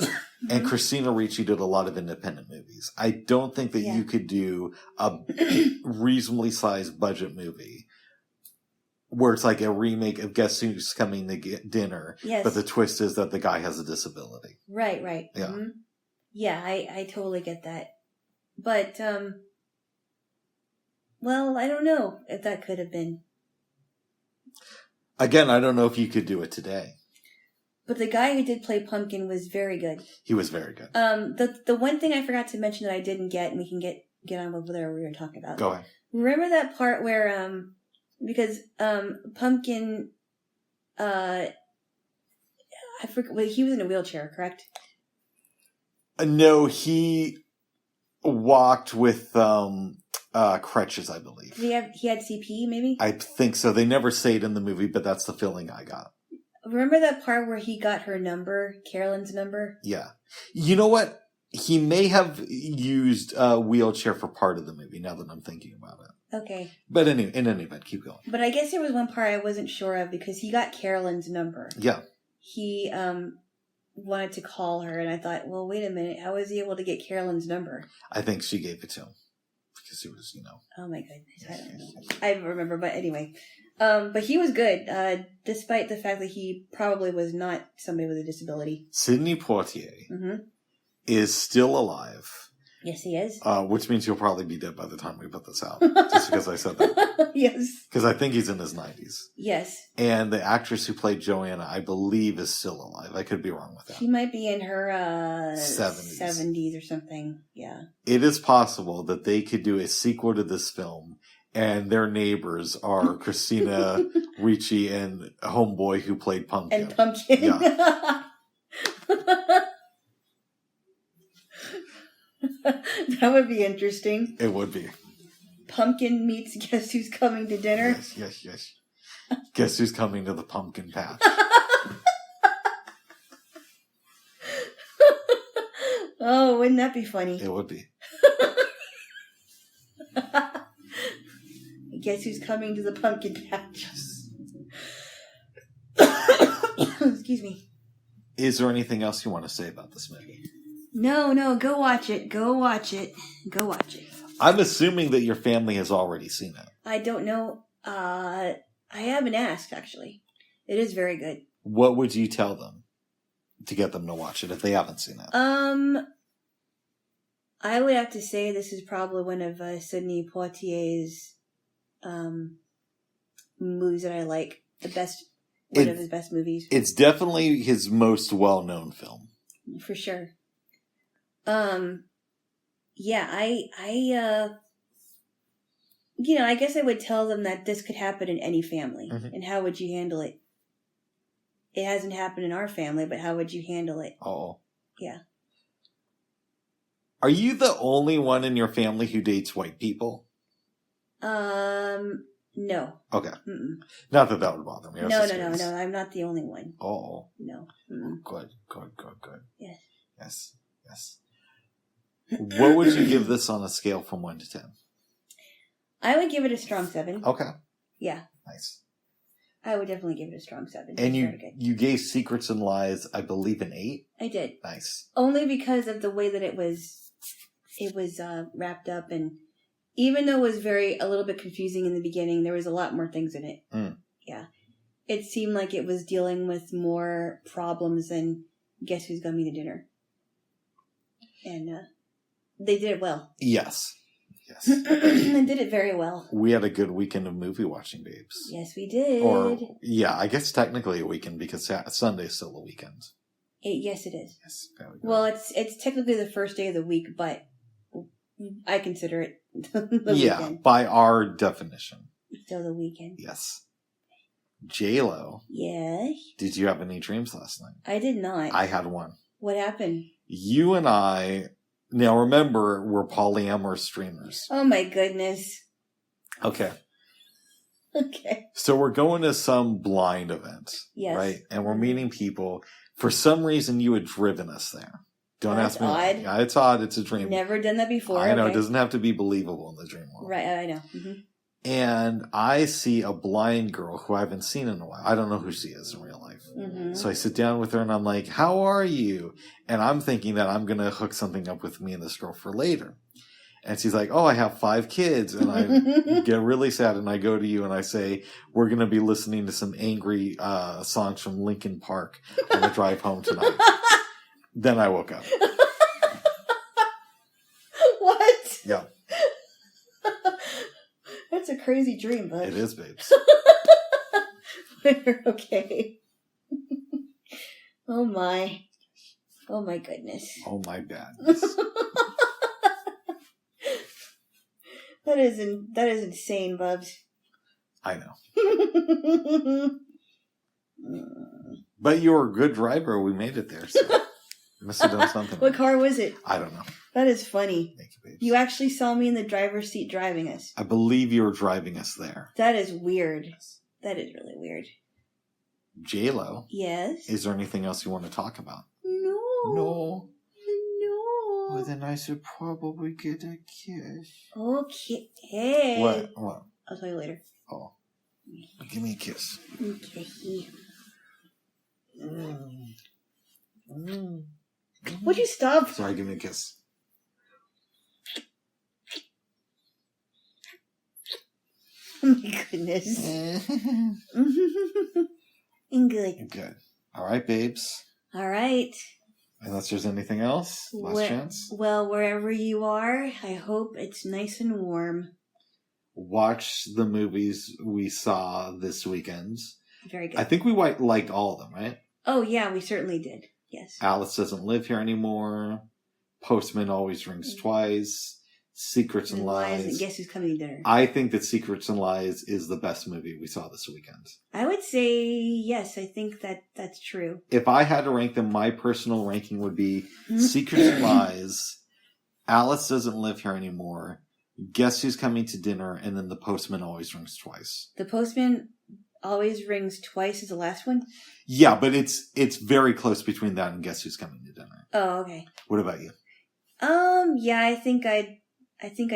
And Christina Ricci did a lot of independent movies. I don't think that you could do a reasonably sized budget movie where it's like a remake of Guess Who's Coming to Dinner. Yes. But the twist is that the guy has a disability. Right. Yeah. Mm-hmm. Yeah, I totally get that. But, well, I don't know if that could have been. Again, I don't know if you could do it today. But the guy who did play Pumpkin was very good. He was very good. The one thing I forgot to mention that I didn't get, and we can get on with whatever we were talking about. Go ahead. Remember that part where, because Pumpkin, I forget, he was in a wheelchair, correct? No, he walked with crutches, I believe. He had CP, maybe? I think so. They never say it in the movie, but that's the feeling I got. Remember that part where he got her number, Carolyn's number? Yeah. You know what? He may have used a wheelchair for part of the movie, now that I'm thinking about it. Okay. But in any event, keep going. But I guess there was one part I wasn't sure of, because he got Carolyn's number. Yeah. He wanted to call her, and I thought, well, wait a minute, how was he able to get Carolyn's number? I think she gave it to him. Because he was, Oh my goodness, I don't know. I don't remember, but anyway. But he was good, despite the fact that he probably was not somebody with a disability. Sidney Poitier is still alive. Yes, he is. Which means he'll probably be dead by the time we put this out. Just because I said that. Yes. Because I think he's in his 90s. Yes. And the actress who played Joanna, I believe, is still alive. I could be wrong with that. She might be in her 70s or something. Yeah. It is possible that they could do a sequel to this film, and their neighbors are Christina Ricci and a homeboy who played Pumpkin. And Pumpkin. Yeah. That would be interesting. It would be. Pumpkin meets Guess Who's Coming to Dinner. Yes. Guess Who's Coming to the Pumpkin Patch. Oh, wouldn't that be funny? It would be. Guess Who's Coming to the Pumpkin Patch. Excuse me. Is there anything else you want to say about this movie? No, go watch it. Go watch it. I'm assuming that your family has already seen it. I don't know. I haven't asked, actually. It is very good. What would you tell them to get them to watch it if they haven't seen it? I would have to say this is probably one of Sidney Poitier's movies that I like. One of his best movies. It's definitely his most well-known film. For sure. Yeah, I guess I would tell them that this could happen in any family. And how would you handle it? It hasn't happened in our family, but how would you handle it? Oh. Yeah. Are you the only one in your family who dates white people? No. Okay. Mm-mm. Not that would bother me. No. I'm not the only one. Oh. No. Good. Yes. Yes. What would you give this on a scale from 1 to 10? I would give it a strong 7. Okay. Yeah. Nice. I would definitely give it a strong 7. And you gave Secrets and Lies, I believe, an 8? I did. Nice. Only because of the way that it was wrapped up, and even though it was a little bit confusing in the beginning, there was a lot more things in it. Mm. Yeah. It seemed like it was dealing with more problems than Guess Who's Coming to Dinner. And they did it well. Yes. They did it very well. We had a good weekend of movie watching, babes. Yes, we did. Or, yeah, I guess technically a weekend because Sunday's still a weekend. Yes, it is. Yes, very good. Well, it's technically the first day of the week, but I consider it the weekend. By our definition. Still the weekend. Yes. Jaylo. Yes. Did you have any dreams last night? I did not. I had one. What happened? You and I... Now, remember, we're polyamorous streamers. Oh, my goodness. Okay. Okay. So we're going to some blind event. Yes. Right? And we're meeting people. For some reason, you had driven us there. Don't ask me. Odd. Yeah, it's odd. It's a dream. Never done that before. I know. Okay. It doesn't have to be believable in the dream world. Right. I know. Mm-hmm. And I see a blind girl who I haven't seen in a while. I don't know who she is in real life. Mm-hmm. So I sit down with her and I'm like, how are you? And I'm thinking that I'm going to hook something up with me and this girl for later. And she's like, oh, I have 5 kids. And I get really sad. And I go to you and I say, we're going to be listening to some angry songs from Linkin Park on the drive home tonight. Then I woke up. What? Yeah. That's a crazy dream, bud. It is, babes. Okay. Oh my. Oh my goodness. Oh my badness. That is insane, Bubs. I know. But you were a good driver. We made it there. So you must have done something. What car was it? I don't know. That is funny. Thank you, babes. You actually saw me in the driver's seat driving us. I believe you were driving us there. That is weird. That is really weird. Jaylo. Yes? Is there anything else you want to talk about? No. No. No. Well, then I should probably get a kiss. Okay. What? I'll tell you later. Oh. Give me a kiss. Okay. Mm. Would you stop? Sorry, give me a kiss. Oh my goodness. Good. Good. All right, babes. All right. Unless there's anything else, last chance. Well, wherever you are, I hope it's nice and warm. Watch the movies we saw this weekend. Very good. I think we liked all of them, right? Oh, yeah, we certainly did. Yes. Alice Doesn't Live Here Anymore. Postman Always Rings Twice. Secrets and Lies. And Guess Who's Coming to Dinner. I think that Secrets and Lies is the best movie we saw this weekend. I would say yes. I think that's true. If I had to rank them, my personal ranking would be Secrets and Lies, Alice Doesn't Live Here Anymore, Guess Who's Coming to Dinner, and then The Postman Always Rings Twice. The Postman Always Rings Twice is the last one? Yeah, but it's very close between that and Guess Who's Coming to Dinner. Oh, okay. What about you? Yeah, I think I'd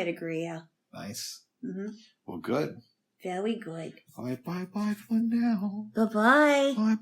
agree, yeah. Nice. Mm-hmm. Well, good. Very good. Bye for now. Bye-bye. Bye.